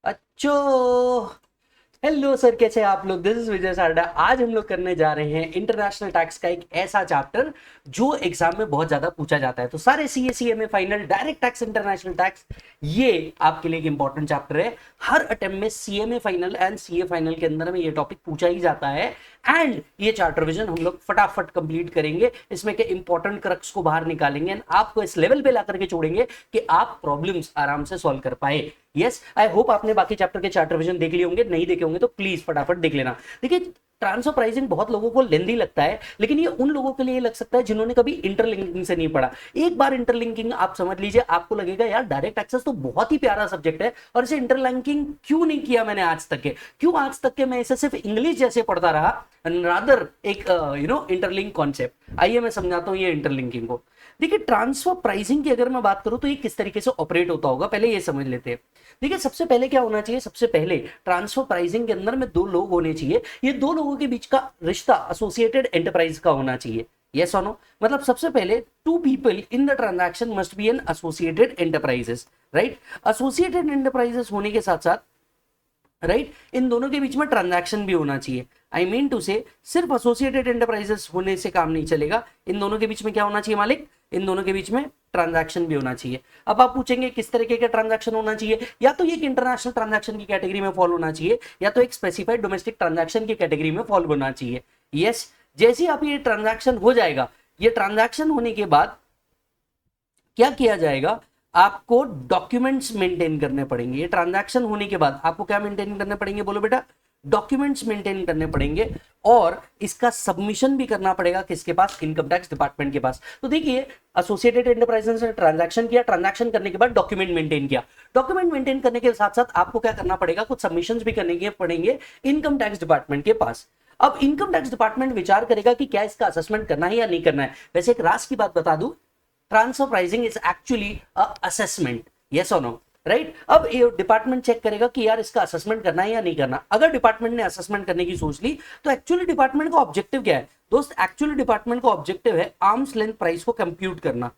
अच्छो। Hello sir, कैसे हैं आप लोग? दिस इज विजय सारडा। आज हम लोग करने जा रहे हैं इंटरनेशनल टैक्स का एक ऐसा चैप्टर जो एग्जाम में बहुत ज्यादा पूछा जाता है। तो सारे CA CMA final, direct tax, international tax, ये आपके लिए एक इंपॉर्टेंट चैप्टर है। हर अटेम्प्ट में CMA final and CA final के अंदर में ये टॉपिक पूछा ही जाता है। एंड ये चैप्टर विजन हम लोग फटाफट कंप्लीट करेंगे, इसमें के इंपॉर्टेंट क्रक्स को बाहर निकालेंगे एंड आपको इस लेवल पे ला करके छोड़ेंगे कि आप प्रॉब्लम्स आराम से सॉल्व कर पाए। यस, आई होप आपने बाकी चैप्टर के चार्ट रिवीजन देख लिए होंगे। नहीं देखे होंगे तो प्लीज फटाफट देख लेना। देखिए, ट्रांसफर प्राइसिंग बहुत लोगों को लेंदी लगता है, लेकिन ये उन लोगों के लिए लग सकता है जिन्होंने कभी इंटरलिंकिंग से नहीं पढ़ा। एक बार इंटरलिंकिंग आप समझ लीजिए, आपको लगेगा यार डायरेक्ट एक्सेस तो बहुत ही प्यारा सब्जेक्ट है और इसे इंटरलिंकिंग क्यों नहीं किया मैंने आज तक के, क्यों आज तक के मैं इसे सिर्फ इंग्लिश जैसे पढ़ता रहा, रादर एक इंटरलिंक कॉन्सेप्ट। आइए मैं समझाता हूँ ये इंटरलिंकिंग को। देखिए, ट्रांसफर प्राइसिंग की अगर मैं बात करूं तो ये किस तरीके से ऑपरेट होता होगा, पहले ये समझ लेते हैं। देखिए, सबसे पहले क्या होना चाहिए, सबसे पहले ट्रांसफर प्राइसिंग के अंदर में दो लोग होने चाहिए। ये दो लोगों के बीच का रिश्ता एसोसिएटेड एंटरप्राइज का होना चाहिए। यस और नो? मतलब सबसे पहले two people in the transaction must be an associated enterprises, right. Associated enterprises होने के साथ साथ राइट इन दोनों के बीच में ट्रांजैक्शन भी होना चाहिए। आई मीन टू से सिर्फ एसोसिएटेड एंटरप्राइजेस होने से काम नहीं चलेगा, इन दोनों के बीच में क्या होना चाहिए मालिक, इन दोनों के बीच में ट्रांजैक्शन भी होना चाहिए। अब आप पूछेंगे किस तरीके का ट्रांजैक्शन होना चाहिए, या तो ये एक इंटरनेशनल ट्रांजैक्शन की कैटेगरी में फॉलो होना चाहिए, या तो एक स्पेसिफाइड डोमेस्टिक ट्रांजैक्शन की कैटेगरी में फॉलो होना चाहिए। यस, जैसे ही आप ये ट्रांजैक्शन हो जाएगा, ये ट्रांजैक्शन होने के बाद क्या किया जाएगा, आपको डॉक्यूमेंट्स मेंटेन करने पड़ेंगे। ये ट्रांजैक्शन होने के बाद आपको क्या मेंटेन करने पड़ेंगे, बोलो बेटा? डॉक्यूमेंट्स मेंटेन करने पड़ेंगे और इसका सबमिशन भी करना पड़ेगा किसके पास, इनकम टैक्स डिपार्टमेंट के पास। तो देखिए, एसोसिएटेड एंटरप्राइजेस ने ट्रांजैक्शन किया, ट्रांजैक्शन करने के बाद डॉक्यूमेंट मेंटेन किया, डॉक्यूमेंट मेंटेन करने के साथ साथ आपको क्या करना पड़ेगा, कुछ सबमिशंस भी करने पड़ेंगे इनकम टैक्स डिपार्टमेंट के पास। अब इनकम टैक्स डिपार्टमेंट विचार करेगा कि क्या इसका असेसमेंट करना है या नहीं करना है। वैसे एक रास की बात बता दूं, transfer pricing is actually assessment. Yes और नो? राइट। अब ये डिपार्टमेंट चेक करेगा कि यार इसका असेसमेंट करना है या नहीं करना। अगर डिपार्टमेंट ने असेसमेंट करने की सोच ली तो एक्चुअली डिपार्टमेंट का ऑब्जेक्टिव क्या है दोस्त? एक्चुअली डिपार्टमेंट का ऑब्जेक्टिव है आर्म्स लेंथ प्राइस को कंप्यूट करना।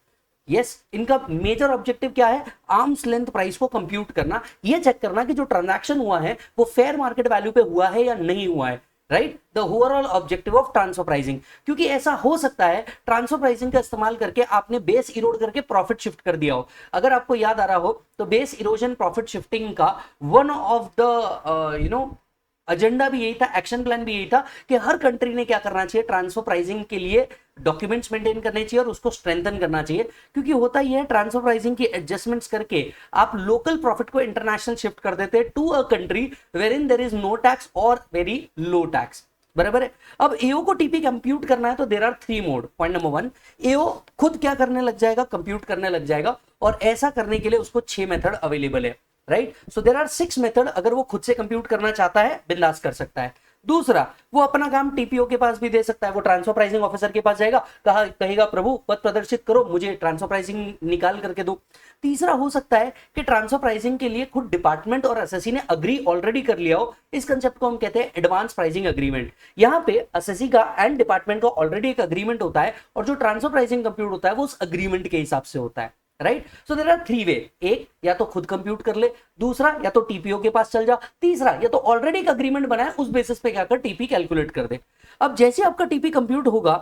यस, इनका मेजर ऑब्जेक्टिव क्या है? आर्म्स लेंथ प्राइस को कंप्यूट करना, ये चेक करना कि जो ट्रांजैक्शन हुआ है वो फेयर मार्केट वैल्यू पे हुआ है या नहीं हुआ है। Right, the overall objective of transfer pricing. क्योंकि ऐसा हो सकता है ट्रांसफर प्राइसिंग का इस्तेमाल करके आपने बेस इरोड करके प्रॉफिट शिफ्ट कर दिया हो। अगर आपको याद आ रहा हो तो बेस इरोजन प्रॉफिट शिफ्टिंग का वन ऑफ द एजेंडा भी यही था, एक्शन प्लान भी यही था कि हर कंट्री ने क्या करना चाहिए, ट्रांसफर प्राइसिंग के लिए डॉक्यूमेंट्स मेंटेन करने चाहिए और उसको स्ट्रेंथन करना चाहिए। क्योंकि होता ही है, ट्रांसफर प्राइसिंग की एडजस्टमेंट्स करके आप लोकल प्रॉफिट को इंटरनेशनल शिफ्ट कर देते हैं to a country where in there is no tax और वेरी लो टैक्स। बराबर है। अब एओ को टीपी कंप्यूट करना है तो there are three mode. Point number one, AO खुद क्या करने लग जाएगा, कंप्यूट करने लग जाएगा, और ऐसा करने के लिए उसको 6 मेथड अवेलेबल है। Right, so there are 6 method. अगर वो खुद से कंप्यूट करना चाहता है बिंदास कर सकता है। दूसरा, वो अपना काम टीपीओ के पास भी दे सकता है। वो ट्रांसफर प्राइसिंग ऑफिसर के पास जाएगा, कहेगा प्रभु पद प्रदर्शित करो, मुझे ट्रांसफर प्राइसिंग निकाल करके दो। तीसरा हो सकता है कि ट्रांसफर प्राइसिंग के लिए खुद डिपार्टमेंट और एसएससी ने अग्री ऑलरेडी कर लिया हो। इस कंसेप्ट को हम कहते हैं एडवांस प्राइसिंग अग्रीमेंट। यहाँ पे एसएससी का एंड डिपार्टमेंट का ऑलरेडी एक अग्रीमेंट होता है और जो ट्रांसफर प्राइसिंग कंप्यूट होता है वो उस अग्रीमेंट के हिसाब से होता है। Right, so there are three way. एक, या तो खुद कंप्यूट कर ले, दूसरा या तो टीपीओ के पास चल जा, तीसरा या तो ऑलरेडी एक अग्रीमेंट बना है उस बेसिस पे क्या कर टीपी कैलकुलेट कर दे। अब जैसे आपका टीपी कंप्यूट होगा,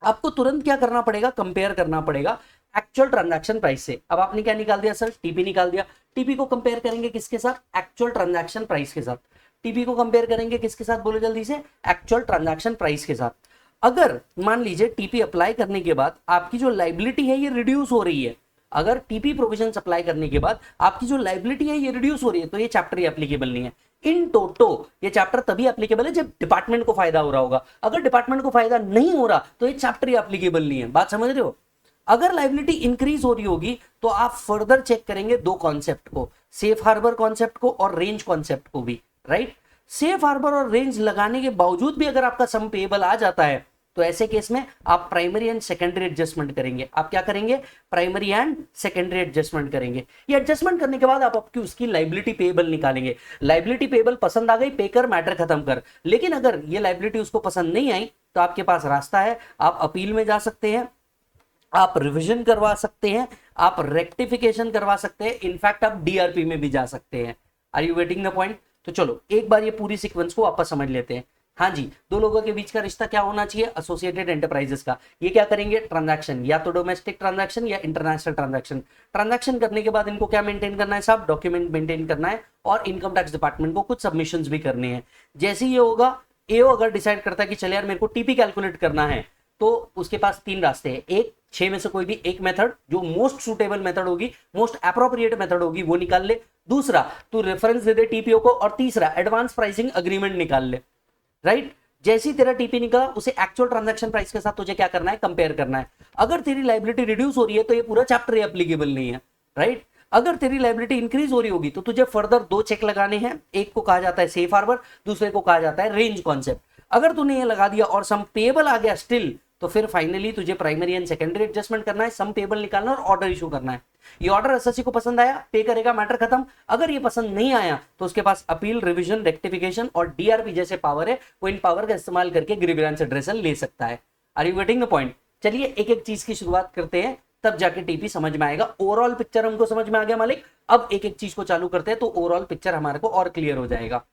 आपको तुरंत क्या करना पड़ेगा, कंपेयर करना पड़ेगा एक्चुअल ट्रांजैक्शन प्राइस से। अब आपने क्या निकाल दिया सर, टीपी निकाल दिया। टीपी को कंपेयर करेंगे किसके साथ, एक्चुअल ट्रांजैक्शन प्राइस के साथ। टीपी को कंपेयर करेंगे किसके साथ, बोलो जल्दी से, एक्चुअल ट्रांजैक्शन प्राइस के साथ। अगर मान लीजिए टीपी अप्लाई करने के बाद आपकी जो लाइबिलिटी है ये रिड्यूस हो रही है, अगर टीपी प्रोविजन अप्लाई करने के बाद आपकी जो लाइबिलिटी है ये रिड्यूस हो रही है, तो ये चैप्टर एप्लीकेबल नहीं है। इन टोटो ये चैप्टर तभी एप्लीकेबल है जब डिपार्टमेंट को फायदा हो रहा होगा। अगर डिपार्टमेंट को फायदा नहीं हो रहा तो ये चैप्टर एप्लीकेबल नहीं है। बात समझ रहे हो? अगर लाइबिलिटी इंक्रीज हो रही होगी तो आप फर्दर चेक करेंगे दो कॉन्सेप्ट को, सेफ हार्बर कॉन्सेप्ट को और रेंज कॉन्सेप्ट को भी। राइट, सेफ हार्बर और रेंज लगाने के बावजूद भी अगर आपका सम पेएबल आ जाता है तो ऐसे केस में आप प्राइमरी एंड सेकेंडरी एडजस्टमेंट करेंगे। आप क्या करेंगे, प्राइमरी एंड सेकेंडरी एडजस्टमेंट करेंगे। ये एडजस्टमेंट करने के बाद आप आपकी उसकी लाइबिलिटी पेएबल निकालेंगे। लाइबिलिटी पेएबल पसंद आ गई, पे कर, मैटर खत्म कर। लेकिन अगर ये लाइबिलिटी उसको पसंद नहीं आई तो आपके पास रास्ता है, आप अपील में जा सकते हैं, आप रिवीजन करवा सकते हैं, आप रेक्टिफिकेशन करवा सकते हैं, इनफैक्ट आप डीआरपी में भी जा सकते हैं। Are you getting the point? तो चलो एक बार ये पूरी सीक्वेंस को वापस समझ लेते हैं। हाँ जी, दो लोगों के बीच का रिश्ता क्या होना चाहिए? एसोसिएटेड एंटरप्राइजेस का। ये क्या करेंगे? ट्रांजैक्शन, या तो डोमेस्टिक ट्रांजैक्शन या इंटरनेशनल ट्रांजैक्शन। ट्रांजैक्शन करने के बाद इनको क्या मेंटेन करना है साहब? डॉक्यूमेंट मेंटेन करना है और इनकम टैक्स डिपार्टमेंट को कुछ सबमिशंस भी करने हैं। जैसे ही ये होगा, एओ अगर डिसाइड करता है कि चल यार मेरे को टीपी कैलकुलेट करना है, तो उसके पास तीन रास्ते हैं। एक, 6 में से कोई भी एक मेथड जो मोस्ट सुटेबल मेथड होगी, मोस्ट अप्रोप्रिएट मेथड होगी, वो निकाल ले। दूसरा, तू रेफरेंस दे दे टीपीओ को। और तीसरा, एडवांस प्राइसिंग अग्रीमेंट निकाल ले। राइट? जैसे ही तेरा टीपी निकला, उसे एक्चुअल ट्रांजैक्शन प्राइस के साथ तुझे क्या करना है? कंपेयर करना है। अगर तेरी लायबिलिटी रिड्यूस हो रही है तो ये पूरा चैप्टर एप्लीकेबल नहीं है। राइट? अगर तेरी लायबिलिटी इंक्रीज हो रही होगी तो तुझे फर्दर दो चेक लगाने हैं। एक को कहा जाता है सेफ हार्बर, दूसरे को कहा जाता है रेंज कॉन्सेप्ट। अगर तूने ये लगा दिया और सम पेएबल आ गया स्टिल, तो फिर फाइनली तुझे प्राइमरी एंड सेकेंडरी एडजस्टमेंट करना है, सम पेएबल निकालना और ऑर्डर इशू करना है। ये ऑर्डर एसएससी को पसंद आया, पे करेगा, मैटर खत्म। अगर ये पसंद नहीं आया तो उसके पास अपील, रिवीजन, रेक्टिफिकेशन और डीआरपी जैसे पावर है, वो इन पावर का इस्तेमाल करके ग्रीवेंस एड्रेसल ले सकता है। Are you getting the point? चलिए एक एक चीज की शुरुआत करते हैं, तब जाके टीपी समझ में आएगा। ओवरऑल पिक्चर हमको समझ में आ गया मालिक। अब एक एक चीज को चालू करते हैं तो ओवरऑल पिक्चर हमारे को और क्लियर हो जाएगा।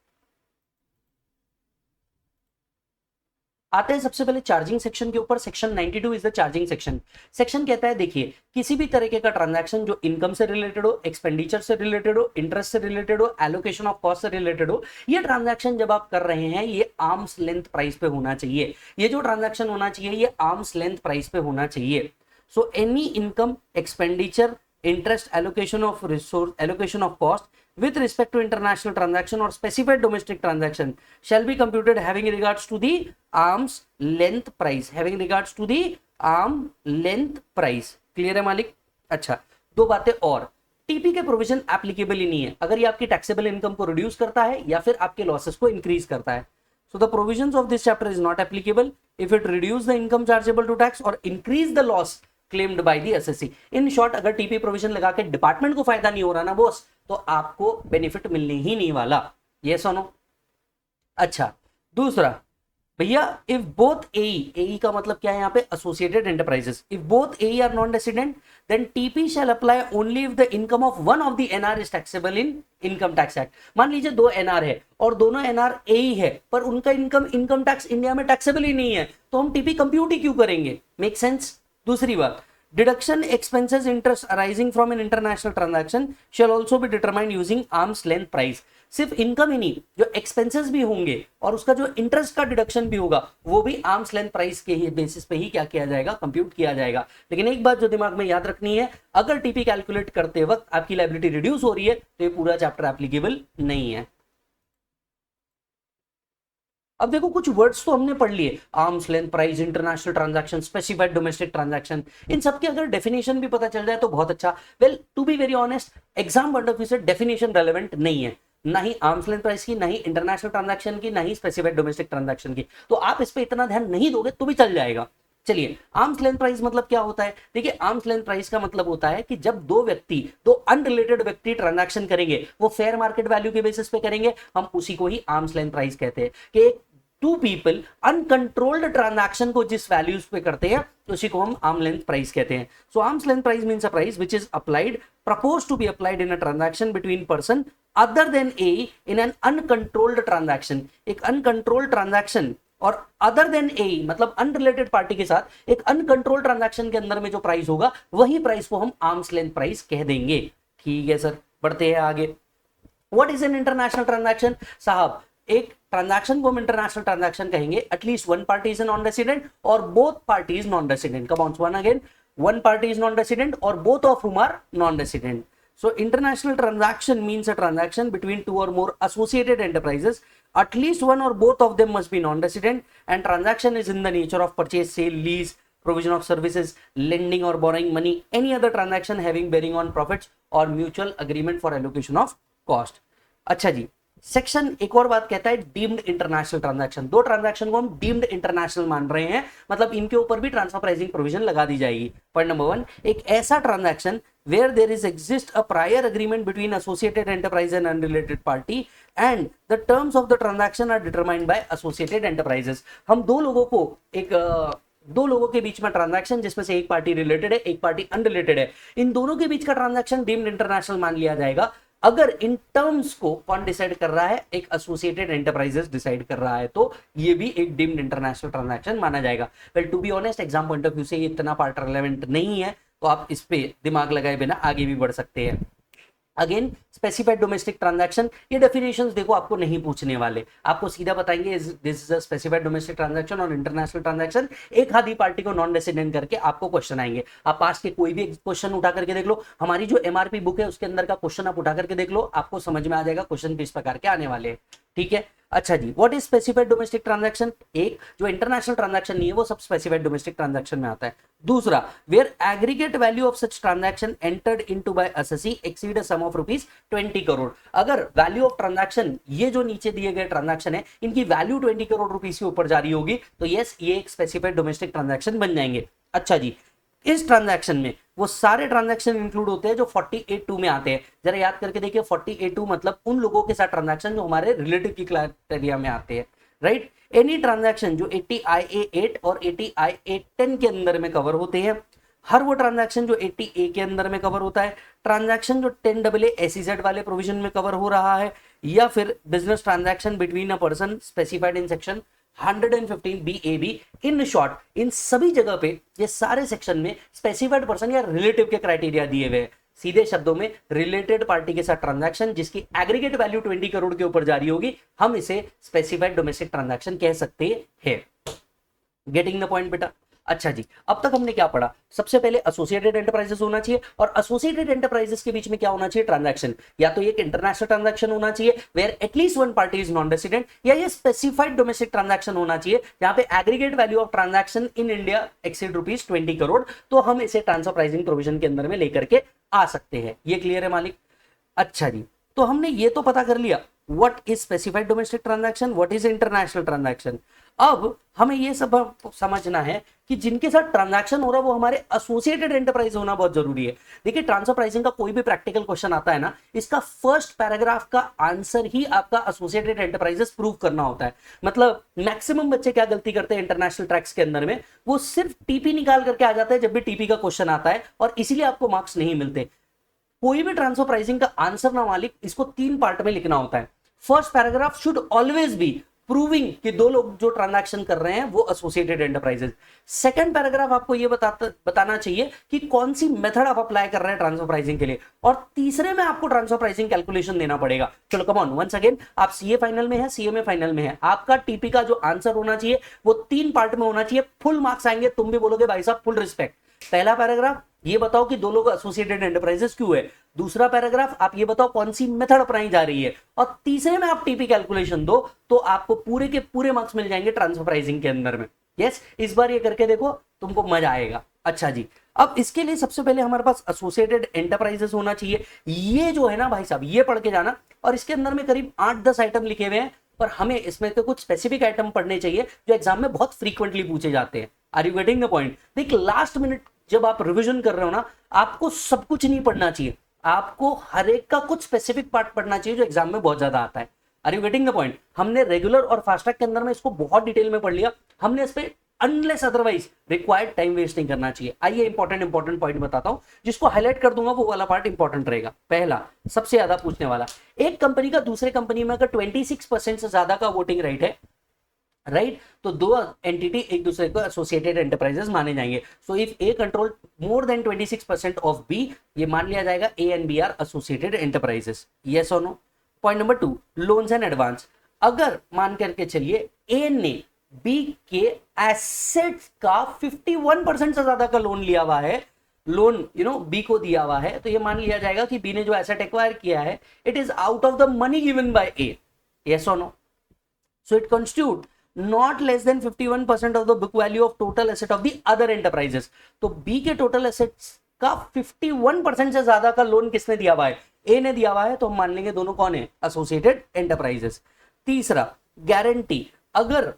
आते हैं सबसे पहले चार्जिंग सेक्शन के ऊपर। Section 92 is the charging section. Section कहता है, देखिए, किसी भी तरीके का ट्रांजैक्शन जो इनकम से रिलेटेड हो, एक्सपेंडिचर से रिलेटेड हो, इंटरेस्ट से रिलेटेड हो, एलोकेशन ऑफ कॉस्ट से रिलेटेड हो, ये ट्रांजैक्शन जब आप कर रहे हैं, ये आर्म्स लेंथ प्राइस पे होना चाहिए। ये जो ट्रांजैक्शन होना चाहिए, ये आर्म्स लेंथ प्राइस पे होना चाहिए। So any income, expenditure, interest, allocation of resource, allocation of cost with respect to international transaction or specified domestic transaction shall be computed having regards to the arm's length price, having regards to the arm length price। Clear है मालिक? अच्छा, दो बातें और। TP के provision applicable ही नहीं है अगर ये आपकी टैक्सेबल इनकम को रिड्यूस करता है या फिर आपके लॉसेस को इंक्रीज करता है। So the provisions of this chapter is not applicable if it reduce the income chargeable to tax or increase the loss claimed by the SSC। In short, अगर टीपी प्रोविजन लगा के department को फायदा नहीं हो रहा ना बॉस, तो आपको बेनिफिट मिलने ही नहीं वाला। ये सुनो। अच्छा, दूसरा भैया, इफ बोथ एई का मतलब क्या है यहाँ पे? Associated enterprises. If both AE are non resident then TP shall apply only if the income of one of the NR is taxable in income tax act. मान लीजिए दो एनआर है और दोनों एनआर एई है, पर उनका इनकम टैक्स इंडिया में टैक्सेबल ही नहीं है, तो हम टीपी कंप्यूट ही क्यों करेंगे? Make sense? दूसरी बात, deduction expenses interest arising from N international transaction shell also be determined using arms length price. सिर्फ इनकम ही नहीं, जो एक्सपेंसेस भी होंगे और उसका जो इंटरेस्ट का डिडक्शन भी होगा, वो भी आर्म्स लेंथ प्राइस के ही बेसिस पे ही क्या किया जाएगा? कंप्यूट किया जाएगा। लेकिन एक बात जो दिमाग में याद रखनी है, अगर टीपी कैलकुलेट करते वक्त आपकी लायबिलिटी रिड्यूस हो रही है तो ये पूरा चैप्टर एप्लीकेबल नहीं है। अब देखो, कुछ वर्ड्स तो हमने पढ़ लिए, arms length price, international transaction, specified domestic transaction. इन सबके अगर डेफिनेशन भी पता चल जाए तो बहुत अच्छा। Well, to be very honest, exam point of view से डेफिनेशन रेलेवेंट नहीं है, ना ही आर्म्स लेंथ प्राइस की, ना ही इंटरनेशनल ट्रांजैक्शन की, ना ही स्पेसिफाइड डोमेस्टिक ट्रांजैक्शन की। तो आप इस पे इतना ध्यान नहीं दोगे तो भी चल जाएगा। चलिए, आर्म्स लेंथ प्राइस मतलब क्या होता है? देखिए, आर्म्स लेंथ प्राइस का मतलब होता है कि जब दो अनरिलेटेड व्यक्ति ट्रांजैक्शन करेंगे, वो फेयर मार्केट वैल्यू के बेसिस पे करेंगे, हम उसी को ही आर्म्स लेंथ प्राइस कहते हैं। कि टू पीपल अनकंट्रोल्ड ट्रांजैक्शन को जिस वैल्यूज पे करते हैं, उसी को हम आर्म लेंथ प्राइस कहते हैं। So arms length price means a price which is applied, proposed to be applied in a transaction between person other than A in an uncontrolled transaction। एक uncontrolled transaction और other than A मतलब unrelated party के साथ एक uncontrolled transaction के अंदर में जो प्राइस होगा, वही प्राइस को हम आर्म्स लेंथ प्राइस कह देंगे। ठीक है सर, बढ़ते हैं आगे। What is an international transaction? साहब, एक ट्रांजैक्शन को हम इंटरनेशनल ट्रांजैक्शन कहेंगे at least one party is non resident और both party is non resident. Come on one again, one party is non-resident or both of whom are non-resident। So international transaction means a transaction between two or more associated enterprises. At least one or both of them must be non-resident, and transaction is in the nature of purchase, sale, lease, provision of services, lending or borrowing money, any other transaction having bearing on profits or mutual agreement for allocation of cost। अच्छा जी, section एक और बात कहता है, deemed international transaction. दो transaction को हम deemed international मान रहे हैं, मतलब इनके ऊपर भी ट्रांसफर प्राइसिंग प्रोविजन लगा दी जाएगी। पॉइंट नंबर 1, एक ऐसा transaction where there is exist a prior agreement between associated enterprise and unrelated party and the terms of the transaction are determined by associated enterprises. हम दो लोगों के बीच में ट्रांजैक्शन जिसमें से एक पार्टी रिलेटेड है, एक पार्टी अनरिलेटेड है, इन दोनों के बीच का ट्रांजैक्शन डीम्ड इंटरनेशनल मान लिया जाएगा अगर इन टर्म्स को कौन डिसाइड कर रहा है, एक एसोसिएटेड एंटरप्राइजेस डिसाइड कर रहा है, तो ये भी एक डीम्ड इंटरनेशनल ट्रांजैक्शन माना जाएगा। Well to be honest exam point of view से ये इतना पार्ट रिलेवेंट नहीं है, तो आप इस पे दिमाग लगाए बिना आगे भी बढ़ सकते हैं। अगेन स्पेसिफाइड डोमेस्टिक ट्रांजैक्शन, ये डेफिनेशंस देखो आपको नहीं पूछने वाले, आपको सीधा बताएंगे this is a specified domestic transaction और इंटरनेशनल ट्रांजैक्शन, एक आधी पार्टी को नॉन रेसिडेंट करके आपको क्वेश्चन आएंगे। आप पास के कोई भी क्वेश्चन उठा करके देख लो, हमारी जो एमआरपी बुक है उसके अंदर का क्वेश्चन आप उठा करके देख लो, आपको समझ में आ जाएगा क्वेश्चन किस प्रकार के आने वाले हैं। ठीक है, अच्छा जी, what is specified domestic transaction? एक जो इंटरनेशनल ट्रांजैक्शन नहीं है वो सब स्पेसिफाइड डोमेस्टिक ट्रांजैक्शन में आता है। दूसरा, where aggregate value of such transaction entered into bye SSC exceed a some of ₹20 crore. अगर वैल्यू ऑफ ट्रांजैक्शन, ये जो नीचे दिए गए ट्रांजैक्शन है, इनकी वैल्यू 20 करोड़ रुपीस के ऊपर जारी होगी तो यस, ये एक स्पेसिफाइड डोमेस्टिक ट्रांजैक्शन बन जाएंगे। अच्छा जी, इस ट्रांजैक्शन में वो सारे ट्रांजैक्शन इंक्लूड होते हैं जो 48(2) में आते हैं। जरा याद करके देखिए, 48(2) मतलब उन लोगों के साथ ट्रांजैक्शन जो हमारे रिलेटिव की क्राइटेरिया में आते हैं, राइट। एनी ट्रांजैक्शन जो 80IA8 और 80IA10 के अंदर में कवर होते हैं, हर वो ट्रांजैक्शन जो 80A के अंदर में कवर होता है, ट्रांजैक्शन जो 10AA SEZ वाले प्रोविजन में कवर हो रहा है, या फिर business transaction between a person specified in section 115 BAB। In short, इन सभी जगह पे ये सारे सेक्शन में स्पेसिफाइड पर्सन या रिलेटिव के क्राइटेरिया दिए हुए हैं। सीधे शब्दों में, रिलेटेड पार्टी के साथ ट्रांजैक्शन जिसकी एग्रीगेट वैल्यू 20 करोड़ के ऊपर जारी होगी, हम इसे स्पेसिफाइड डोमेस्टिक ट्रांजैक्शन कह सकते हैं। गेटिंग द पॉइंट बेटा? अच्छा जी, अब तक हमने क्या पढ़ा? सबसे पहले एसोसिएटेड एंटरप्राइजेस होना चाहिए, और एसोसिएटेड एंटरप्राइजेस के बीच में क्या होना चाहिए? ट्रांजैक्शन। या तो एक इंटरनेशनल ट्रांजैक्शन होना चाहिए where at least one party is non resident, या ये स्पेसिफाइड डोमेस्टिक ट्रांजैक्शन होना चाहिए जहां पे aggregate value of transaction in India exceed ₹20 crore, तो हम इसे ट्रांसफर प्राइसिंग प्रोविजन के अंदर में लेकर के आ सकते हैं। ये क्लियर है मालिक? अच्छा जी, तो हमने ये तो पता कर लिया what is specified domestic transaction, what is international transaction. अब हमें ये सब समझना है कि जिनके साथ ट्रांजैक्शन हो रहा है वो हमारे एसोसिएटेड एंटरप्राइज होना बहुत जरूरी है। देखिए, ट्रांसफर प्राइसिंग का कोई भी प्रैक्टिकल क्वेश्चन आता है ना, इसका फर्स्ट पैराग्राफ का आंसर ही आपका एसोसिएटेड एंटरप्राइजेस प्रूव करना होता है। मतलब मैक्सिमम बच्चे क्या गलती करते हैं इंटरनेशनल ट्रैक्स के अंदर में, वो सिर्फ टीपी निकाल करके आ जाता है जब भी टीपी का क्वेश्चन आता है, और इसीलिए आपको मार्क्स नहीं मिलते। कोई भी ट्रांसफर प्राइसिंग का आंसर ना मालिक, इसको 3 पार्ट में लिखना होता है। First paragraph should always be proving कि दो लोग जो ट्रांजैक्शन कर रहे हैं वो एसोसिएटेड एंटरप्राइजेस। सेकंड पैराग्राफ आपको ये बताना चाहिए कि कौन सी मेथड आप अप्लाई कर रहे हैं ट्रांसफर प्राइसिंग के लिए, और तीसरे में आपको ट्रांसफर प्राइसिंग कैलकुलेशन देना पड़ेगा। चलो कम ऑन, वंस अगेन, आप सीए फाइनल में है, सीएमए फाइनल में है, आपका टीपी का जो आंसर होना चाहिए वो 3 पार्ट में होना चाहिए। फुल मार्क्स आएंगे, तुम भी बोलोगे भाई साहब फुल रिस्पेक्ट। पहला पैराग्राफ, ये बताओ कि दो लोग एसोसिएटेड एंटरप्राइजेस क्यों है। दूसरा पैराग्राफ, आप ये बताओ कौन सी मेथड अपनाई जा रही है, और तीसरे में आप टीपी कैलकुलेशन दो, तो आपको पूरे के पूरे मार्क्स मिल जाएंगे ट्रांसफर प्राइसिंग के अंदर में। यस, इस बार ये करके देखो, तुमको मजा आएगा। अच्छा जी, अब इसके लिए सबसे पहले हमारे पास एसोसिएटेड एंटरप्राइजेस होना चाहिए। ये जो है ना भाई साहब, ये पढ़ के जाना, और इसके अंदर में करीब 8-10 आइटम लिखे हुए हैं, पर हमें इसमें तो कुछ स्पेसिफिक आइटम पढ़ने चाहिए जो एग्जाम में बहुत फ्रीक्वेंटली पूछे जाते हैं। Are you getting the point? देख, लास्ट मिनट जब आप रिवीजन कर रहे हो ना, आपको सब कुछ नहीं पढ़ना चाहिए, आपको हर एक का कुछ स्पेसिफिक पार्ट पढ़ना चाहिए जो एग्जाम में बहुत ज्यादा आता है। Are you getting the point? हमने रेगुलर और फास्ट ट्रैक के अंदर में इसको बहुत डिटेल में पढ़ लिया, हमने इस पे unless otherwise required time waste नहीं करना चाहिए। आइए इंपॉर्टेंट पॉइंट बताता हूं, जिसको हाईलाइट कर दूंगा वो वाला पार्ट इंपॉर्टेंट रहेगा। पहला, सबसे ज्यादा पूछने वाला, एक कंपनी का दूसरे कंपनी में अगर 26% से ज्यादा का वोटिंग राइट है, राइट, तो दो एंटिटी एक दूसरे को एसोसिएटेड एंटरप्राइजेस माने जाएंगे। So if A control more than 26% of B, ये मान लिया जाएगा A and B are associated enterprises. Yes और no? Point number 2, loans and advance. अगर मान करके चलिए ए ने बी के एसेट्स का 51% से ज्यादा का लोन लिया हुआ है, लोन बी को दिया हुआ है, तो ये मान लिया जाएगा कि बी ने जो एसेट एक्वायर किया है it is out of the money given by A. Yes और no? So it constitute not less than 51% of the book value of total asset of the other enterprises। तो B के total assets का 51% से ज्यादा का loan किसने दिया हुआ है? A ने दिया हुआ है, तो हम मान लेंगे दोनों कौन है? Associated enterprises. तीसरा, गारंटी। अगर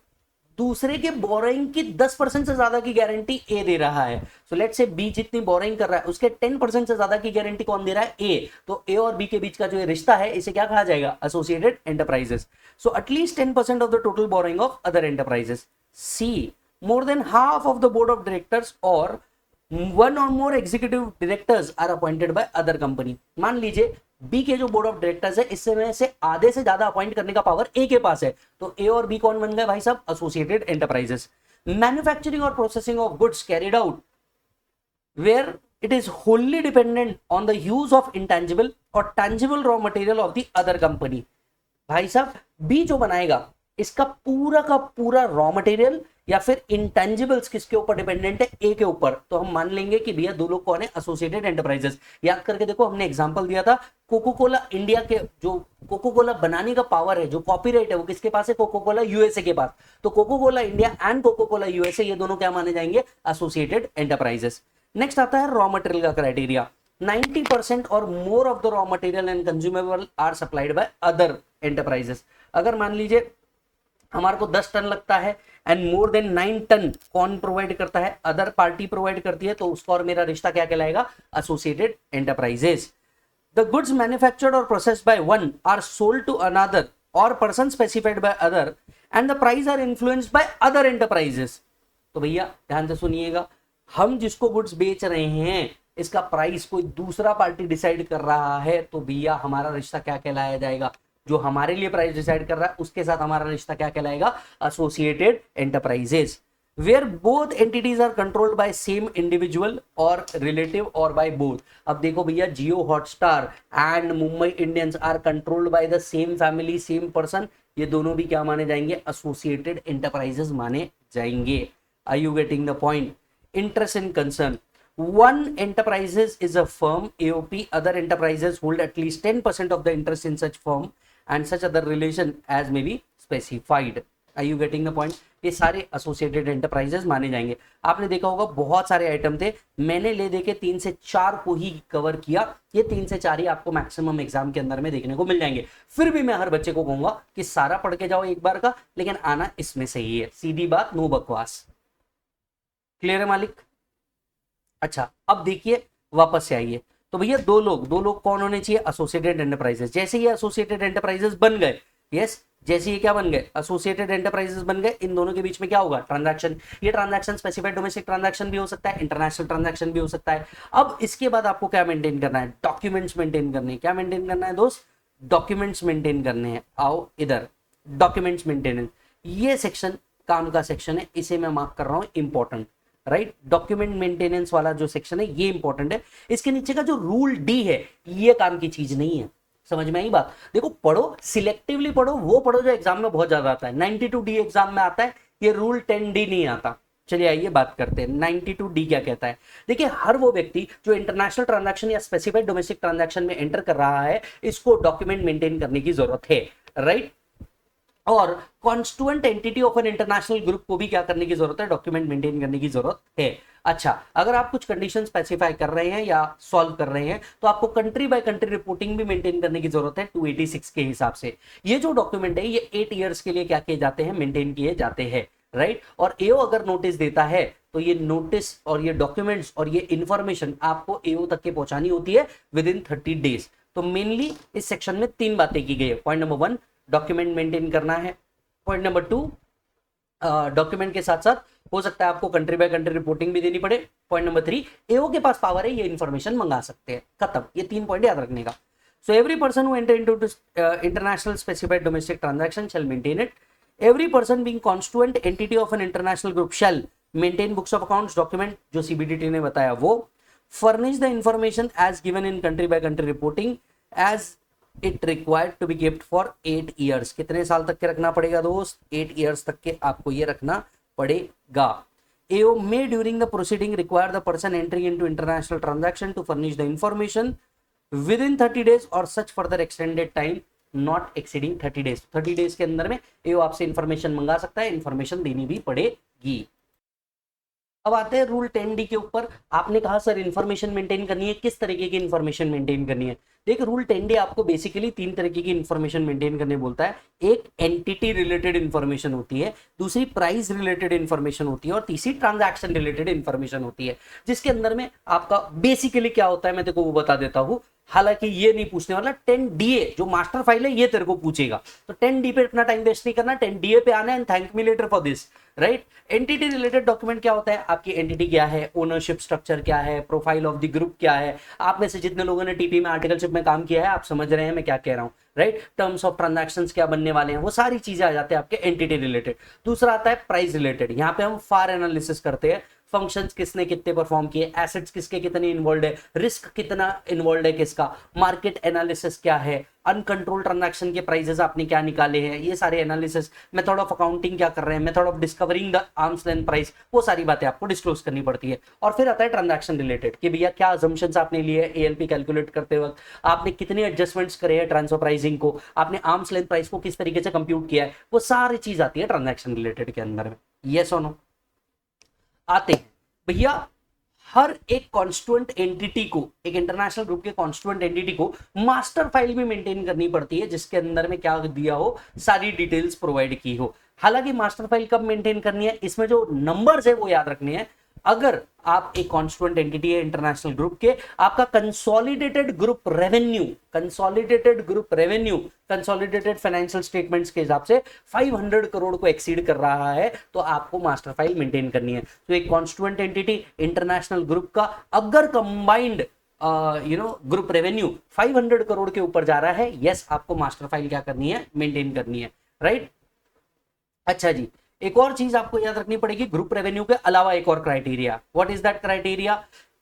दूसरे के बोरोइंग की 10% से ज्यादा की गारंटी ए दे रहा है, सो लेट्स से बी जितनी बोरोइंग कर रहा है उसके 10% से ज्यादा की गारंटी कौन दे रहा है? ए। तो ए और बी के बीच का जो रिश्ता है इसे क्या कहा जाएगा? Associated enterprises. So at least 10% of the total borrowing of other enterprises. C, more than half of the board of directors और वन और more executive directors are appointed by other company. मान लीजिए बी के जो बोर्ड ऑफ डायरेक्टर्स है इससे में से आधे से ज्यादा अपॉइंट करने का पावर ए के पास है। तो ए और बी कौन बन गए भाई साहब? Associated enterprises. मैन्युफैक्चरिंग और processing of goods carried out where it is wholly dependent on the use of intangible or tangible raw material of the other company। भाई साहब बी जो बनाएगा इसका पूरा का पूरा रॉ मटेरियल या फिर इंटेंजिबल्स किसके ऊपर डिपेंडेंट है? ए के ऊपर। तो हम मान लेंगे कि भैया दो लोग कौन है? Associated enterprises. याद करके देखो, हमने एग्जांपल दिया था कोको कोला इंडिया के, जो कोको कोला बनाने का पावर है, जो कॉपीराइट है, वो किसके पास है? कोको कोला यूएसए के पास। तो Coca Cola India and Coca Cola USA ये दोनों क्या माने जाएंगे? Associated enterprises. नेक्स्ट आता है रॉ मटेरियल का क्राइटेरिया। 90% और more of the raw material and consumable are supplied by other enterprises. अगर मान लीजिए हमारे को 10 टन लगता है एंड मोर देन 9 टन कौन प्रोवाइड करता है? अदर पार्टी प्रोवाइड करती है, तो उसका और मेरा रिश्ता क्या कहलाएगा? Associated enterprises. The goods manufactured और processed by one are sold to another और person specified by other and the price are influenced by other enterprises. तो भैया ध्यान से सुनिएगा, हम जिसको गुड्स बेच रहे हैं इसका प्राइस कोई दूसरा पार्टी डिसाइड कर रहा है, तो भैया हमारा रिश्ता क्या कहलाया जाएगा? जो हमारे लिए प्राइस डिसाइड कर रहा है उसके साथ हमारा रिश्ता क्या कहलाएगा? Associated enterprises. Where both entities are controlled by same individual और रिलेटिव और बाय बोथ। अब देखो भैया, Jio Hotstar and Mumbai Indians are controlled by the same family, same person. ये दोनों भी क्या माने जाएंगे? एसोसिएटेड एंटरप्राइजेस माने जाएंगे। Are you getting the point? Interest and concern. One enterprises is a firm, AOP. Other enterprises hold at least 10% of the interest in such firm and such other relation as may be specified. Are you getting the point? ये सारे associated enterprises माने जाएंगे। आपने देखा होगा बहुत सारे item थे, मैंने ले देके 3 से 4 को ही कवर किया। ये 3 से 4 ही आपको मैक्सिमम एग्जाम के अंदर में देखने को मिल जाएंगे। फिर भी मैं हर बच्चे को कहूंगा कि सारा पढ़ के जाओ एक बार का, लेकिन आना इसमें से ही है। सीधी बात, नो बकवास। क्लियर है मालिक? अच्छा, अब देखिए वापस से आइए। तो भैया दो लोग कौन होने चाहिए? Associated enterprises. जैसे ये एसोसिएटेड एंटरप्राइजेस बन गए, यस, जैसे ये क्या बन गए? एसोसिएटेड एंटरप्राइजेस बन गए, इन दोनों के बीच में क्या होगा? ट्रांजैक्शन। ये ट्रांजैक्शन स्पेसिफाइड डोमेस्टिक ट्रांजैक्शन भी हो सकता है, इंटरनेशनल ट्रांजैक्शन भी हो सकता है। अब इसके बाद आपको क्या मेंटेन करना है? डॉक्यूमेंट्स मेंटेन करने। क्या मेंटेन करना है दोस्त? डॉक्यूमेंट्स मेंटेन करने हैं। आओ इधर, डॉक्यूमेंट्स मेंटेनेंस, ये सेक्शन काम का सेक्शन है, इसे मैं मार्क कर रहा हूं इंपॉर्टेंट। राइट, डॉक्यूमेंट मेंटेनेंस वाला जो सेक्शन है ये इंपॉर्टेंट है। इसके नीचे का जो रूल डी है ये काम की चीज नहीं है। समझ में आई बात? देखो, पढ़ो, सिलेक्टिवली पढ़ो, वो पढ़ो जो एग्जाम में बहुत ज्यादा आता है। 92 डी एग्जाम में आता है, ये रूल 10 डी नहीं आता। चलिए आइए बात करते हैं 92 डी क्या कहता है। देखिए, हर वो व्यक्ति जो इंटरनेशनल ट्रांजैक्शन या स्पेसिफाइड डोमेस्टिक ट्रांजैक्शन में एंटर कर रहा है, इसको डॉक्यूमेंट मेंटेन करने की जरूरत है। राइट, और constituent entity of an international group को भी क्या करने की जरूरत है? डॉक्यूमेंट मेंटेन करने की जरूरत है। अच्छा, अगर आप कुछ कंडीशन स्पेसिफाई कर रहे हैं या सॉल्व कर रहे हैं तो आपको कंट्री बाय कंट्री रिपोर्टिंग भी मेंटेन करने की जरूरत है 286 के हिसाब से। ये जो डॉक्यूमेंट है ये 8 ईयर्स के लिए क्या किए जाते हैं? मेंटेन किए जाते हैं। राइट, और एओ अगर नोटिस देता है तो ये नोटिस और ये डॉक्यूमेंट्स और ये इंफॉर्मेशन आपको एओ तक के पहुंचानी होती है विद इन 30 डेज। तो मेनली इस सेक्शन में 3 बातें की गई है। पॉइंट नंबर 1, डॉक्यूमेंट मेंटेन करना है। पॉइंट नंबर 2, डॉक्यूमेंट के साथ साथ हो सकता है आपको कंट्री बाय कंट्री रिपोर्टिंग भी देनी पड़े। पॉइंट नंबर 3, एओ के पास पावर है, ये इंफॉर्मेशन मंगा सकते हैं। खत्म, ये 3 पॉइंट याद रखने का। So every person who enter into international specified domestic transaction shall maintain it. Every person being constituent entity of an international group shall maintain books of accounts, document जो सीबीडीटी ने बताया वो, furnish the information as given in country by country reporting as it required to be gift for 8 years. कितने साल तक के रखना पड़ेगा दोस्त? 8 ईयर्स तक के आपको ये रखना पड़ेगा। AO may during the proceeding require the person entering into international transaction to furnish the information within 30 days or such further extended time not exceeding 30 days। 30 days के अंदर में AO आपसे इंफॉर्मेशन मंगा सकता है, इंफॉर्मेशन देनी भी पड़ेगी। अब आते हैं रूल 10D के ऊपर। आपने कहा सर इंफॉर्मेशन मेंटेन करनी है, किस तरीके की इंफॉर्मेशन मेंटेन करनी है? देखिए, रूल 10D आपको बेसिकली 3 तरीके की इंफॉर्मेशन मेंटेन करने बोलता है। एक एंटिटी रिलेटेड इंफॉर्मेशन होती है, दूसरी प्राइस रिलेटेड इंफॉर्मेशन होती है और तीसरी ट्रांजैक्शन रिलेटेड इंफॉर्मेशन होती है। जिसके अंदर में आपका बेसिकली क्या होता है मैं देखो वो बता देता हूँ। हालांकि ये नहीं पूछने वाला 10DA जो मास्टर फाइल है ये तेरे को पूछेगा, तो 10D पे अपना टाइम वेस्ट नहीं करना, 10DA पे आना and thank me later for this, right. Entity related document क्या होता है, आपकी एंटिटी क्या है, ओनरशिप स्ट्रक्चर क्या है, प्रोफाइल ऑफ द ग्रुप क्या है। आप में से जितने लोगों ने टीपी में आर्टिकलशिप में काम किया है आप समझ रहे हैं मैं क्या कह रहा हूँ, राइट। टर्म्स ऑफ ट्रांजैक्शंस क्या बनने वाले हैं, वो सारी चीजें आ जाती है आपके एंटिटी रिलेटेड। दूसरा आता है प्राइस रिलेटेड, यहाँ पे हम फार एनालिसिस करते हैं, फंक्शंस किसने कितने परफॉर्म किए, एसेट्स किसके कितने इन्वॉल्व है, रिस्क कितना इन्वॉल्व है किसका, मार्केट एनालिसिस क्या है, अनकंट्रोल ट्रांजैक्शन के प्राइसेस आपने क्या निकाले हैं, ये सारे एनालिसिस, मेथड ऑफ अकाउंटिंग क्या कर रहे हैं, method of discovering the arms length price, वो सारी बातें आपको डिस्क्लोज करनी पड़ती है। और फिर आता है ट्रांजैक्शन रिलेटेड कि भैया क्या अजम्पशंस आपने लिए है एएलपी कैलकुलेट करते वक्त, आपने कितने एडजस्टमेंट्स करे हैं ट्रांसफर प्राइसिंग को, आपने आर्म्स लेंथ प्राइस को किस तरीके से कंप्यूट किया है, वो सारी चीज आती है ट्रांजैक्शन रिलेटेड के अंदर में। यस और नो। आते हैं भैया हर एक कॉन्स्टिट्यूएंट एंटिटी को, एक इंटरनेशनल ग्रुप के कॉन्स्टिट्यूएंट एंटिटी को मास्टर फाइल भी मेंटेन करनी पड़ती है जिसके अंदर में क्या दिया हो, सारी डिटेल्स प्रोवाइड की हो। हालांकि मास्टर फाइल कब मेंटेन करनी है, इसमें जो नंबर्स है वो याद रखने हैं। अगर आप एक कॉन्स्टिट्यूएंट एंटिटी है इंटरनेशनल ग्रुप के, आपका consolidated group revenue, consolidated financial statements के हिसाब से 500 करोड़ को एक्सीड कर रहा है तो आपको मास्टर फाइल मेंटेन करनी है। तो एक कॉन्स्टिट्यूएंट एंटिटी इंटरनेशनल ग्रुप का अगर कंबाइंड ग्रुप रेवेन्यू 500 करोड़ के ऊपर जा रहा है, यस आपको मास्टर फाइल क्या करनी है, मेंटेन करनी है, राइट। अच्छा जी, एक और चीज आपको याद रखनी पड़ेगी ग्रुप रेवेन्यू के अलावा, एक और criteria, what is that criteria,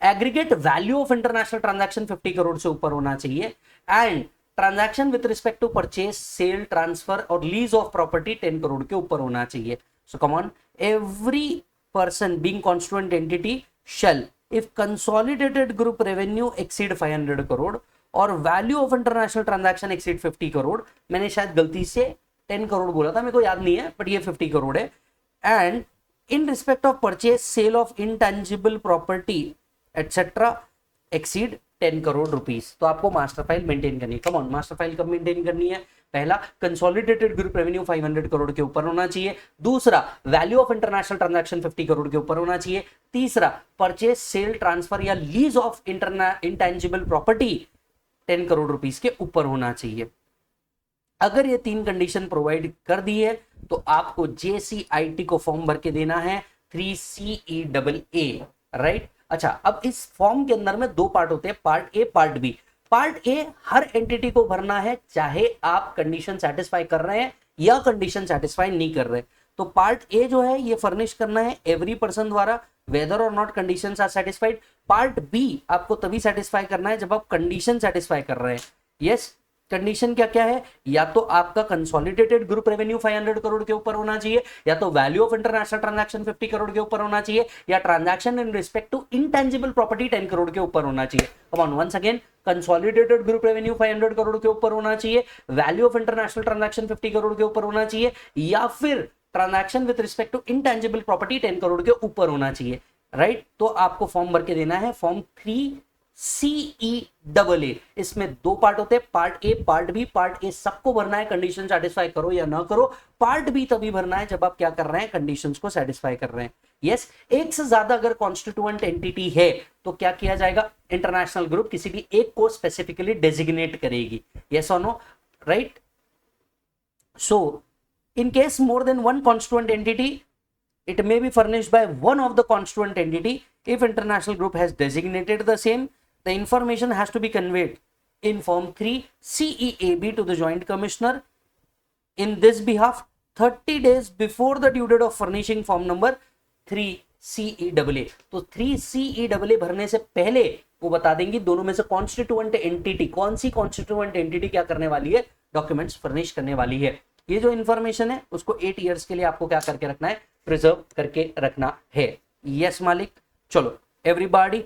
aggregate value of international transaction 50 crore से ऊपर होना चाहिए, and transaction with respect to purchase, sale, transfer और लीज ऑफ प्रॉपर्टी 10 करोड़ के ऊपर होना चाहिए। So come on, every person being constituent entity shall, if consolidated group revenue exceed 500 crore और value of international transaction exceed 50 crore, मैंने शायद गलती से 10 करोड़ बोला था, मेरे को याद नहीं है, बट ये 50 करोड़ है, and in respect of purchase, sale of intangible property etcetera exceed 10 crore rupees, तो आपको मास्टर फाइल मेंटेन करनी है। कम ऑन, मास्टर फाइल कब मेंटेन करनी है, पहला कंसोलिडेटेड ग्रुप रेवेन्यू 500 करोड़ के ऊपर होना चाहिए, दूसरा value of international transaction 50 crore के ऊपर होना चाहिए, तीसरा परचेज, सेल, ट्रांसफर या lease of intangible property 10 crore rupees के ऊपर होना चाहिए। अगर ये तीन कंडीशन प्रोवाइड कर दी है तो आपको JCIT को फॉर्म भर के देना है 3CEAA, राइट। अच्छा, अब इस फॉर्म के अंदर में दो पार्ट होते हैं, part A, part B. Part A हर एंटिटी को भरना है चाहे आप कंडीशन सेटिस्फाई कर रहे हैं या कंडीशन सेटिस्फाई नहीं कर रहे। तो पार्ट ए जो है ये फर्निश करना है एवरी पर्सन द्वारा, वेदर और not conditions are satisfied. Part B आपको तभी सेटिस्फाई करना है जब आप कंडीशन सेटिस्फाई कर रहे हैं। यस, कंडीशन क्या क्या है, या तो आपका कंसोलिडेटेड ग्रुप रेवेन्यू 500 करोड़ के ऊपर होना चाहिए, या तो value of international transaction 50 crore के ऊपर होना चाहिए, या transaction in respect to intangible property 10 crore के ऊपर होना चाहिए। Come on, once again, consolidated group revenue 500 crore के ऊपर होना चाहिए, value of international transaction 50 crore के ऊपर होना चाहिए, या फिर transaction with respect to intangible property 10 crore के ऊपर होना चाहिए, राइट। तो आपको फॉर्म भर के देना है फॉर्म 3CEAA। इसमें दो पार्ट होते हैं, part A, part B. Part A सबको भरना है, कंडीशन सेटिस्फाई करो या ना करो। पार्ट बी तभी भरना है जब आप क्या कर रहे हैं, कंडीशंस को सेटिस्फाई कर रहे हैं। यस, एक से ज्यादा अगर कॉन्स्टिट्यूएंट एंटिटी है तो क्या किया जाएगा, इंटरनेशनल ग्रुप किसी भी एक को स्पेसिफिकली डेजिग्नेट करेगी। यस और no, right. So in case more than one constituent entity, it may be furnished by one of the constituent entity. If international group has designated the same, the information has to be conveyed in form 3CEAB to the joint commissioner in this behalf 30 days before the due date of furnishing form number 3CEAA। तो 3CEAA भरने से पहले वो बता देंगी दोनों में से कॉन्स्टिट्यूएंट एंटिटी, कौन सी कॉन्स्टिट्यूएंट एंटिटी क्या करने वाली है, डॉक्यूमेंट्स फर्निश करने वाली है। ये जो इंफॉर्मेशन है उसको 8 इयर्स के लिए आपको क्या करके रखना है, प्रिजर्व करके रखना है। यस मालिक। चलो एवरीबॉडी,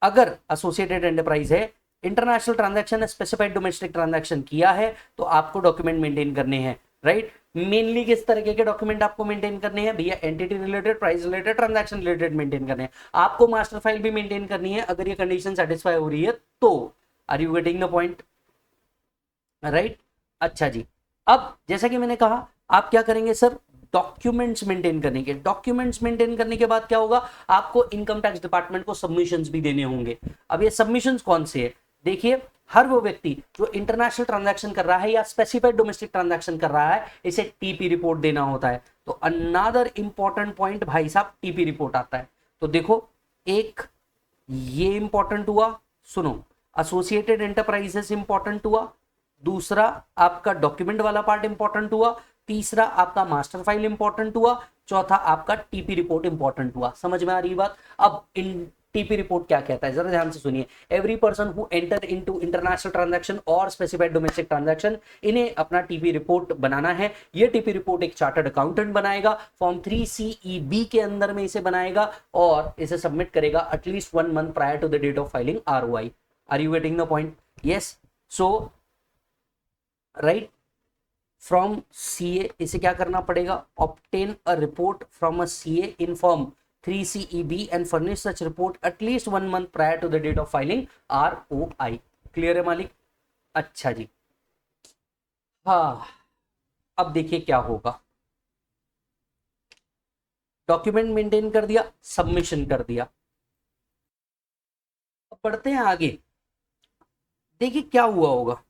अगर एसोसिएटेड एंटरप्राइज है, international transaction, specified domestic transaction किया है तो आपको डॉक्यूमेंट मेंटेन करने हैं, राइट। मेनली किस तरीके के डॉक्यूमेंट आपको मेंटेन करने हैं भैया, entity related, price related, transaction related maintain करने हैं। आपको मास्टर फाइल भी मेंटेन करनी है अगर ये कंडीशन सेटिस्फाई हो रही है तो। Are you getting the point, right. अच्छा जी, अब जैसा कि मैंने कहा आप क्या करेंगे सर, डॉक्यूमेंट्स मेंटेन करने के। डॉक्यूमेंट्स मेंटेन करने के बाद क्या होगा, आपको इनकम टैक्स डिपार्टमेंट को सबमिशंस भी देने होंगे। अब ये सबमिशंस कौन से है, देखिए हर वो व्यक्ति जो इंटरनेशनल ट्रांजैक्शन कर रहा है या स्पेसिफाइड डोमेस्टिक ट्रांजैक्शन कर रहा है, इसे टीपी रिपोर्ट देना होता है। तो अनदर इंपॉर्टेंट पॉइंट भाई साहब टीपी रिपोर्ट आता है। तो देखो एक ये इंपॉर्टेंट हुआ, सुनो, एसोसिएटेड एंटरप्राइजेस इंपॉर्टेंट हुआ, दूसरा आपका डॉक्यूमेंट वाला पार्ट इंपॉर्टेंट हुआ, तीसरा आपका मास्टर फाइल इंपॉर्टेंट हुआ, चौथा आपका टीपी रिपोर्ट इंपॉर्टेंट हुआ। समझ में आ रही बात? अब इन टीपी रिपोर्ट क्या कहता है जरा ध्यान से सुनिए। Every person who enter into international transaction और स्पेसिफाइड डोमेस्टिक ट्रांजैक्शन, इन्हें अपना टीपी रिपोर्ट बनाना है। ये टीपी रिपोर्ट एक चार्टर्ड अकाउंटेंट बनाएगा, फॉर्म 3CEB के अंदर में इसे बनाएगा और इसे सबमिट करेगा at least 1 month prior to the date of filing ROI। Are you getting the point? Yes. So right from CA इसे क्या करना पड़ेगा? Obtain a report from a CA in form 3CEB and furnish such report at least 1 month prior to the date of filing ROI। Clear है मालिक? अच्छा जी, हाँ अब देखिए क्या होगा। डॉक्यूमेंट मेंटेन कर दिया, सबमिशन कर दिया, अब बढ़ते हैं आगे। देखिए क्या हुआ होगा।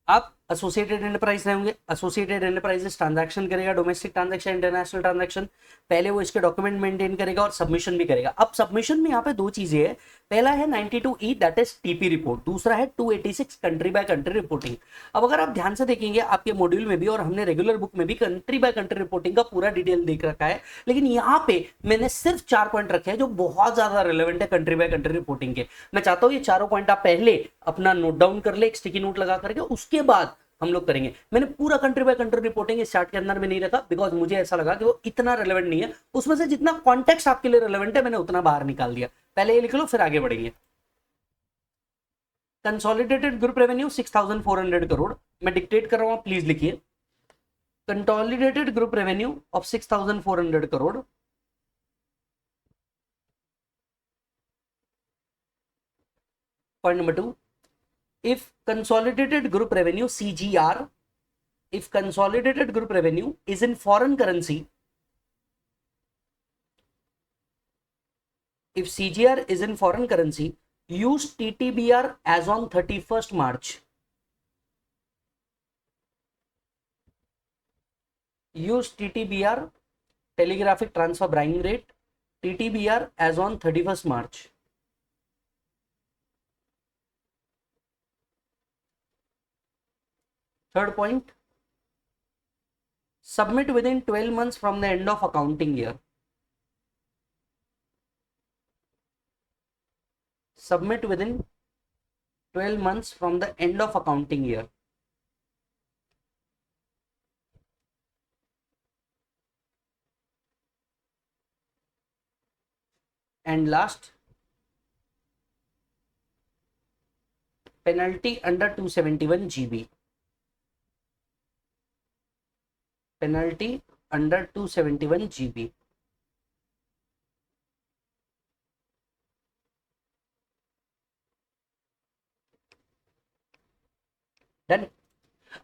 आप एसोसिएटेड एंटरप्राइज होंगे, एसोसिएटेड एंटरप्राइजेस ट्रांजैक्शन करेगा, डोमेस्टिक ट्रांजैक्शन, इंटरनेशनल ट्रांजैक्शन। पहले वो इसके डॉक्यूमेंट मेंटेन करेगा और सबमिशन भी करेगा। अब सबमिशन में यहाँ पे दो चीजें है, पहला है 92E that is TP report, दूसरा है 286 कंट्री बाय कंट्री रिपोर्टिंग। अब अगर आप ध्यान से देखेंगे आपके मॉड्यूल में भी और हमने रेगुलर बुक में भी कंट्री बाय कंट्री रिपोर्टिंग का पूरा डिटेल देख रखा है, लेकिन यहाँ पे मैंने सिर्फ 4 पॉइंट रखे हैं जो बहुत ज्यादा रिलेवेंट है कंट्री बाय कंट्री रिपोर्टिंग के। मैं चाहता हूँ ये चारों पॉइंट आप पहले अपना नोट डाउन कर ले, एक स्टिकी नोट लगा करके, उसके बाद हम लोग करेंगे। मैंने पूरा कंट्री बाय कंट्री रिपोर्टिंग इस चार्ट के अंदर में नहीं रखा बिकॉज मुझे ऐसा लगा कि वो इतना रेलेवेंट नहीं है। उसमें से जितना कॉन्टेक्स्ट आपके लिए रेलेवेंट है मैंने उतना बाहर निकाल दिया। पहले ये लिख लो फिर आगे बढ़ेंगे। कंसोलिडेटेड ग्रुप रेवेन्यू 6400 करोड़, मैं डिक्टेट कर रहा हूं, प्लीज लिखिए। Consolidated group revenue of 6400 crore, point number 2, if consolidated group revenue CGR, if consolidated group revenue is in foreign currency, if CGR is in foreign currency, use TTBR as on 31st March, use TTBR telegraphic transfer buying rate, TTBR as on 31st March। Third point, submit within 12 months from the end of accounting year, submit within 12 months from the end of accounting year। And last, penalty under 271 GB, penalty under 271 GB। Done.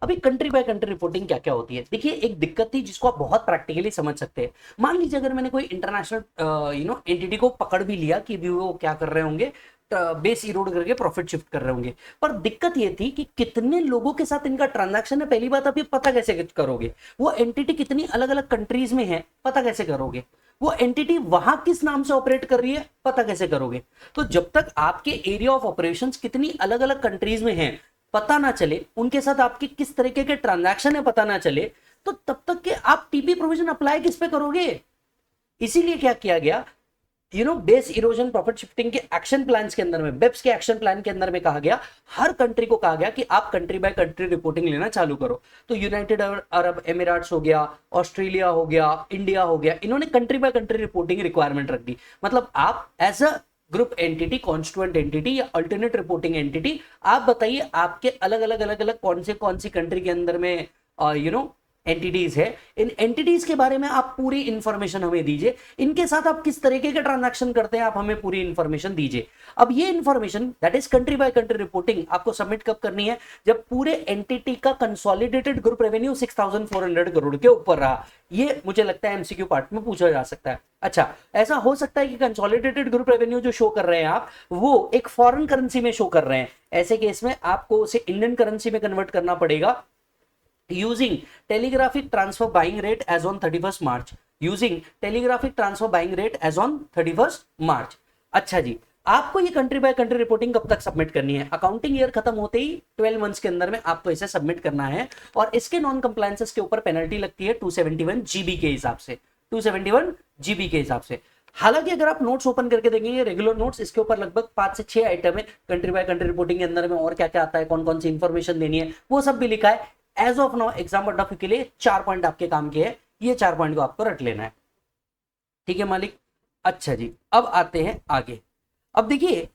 अभी country by country reporting क्या क्या होती है, देखिए एक दिक्कत थी जिसको आप बहुत प्रैक्टिकली समझ सकते हैं। मान लीजिए अगर मैंने कोई इंटरनेशनल एंटिटी को पकड़ भी लिया कि भी वो क्या कर रहे होंगे, बेस इरोड करके प्रॉफिट शिफ्ट कर रहे होंगे, पर दिक्कत ये थी कि कितने लोगों के साथ इनका ट्रांजैक्शन है। पहली बात आप ये पता कैसे करोगे, वो एंटिटी कितनी अलग अलग कंट्रीज में है पता कैसे करोगे, वो एंटिटी वहां किस नाम से ऑपरेट कर रही है पता कैसे करोगे। तो जब तक आपके एरिया ऑफ ऑपरेशंस कितनी अलग अलग कंट्रीज में है पता ना चले, उनके साथ आपके किस तरीके के ट्रांजैक्शन है पता ना चले, तो तब तक के आप टीपी प्रोविजन अप्लाई किस पे करोगे। इसीलिए क्या किया गया, बेस इरोजन प्रॉफिट शिफ्टिंग के एक्शन प्लान्स के अंदर में, बेप्स के एक्शन प्लान के अंदर में कहा गया, हर कंट्री को कहा गया कि आप कंट्री बाय कंट्री रिपोर्टिंग लेना चालू करो। तो यूनाइटेड अरब एमिरेट्स हो गया, ऑस्ट्रेलिया हो गया, इंडिया हो गया, इन्होंने country by country reporting requirement रख दी। मतलब आप as a group entity, constituent entity या अल्टरनेट रिपोर्टिंग एंटिटी, आप बताइए आपके अलग अलग कौन सी कंट्री के अंदर में एंटिटीज है, इन एंटिटीज के बारे में आप पूरी इंफॉर्मेशन हमें दीजिए, इनके साथ आप किस तरीके के ट्रांजैक्शन करते हैं आप हमें पूरी इंफॉर्मेशन दीजिए। अब ये information that is country by country reporting आपको सबमिट कब करनी है, जब पूरे एंटिटी का कंसोलिडेटेड ग्रुप रेवेन्यू 6400 करोड़ के ऊपर रहा। ये मुझे लगता है एमसीक्यू पार्ट में पूछा जा सकता है। अच्छा, ऐसा हो सकता है कि कंसोलिडेटेड ग्रुप रेवेन्यू जो शो कर रहे हैं आप वो एक फॉरेन करेंसी में शो कर रहे हैं, ऐसे केस में आपको उसे इंडियन करेंसी में कन्वर्ट करना पड़ेगा using telegraphic transfer buying rate as on 31st March, using telegraphic transfer buying rate as on 31st March। अच्छा जी, आपको ये कंट्री बाय कंट्री रिपोर्टिंग कब तक सबमिट करनी है, अकाउंटिंग ईयर खत्म होते ही 12 मंथ्स के अंदर में आपको इसे सबमिट करना है, और इसके नॉन कंप्लायंसेस के ऊपर पेनल्टी लगती है 271 जीबी के हिसाब से, 271 जीबी के हिसाब से। हालांकि अगर आप नोट्स ओपन करके देखेंगे रेगुलर नोट्स, इसके ऊपर लगभग 5 से 6 आइटम है कंट्री बाय कंट्री रिपोर्टिंग के अंदर में, और क्या क्या आता है, कौन कौन सी इंफॉर्मेशन देनी है, वो सब भी लिखा है। As of now exam point of view के लिए 4 पॉइंट आपके काम के हैं, ये 4 पॉइंट को आपको रट लेना है, ठीक है मालिक। अच्छा जी, अब आते हैं आगे। अब देखिए,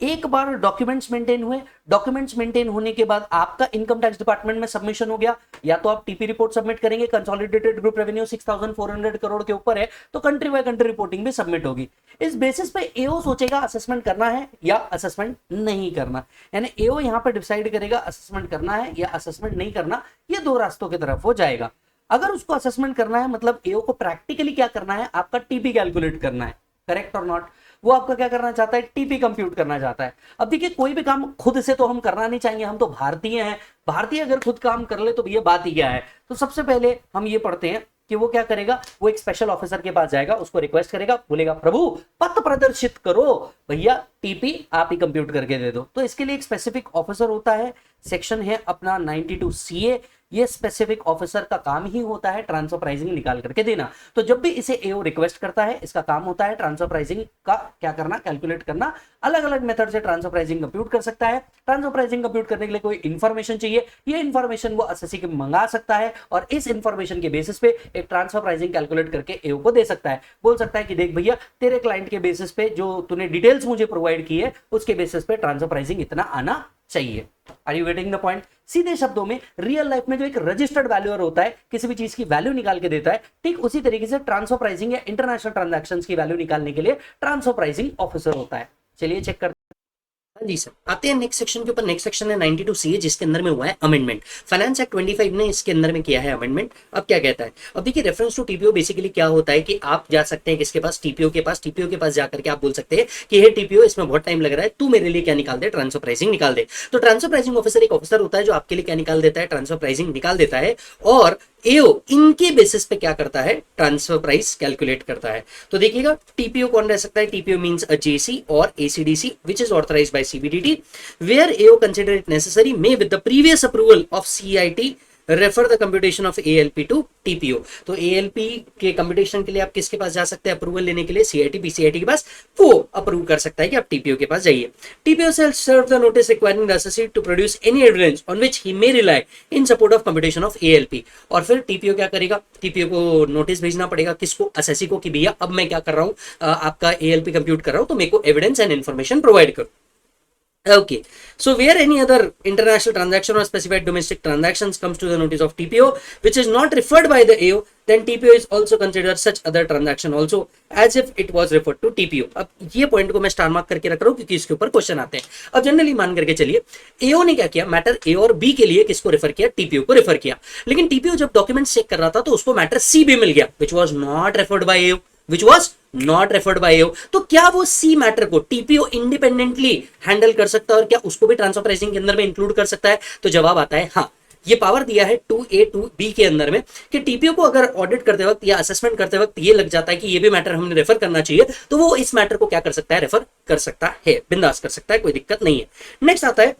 एक बार डॉक्यूमेंट्स मेंटेन हुए, डॉक्यूमेंट्स मेंटेन होने के बाद आपका इनकम टैक्स डिपार्टमेंट में सबमिशन हो गया, या तो आप टीपी रिपोर्ट सबमिट करेंगे, कंसोलिडेटेड ग्रुप रेवेन्यू 6400 करोड़ के ऊपर है तो कंट्री बाय कंट्री रिपोर्टिंग भी सबमिट होगी। इस बेसिस पे एओ सोचेगा असेसमेंट करना है या असेसमेंट नहीं करना, यानी एओ यहां पर डिसाइड करेगा असेसमेंट करना है या असेसमेंट नहीं करना, ये दो रास्तों की तरफ हो जाएगा। अगर उसको असेसमेंट करना है मतलब एओ को प्रैक्टिकली क्या करना है, आपका टीपी कैलकुलेट करना है, करेक्ट और नॉट, वो आपका क्या करना चाहता है, टीपी कंप्यूट करना चाहता है। अब देखिए, कोई भी काम खुद से तो हम करना नहीं चाहेंगे, हम तो भारतीय हैं, भारतीय अगर खुद काम कर ले तो ये बात ही क्या है। तो सबसे पहले हम ये पढ़ते हैं कि वो क्या करेगा, वो एक स्पेशल ऑफिसर के पास जाएगा, उसको रिक्वेस्ट करेगा, बोलेगा प्रभु पत्र प्रदर्शित करो, भैया टीपी आप ही कंप्यूट करके दे दो। तो इसके लिए एक स्पेसिफिक ऑफिसर होता है, सेक्शन है अपना 92 CA, ये स्पेसिफिक ऑफिसर का काम ही होता है ट्रांसफर प्राइसिंग निकाल करके देना। तो जब भी इसे एओ रिक्वेस्ट करता है, इसका काम होता है ट्रांसफर प्राइसिंग का क्या करना, कैलकुलेट करना। अलग अलग मेथड से ट्रांसफर प्राइसिंग कंप्यूट कर सकता है। ट्रांसफर प्राइसिंग कंप्यूट करने के लिए कोई इंफॉर्मेशन चाहिए, ये इंफॉर्मेशन वो एसएससी के मंगा सकता है, और इस इंफॉर्मेशन के बेसिस पे एक ट्रांसफर प्राइसिंग कैलकुलेट करके एओ को दे सकता है। बोल सकता है कि देख भैया, तेरे क्लाइंट के बेसिस पे जो तूने डिटेल्स मुझे प्रोवाइड की है, उसके बेसिस पे ट्रांसफर प्राइसिंग इतना आना चाहिए। Are you getting the point? सीधे शब्दों में रियल लाइफ में जो एक रजिस्टर्ड वैल्यूअर होता है, किसी भी चीज की वैल्यू निकाल के देता है, ठीक उसी तरीके से ट्रांसफर प्राइसिंग या इंटरनेशनल ट्रांजैक्शंस की वैल्यू निकालने के लिए ट्रांसफर प्राइसिंग ऑफिसर होता है। चलिए चेक करते हैं। जी सर, आते हैं नेक्स्ट सेक्शन के ऊपर। नेक्स्ट सेक्शन है 92 CA, जिसके अंदर में हुआ है अमेंडमेंट। फाइनेंस एक्ट 25 ने इसके अंदर में किया है अमेंडमेंट। अब क्या कहता है, अब देखिए रेफरेंस टू टीपीओ बेसिकली क्या होता है कि आप जा सकते हैं किसके पास, टीपीओ के पास जाकर के आप बोल सकते हैं कि हे टीपीओ, इसमें बहुत टाइम लग रहा है, तू मेरे लिए क्या निकाल दे, ट्रांसफर प्राइसिंग निकाल दे। तो ट्रांसफर प्राइसिंग ऑफिसर एक ऑफिसर होता है जो आपके लिए क्या निकाल देता है, ट्रांसफर प्राइसिंग निकाल देता है, और एओ इनके बेसिस पे क्या करता है, ट्रांसफर प्राइस कैलकुलेट करता है। तो देखिएगा टीपीओ कौन रह सकता है, टीपीओ मींस अ जेसी और ACDC which is authorised by CBDT, where AO consider it necessary may with the previous approval of CIT refer the computation of ALP to TPO. तो एएलपी के computation के लिए आप किसके पास जा सकते हैं अप्रूवल लेने के लिए, सीआईटी बीसीआईटी के पास, वो अप्रूव कर सकता है कि आप टीपीओ के पास जाइए। TPO shall serve the notice requiring the assessee to produce any evidence on which he may rely in support of computation of ALP। और फिर टीपीओ क्या करेगा, टीपीओ को नोटिस भेजना पड़ेगा किसको, असेसी को, कि भैया अब मैं क्या कर रहा हूँ, आपका एएलपी कंप्यूट कर रहा हूँ, तो मेरे को एविडेंस एंड इन्फॉर्मेशन प्रोवाइड करो। Okay, so where any other international transaction or specified domestic transactions comes to the notice of TPO which is not referred by the AO, then TPO is also considered such other transaction also as if it was referred to TPO। अब ये point को मैं star mark करके रख रहा हूँ क्योंकि इसके ऊपर क्वेश्चन आते हैं। अब जनरली मान करके चलिए, AO ने क्या किया, मैटर A और B के लिए किसको रेफर किया, TPO को रेफर किया, लेकिन TPO जब डॉक्यूमेंट चेक कर रहा था तो उसको मैटर C भी मिल गया which was not referred by AO, which was not referred by AO। तो क्या वो C मैटर को TPO इंडिपेंडेंटली हैंडल कर सकता है और क्या उसको भी ट्रांसफर प्राइसिंग के अंदर में इंक्लूड कर सकता है? तो जवाब आता है हाँ, ये पावर दिया है 2A 2B के अंदर में कि टीपीओ को अगर ऑडिट करते वक्त या असेसमेंट करते वक्त ये लग जाता है कि ये भी मैटर हमने रेफर करना चाहिए, तो वो इस मैटर को क्या कर सकता है, रेफर कर सकता है, बिंदास कर सकता है, कोई दिक्कत नहीं है। नेक्स्ट आता है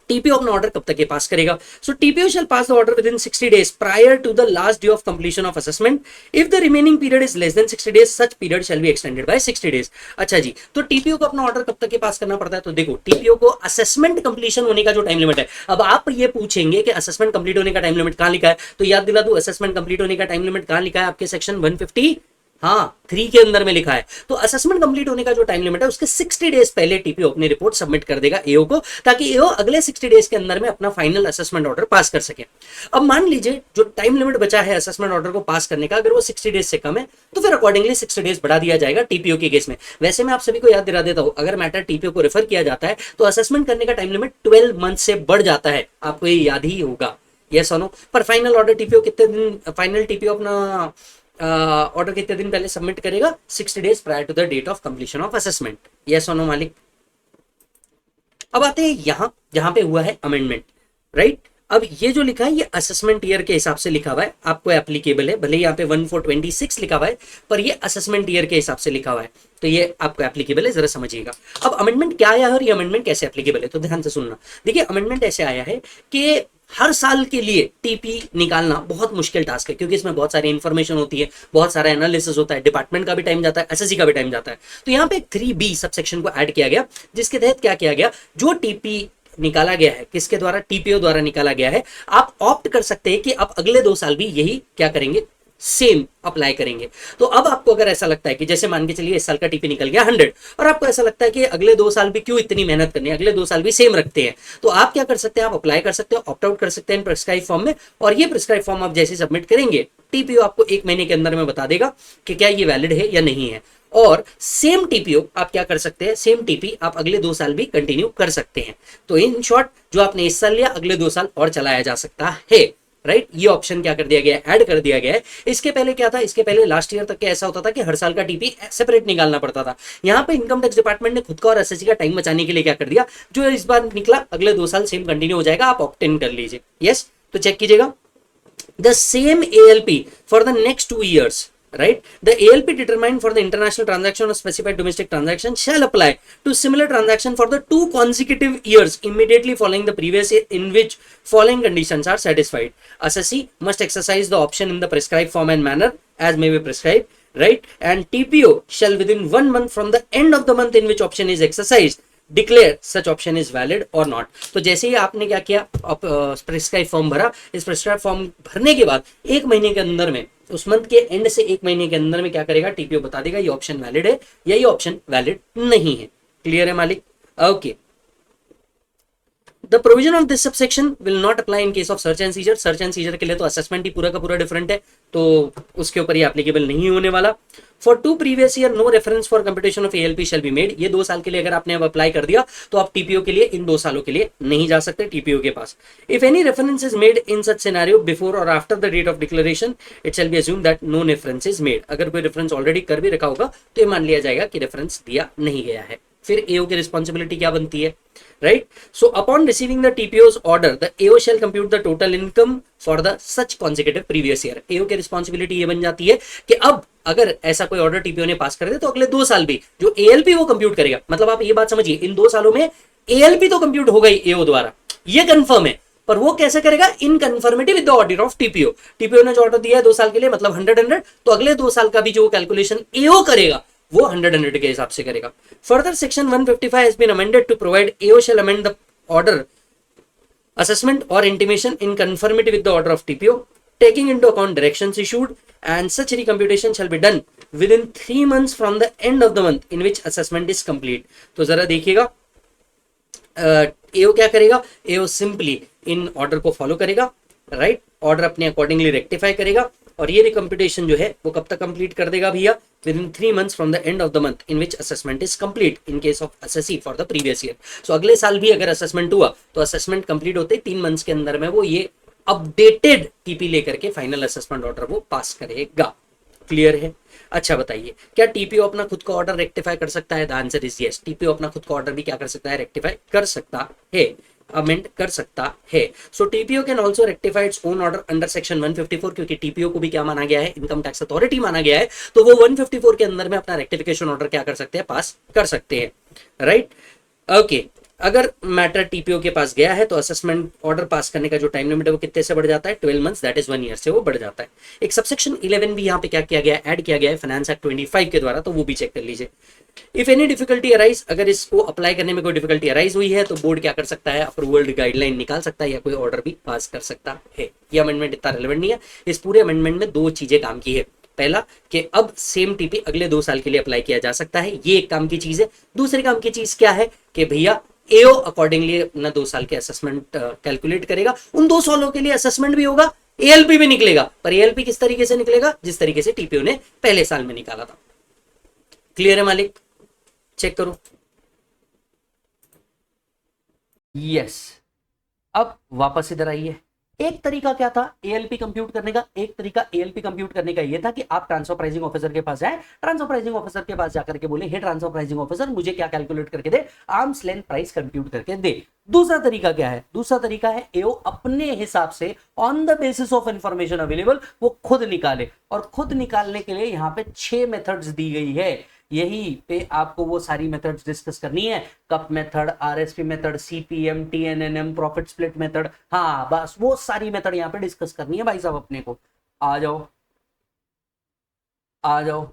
टीपीओ अपना ऑर्डर कब तक ये पास करेगा। So TPO shall pass the order within 60 days prior to the last day of completion of assessment. If the remaining period is less than 60 days, such period shall be extended by 60 days। अच्छा जी, तो TPO को अपना order कब तक ये पास करना पड़ता है, तो देखो टीपीओ को असेसमेंट कंप्लीशन होने का जो टाइम लिमिट है, अब आप ये पूछेंगे कि असेसमेंट कंप्लीट होने का टाइम लिमिट कहां लिखा है, तो याद दिला दूं, असेसमेंट कंप्लीट होने का टाइम लिमिट कहां लिखा है, आपके सेक्शन 150 हाँ 3 के अंदर में लिखा है। तो असेसमेंट कंप्लीट होने का जो टाइम लिमिट है उसके 60 डेज पहले टीपीओ अपनी रिपोर्ट सबमिट कर देगा एओ को, ताकि एओ अगले 60 डेज के अंदर में अपना फाइनल असेसमेंट ऑर्डर पास कर सके। अब मान लीजिए जो टाइम लिमिट बचा है असेसमेंट ऑर्डर को पास करने का, अगर वो 60 डेज से कम है तो फिर अकॉर्डिंगली 60 डेज बढ़ा दिया जाएगा टीपीओ के केस में। वैसे मैं आप सभी को याद दिला देता हूं, अगर मैटर टीपीओ को रेफर किया जाता है तो असेसमेंट करने का टाइम लिमिट 12 मंथ से बढ़ जाता है, आपको ये याद ही होगा, यस और नो। पर फाइनल ऑर्डर टीपीओ कितने दिन, फाइनल टीपीओ अपना ऑर्डर कितने दिन पहले सबमिट करेगा? 60 days prior to the date of completion of assessment, yes और नो मालिक। अब आते हैं यहां जहां पे हुआ है अमेंडमेंट, राइट। अब ये जो लिखा है ये असेसमेंट ईयर के हिसाब से लिखा हुआ है, आपको एप्लीकेबल है, भले यहाँ पे 1426 लिखा हुआ है पर ये असेसमेंट ईयर के हिसाब से लिखा हुआ है, तो ये आपको एप्लीकेबल है, जरा समझिएगा। अब अमेंडमेंट क्या आया है और ये अमेंडमेंट कैसे एप्लीकेबल है, तो ध्यान से सुनना। देखिए अमेंडमेंट ऐसे आया है कि हर साल के लिए टीपी निकालना बहुत मुश्किल टास्क है, क्योंकि इसमें बहुत सारी इंफॉर्मेशन होती है, बहुत सारा एनालिसिस होता है, डिपार्टमेंट का भी टाइम जाता है, एसएससी का भी टाइम जाता है। तो यहाँ पे 3B सबसेक्शन को ऐड किया गया, जिसके तहत क्या किया गया, जो टीपी निकाला गया है किसके द्वारा, टीपीओ द्वारा निकाला गया है, आप ऑप्ट कर सकते हैं कि आप अगले 2 साल भी यही क्या करेंगे, सेम अप्लाई करेंगे। तो अब आपको अगर ऐसा लगता है कि जैसे मान के चलिए इस साल का टीपी निकल गया 100 और आपको ऐसा लगता है कि अगले 2 साल भी क्यों इतनी मेहनत करनी है, अगले 2 साल भी सेम रखते हैं, तो आप क्या कर सकते हैं, आप अप्लाई कर सकते हो, ऑप्ट आउट कर सकते हैं प्रिस्क्राइब फॉर्म में, और ये प्रिस्क्राइब फॉर्म आप जैसे सबमिट करेंगे टीपीओ आपको 1 महीने के अंदर में बता देगा कि क्या ये वैलिड है या नहीं है। और सेम टीपीओ आप क्या कर सकते हैं, सेम टीपी आप अगले 2 साल भी कंटिन्यू कर सकते हैं। तो इन शॉर्ट जो आपने इस साल लिया अगले 2 साल और चलाया जा सकता है, राइट। ये ऑप्शन क्या कर दिया गया है, ऐड कर दिया गया है। इसके पहले क्या था, इसके पहले लास्ट ईयर तक के ऐसा होता था कि हर साल का टीपी सेपरेट निकालना पड़ता था। यहाँ पे इनकम टैक्स डिपार्टमेंट ने खुद का और एसएससी का टाइम बचाने के लिए क्या कर दिया, जो इस बार निकला अगले 2 साल सेम कंटिन्यू हो जाएगा, आप ऑप्ट इन कर लीजिए, यस। तो चेक कीजिएगा, the same ALP for the next 2 years, right? The ALP determined for the international transaction or specified domestic transaction shall apply to similar transaction for the 2 consecutive years immediately following the previous year in which following conditions are satisfied. Assessee must exercise the option in the prescribed form and manner as may be prescribed, right? And TPO shall within 1 month from the end of the month in which option is exercised declare such option is valid और not. तो जैसे ही आपने क्या किया, prescribe form भरा, इस prescribe form भरने के बाद 1 महीने के अंदर में, उस मंथ के एंड से 1 महीने के अंदर में क्या करेगा, टीपीओ बता देगा ये ऑप्शन वैलिड है या ये ऑप्शन वैलिड नहीं है। क्लियर है मालिक? Okay. The provision of this subsection will not apply in case of search and seizure. Search and seizure के लिए तो असेसमेंट ही पूरा का पूरा डिफरेंट है, तो उसके ऊपर ये एप्लीकेबल नहीं होने वाला। For 2 previous year, no reference for computation of ALP shall be made. ये 2 साल के लिए अगर आपने अब अप्लाई कर दिया तो आप टीपीओ के लिए इन 2 सालों के लिए नहीं जा सकते टीपीओ के पास। If any reference is made in such scenario before or after the date of declaration, it shall be assumed that no reference is made. अगर कोई रेफरेंस ऑलरेडी कर भी रखा होगा तो ये मान लिया जाएगा कि रेफरेंस दिया नहीं गया है। फिर एओ की रिस्पॉन्सिबिलिटी क्या बनती है, right? So upon receiving the TPO's order, the AO shall compute the total income for the such consecutive previous year. AO की रिस्पॉन्सिबिलिटी ये बन जाती है कि अब अगर ऐसा कोई ऑर्डर टीपीओ ने पास कर दे तो अगले 2 साल भी जो एएलपी वो कंप्यूट करेगा। मतलब आप ये बात समझिए, इन 2 सालों में एएलपी तो कंप्यूट होगा ही एओ द्वारा, ये कंफर्म है, पर वो कैसे करेगा, इन conformity with the order of TPO. TPO ने जो ऑर्डर दिया है 2 साल के लिए, मतलब 100, तो अगले 2 साल का भी जो कैलकुलेशन एओ करेगा वो 100 के हिसाब से करेगा। Further section 155 has been amended to provide AO shall amend the order assessment or intimation in conformity with the order of TPO, taking into account directions issued, and such recomputation shall be done within 3 months from the end of the month in which assessment is complete. तो जरा देखिएगा, एओ क्या करेगा, एओ simply in order को follow करेगा, right, order अपने accordingly rectify करेगा, और ये रिकम्प्यूटेशन जो है वो कब तक कंप्लीट कर देगा भैया, within 3 months from the end of the month in which assessment is complete in case of assessee for the previous year. So अगले साल भी अगर असेसमेंट हुआ तो असेसमेंट कंप्लीट होते ही 3 months के अंदर में वो ये अपडेटेड टीपी लेकर के फाइनल असेसमेंट ऑर्डर वो पास करेगा। क्लियर है? अच्छा बताइए, क्या टीपीओ अपना खुद का ऑर्डर रेक्टिफाई कर सकता है? The answer is yes, TPO अपना खुद का ऑर्डर भी क्या कर सकता है, रेक्टिफाई कर सकता है, अमेंड कर सकता है। So TPO can also rectify its own order under section 154, क्योंकि टीपीओ को भी क्या माना गया है, इनकम टैक्स अथॉरिटी माना गया है, तो वो 154 के अंदर में अपना रेक्टिफिकेशन ऑर्डर क्या कर सकते हैं, पास कर सकते हैं, राइट। ओके, अगर मैटर टीपीओ के पास गया है तो असेसमेंट ऑर्डर पास करने का जो टाइम लिमिट है वो कितने से बढ़ जाता है, 12 months, दैट इज 1 year से वो बढ़ जाता है। एक सबसेक्शन 11 भी यहाँ पे क्या किया गया है, ऐड किया गया है फाइनेंस एक्ट 25 के द्वारा, तो वो भी चेक कर लीजिए। इफ एनी डिफिकल्टी अराइज, अगर इसको अप्लाई करने में कोई डिफिकल्टी अराइज हुई है तो बोर्ड क्या कर सकता है, अप्रूवल गाइडलाइन निकाल सकता है या कोई ऑर्डर भी पास कर सकता है। ये अमेंडमेंट इतना रेलेवेंट नहीं है, इस पूरे अमेंडमेंट में 2 चीजें काम की है। पहला कि अब सेम टीपी अगले 2 साल के लिए अप्लाई किया जा सकता है, ये एक काम की चीज है। दूसरे काम की चीज क्या है कि भैया एओ अकॉर्डिंगली अपना 2 साल के असेसमेंट कैलकुलेट करेगा, उन 2 सालों के लिए असेसमेंट भी होगा, एएलपी भी निकलेगा, पर एएलपी किस तरीके से निकलेगा, जिस तरीके से टीपीओ ने पहले साल में निकाला था। क्लियर है मालिक? चेक करो। यस। अब वापस इधर आइए। एक तरीका क्या था एएलपी कंप्यूट करने का, एक तरीका एएलपी कंप्यूट करने का ये था कि आप ट्रांसफर प्राइसिंग ऑफिसर के पास जाए, ट्रांसफर प्राइसिंग ऑफिसर के पास जाकर के बोले हे ट्रांसफर प्राइसिंग ऑफिसर मुझे क्या कैलकुलेट करके दे, आर्म्स लेंथ प्राइस कंप्यूट करके दे। दूसरा तरीका क्या है, दूसरा तरीका है एओ अपने हिसाब से on the basis of information available वो खुद निकाले, और खुद निकालने के लिए यहां पे 6 मेथड्स दी गई है। यही पे आपको वो सारी मेथड्स डिस्कस करनी है, CUP method, RSP method, CPM, TNNM, profit split method, हाँ बस वो सारी मेथड यहाँ पे डिस्कस करनी है भाई साहब अपने को। आ जाओ, आ जाओ।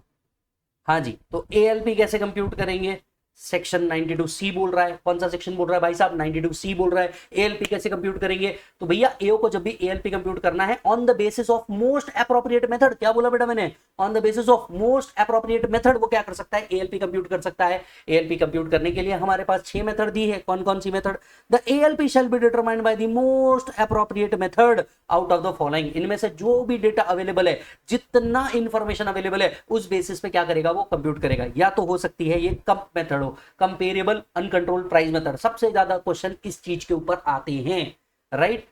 हाँ जी, तो एएलपी कैसे कंप्यूट करेंगे, सेक्शन 92 सी बोल रहा है। कौन सा सेक्शन बोल रहा है भाई साहब, 92 सी बोल रहा है। एएलपी कैसे कंप्यूट करेंगे, तो भैया एओ को जब भी एएलपी कंप्यूट करना है on the basis of most appropriate method, क्या बोला बेटा मैंने, on the basis of most appropriate method वो क्या कर सकता है, एएलपी कंप्यूट कर सकता है। एएलपी कंप्यूट करने के लिए हमारे पास 6 मेथड दी है, कौन कौन सी method, the ALP shall be determined by the most appropriate method out of the following, इनमें से जो भी डेटा अवेलेबल है, जितना इंफॉर्मेशन अवेलेबल है उस बेसिस पे क्या करेगा वो कंप्यूट करेगा। या तो हो सकती है ये कंप मेथड हो, कंपेरेबल अनकंट्रोल्ड प्राइस मेथड, सबसे ज्यादा क्वेश्चन इस चीज के ऊपर आते हैं, राइट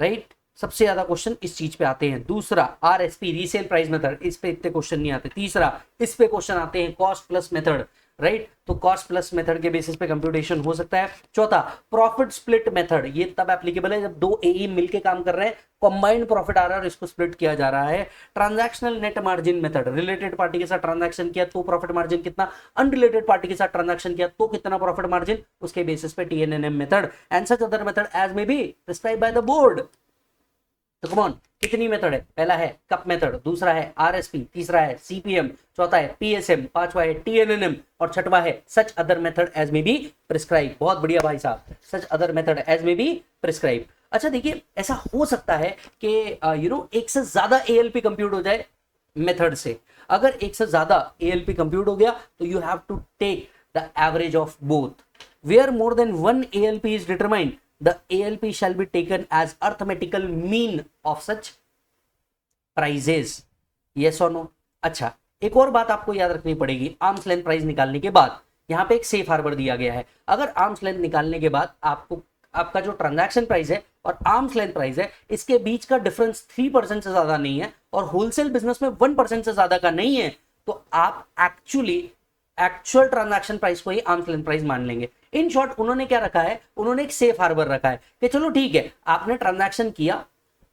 राइट, सबसे ज्यादा क्वेश्चन इस चीज पे आते हैं। दूसरा आरएसपी रीसेल प्राइस मेथड, इस पे इतने क्वेश्चन नहीं आते। तीसरा इस पे क्वेश्चन आते हैं कॉस्ट प्लस मेथड, राइट, तो कॉस्ट प्लस मेथड के बेसिस पे कंप्यूटेशन हो सकता है। चौथा प्रॉफिट स्प्लिट मेथड, ये तब एप्लीकेबल है जब दो एई मिलके काम कर रहे हैं, कंबाइंड प्रॉफिट आ रहा है और इसको स्प्लिट किया जा रहा है। Transactional net margin method, related party के साथ ट्रांजैक्शन किया तो प्रॉफिट मार्जिन कितना, अनरिलेटेड पार्टी के साथ ट्रांजैक्शन किया तो कितना प्रॉफिट मार्जिन, उसके बेसिस पे TNNM method and such other method as may be prescribe by the board. तो कम ऑन, कितनी मेथड है, पहला है कप मेथड, दूसरा है आरएसपी, तीसरा है सीपीएम, चौथा है पीएसएम, पांचवा है टीएनएनएम और छठवा है such other method as may be prescribe. बहुत बढ़िया भाई साहब, such other method as may be prescribe. अच्छा देखिए, ऐसा हो सकता है कि एक से ज्यादा एएलपी कंप्यूट हो जाए मेथड से। अगर एक से ज्यादा एएलपी कंप्यूट हो गया तो you have to take the average of both, where more than one ALP is determined, the ALP shall be taken as arithmetical mean of such prices. Yes or no? अच्छा, एक और बात आपको याद रखनी पड़ेगी, आर्म्स लेंथ प्राइस निकालने के बाद यहाँ पे एक सेफ हार्बर दिया गया है। अगर आर्म्स लेंथ निकालने के बाद आपको आपका जो ट्रांजैक्शन प्राइस है और आर्म्स लेंथ प्राइस है इसके बीच का डिफरेंस 3% से ज्यादा नहीं है और होलसेल बिजनेस में 1% से ज्यादा का नहीं है, तो आप एक्चुअल ट्रांजैक्शन प्राइस को ही आर्म्स लेंथ प्राइस मान लेंगे। इन शॉर्ट उन्होंने क्या रखा है, उन्होंने एक सेफ हार्बर रखा है कि चलो ठीक है आपने ट्रांजैक्शन किया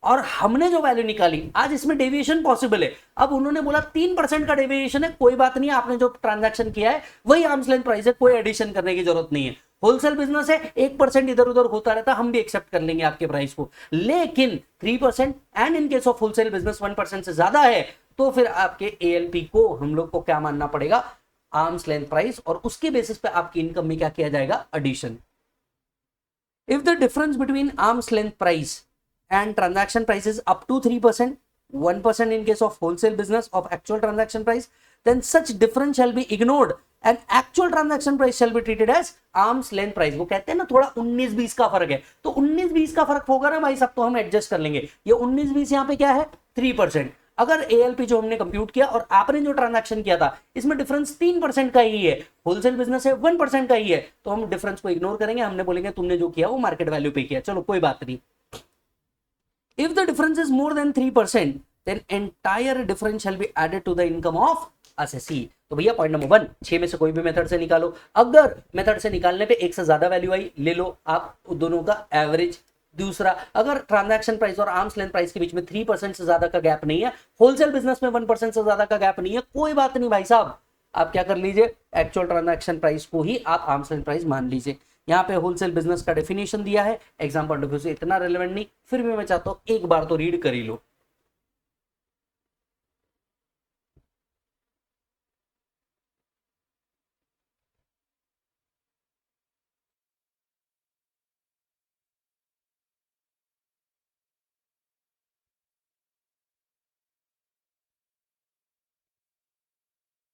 और हमने जो वैल्यू निकाली आज इसमें डेविएशन पॉसिबल है। अब उन्होंने बोला 3% का डेविएशन है, कोई बात नहीं, आपने जो ट्रांजैक्शन किया है वही आर्म्स लेंथ प्राइस है, कोई एडिशन करने की जरूरत नहीं है। होलसेल बिजनेस है, 1% इधर उधर होता रहता, हम भी एक्सेप्ट कर लेंगे आपके प्राइस को, लेकिन 3% and in case of wholesale business 1% से ज्यादा है तो फिर आपके एएलपी को हम लोग को क्या मानना पड़ेगा, आर्म्स लेंथ प्राइस, और उसके बेसिस पे आपकी इनकम में क्या किया जाएगा, addition. If the difference between arms length price and transaction price is up to 3%, 1% in case of wholesale business of actual transaction price, then such difference shall be ignored and actual transaction price shall be treated as arms length price। वो कहते हैं ना थोड़ा 19-20 का फर्क है, तो 19-20 का फर्क होगा ना भाई साहब, तो हम एडजस्ट कर लेंगे। ये 19-20 यहाँ पे क्या है, 3%। अगर एएलपी जो हमने कंप्यूट किया और आपने जो ट्रांजैक्शन किया था इसमें डिफरेंस 3% का ही है, होलसेल बिजनेस है 1% का ही है, तो हम डिफरेंस को इग्नोर करेंगे, हमने बोलेंगे तुमने जो किया वो मार्केट वैल्यू पे किया, चलो कोई बात नहीं। If the difference is more than 3%, then entire difference shall be added to the income of assessee। तो भैया पॉइंट नंबर 1, 6 में से कोई भी मेथड से निकालो, अगर मेथड से निकालने पे एक से ज्यादा वैल्यू आई ले लो आप दोनों का एवरेज। दूसरा, अगर ट्रांजैक्शन प्राइस और आर्म्स लेंथ प्राइस के बीच में 3% से ज्यादा का गैप नहीं है, होलसेल बिजनेस में 1% से ज्यादा का गैप नहीं है, कोई बात नहीं भाई साहब, आप क्या कर लीजिए, एक्चुअल ट्रांजैक्शन प्राइस को ही आप आर्म्स लेंथ प्राइस मान लीजिए। यहाँ पे होलसेल बिजनेस का डेफिनेशन दिया है, एग्जाम पॉइंट ऑफ व्यू से इतना रेलेवेंट नहीं, फिर भी मैं चाहता हूं एक बार तो रीड कर ही लो।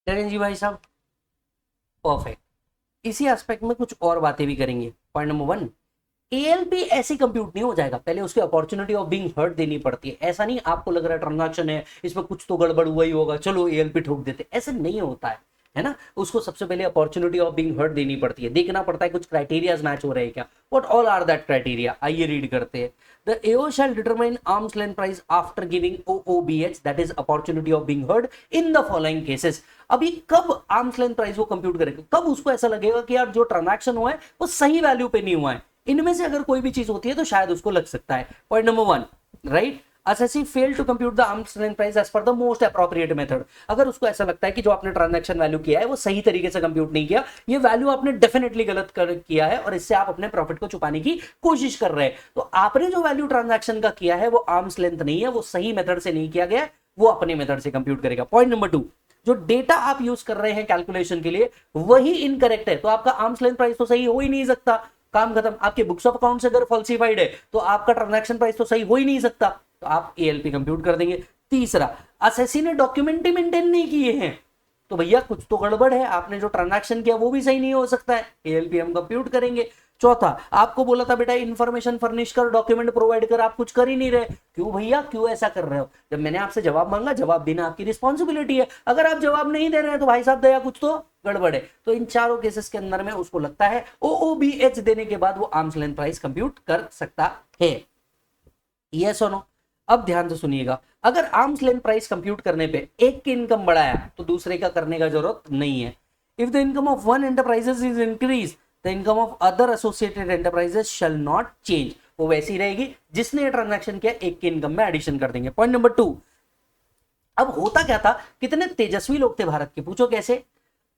चलें जी भाई साहब, परफेक्ट। इसी एस्पेक्ट में कुछ और बातें भी करेंगे। पॉइंट नंबर 1, एएलपी ऐसे कंप्यूट नहीं हो जाएगा, पहले उसकी अपॉर्चुनिटी ऑफ बीइंग हर्ट देनी पड़ती है। ऐसा नहीं आपको लग रहा है ट्रांजैक्शन है इसमें कुछ तो गड़बड़ हुआ ही होगा, चलो एएलपी ठोक देते, ऐसे नहीं होता है ना। उसको सबसे पहले अपॉर्चुनिटी ऑफ बीइंग हर्ट देनी पड़ती है, देखना पड़ता है कुछ क्राइटेरियाज मैच हो रहे हैं क्या। What all are that criteria, आइए रीड करते हैं। The AO shall determine arms length price after giving OOBH, that is opportunity of being hurt, in the following cases. अभी कब आर्म्स लेंथ प्राइस वो कंप्यूट करेगा, कब उसको ऐसा लगेगा कि यार जो ट्रांजैक्शन हुआ है वो सही वैल्यू पे नहीं हुआ है। इनमें से अगर कोई भी चीज होती है तो शायद उसको लग सकता है। Point number 1, right, assessee fail to compute the arm's length price as per the most appropriate method। अगर उसको ऐसा लगता है कि जो आपने ट्रांजैक्शन वैल्यू किया है वो सही तरीके से कंप्यूट नहीं किया, ये वैल्यू आपने डेफिनेटली गलत किया है और इससे आप अपने प्रॉफिट को छुपाने की कोशिश कर रहे हैं, तो आपने जो वैल्यू ट्रांजैक्शन का किया है वो आर्म्स लेंथ नहीं है, वो सही मेथड से नहीं किया गया, वो अपने मेथड से कंप्यूट करेगा। पॉइंट नंबर 2, जो डेटा आप यूज कर रहे हैं कैलकुलेशन के लिए वही इनकरेक्ट है, तो आपका आर्म्स लेंथ प्राइस तो सही हो ही नहीं सकता, काम खत्म। आपके बुक्स ऑफ अकाउंट्स अगर फॉल्सिफाइड है तो आपका ट्रांजैक्शन प्राइस तो सही हो ही नहीं सकता, तो आप एएलपी कंप्यूट कर देंगे। तीसरा, असेसी ने डॉक्यूमेंट ही मेंटेन नहीं किए हैं, तो भैया कुछ तो गड़बड़ है, आपने जो ट्रांजैक्शन किया वो भी सही नहीं हो सकता है, एएलपी हम कंप्यूट करेंगे। चौथा, आपको बोला था बेटा इन्फॉर्मेशन फर्निश कर, डॉक्यूमेंट प्रोवाइड कर, आप कुछ कर ही नहीं रहे, क्यों भैया, क्यों ऐसा कर रहे हो? जब मैंने आपसे जवाब मांगा, जवाब देना आपकी रिस्पॉन्सिबिलिटी है, अगर आप जवाब नहीं दे रहे हैं तो भाई साहब दया कुछ तो गड़बड़ है। तो इन चारों केसेस के अंदर में उसको लगता है ओओबीएच देने के बाद वो आर्म्स लेंथ प्राइस कंप्यूट कर सकता है। यस और नो? अब ध्यान से सुनिएगा, अगर आर्म्स लेंथ प्राइस कंप्यूट करने पे एक की इनकम बढ़ाया तो दूसरे का करने का जरूरत नहीं है। If the income of one enterprises is increase, the income of other associated enterprises shall not change, वो वैसी रहेगी, जिसने ये ट्रांजैक्शन किया एक की इनकम में एडिशन कर देंगे। पॉइंट नंबर 2, अब होता क्या था, कितने तेजस्वी लोग थे भारत के, पूछो कैसे।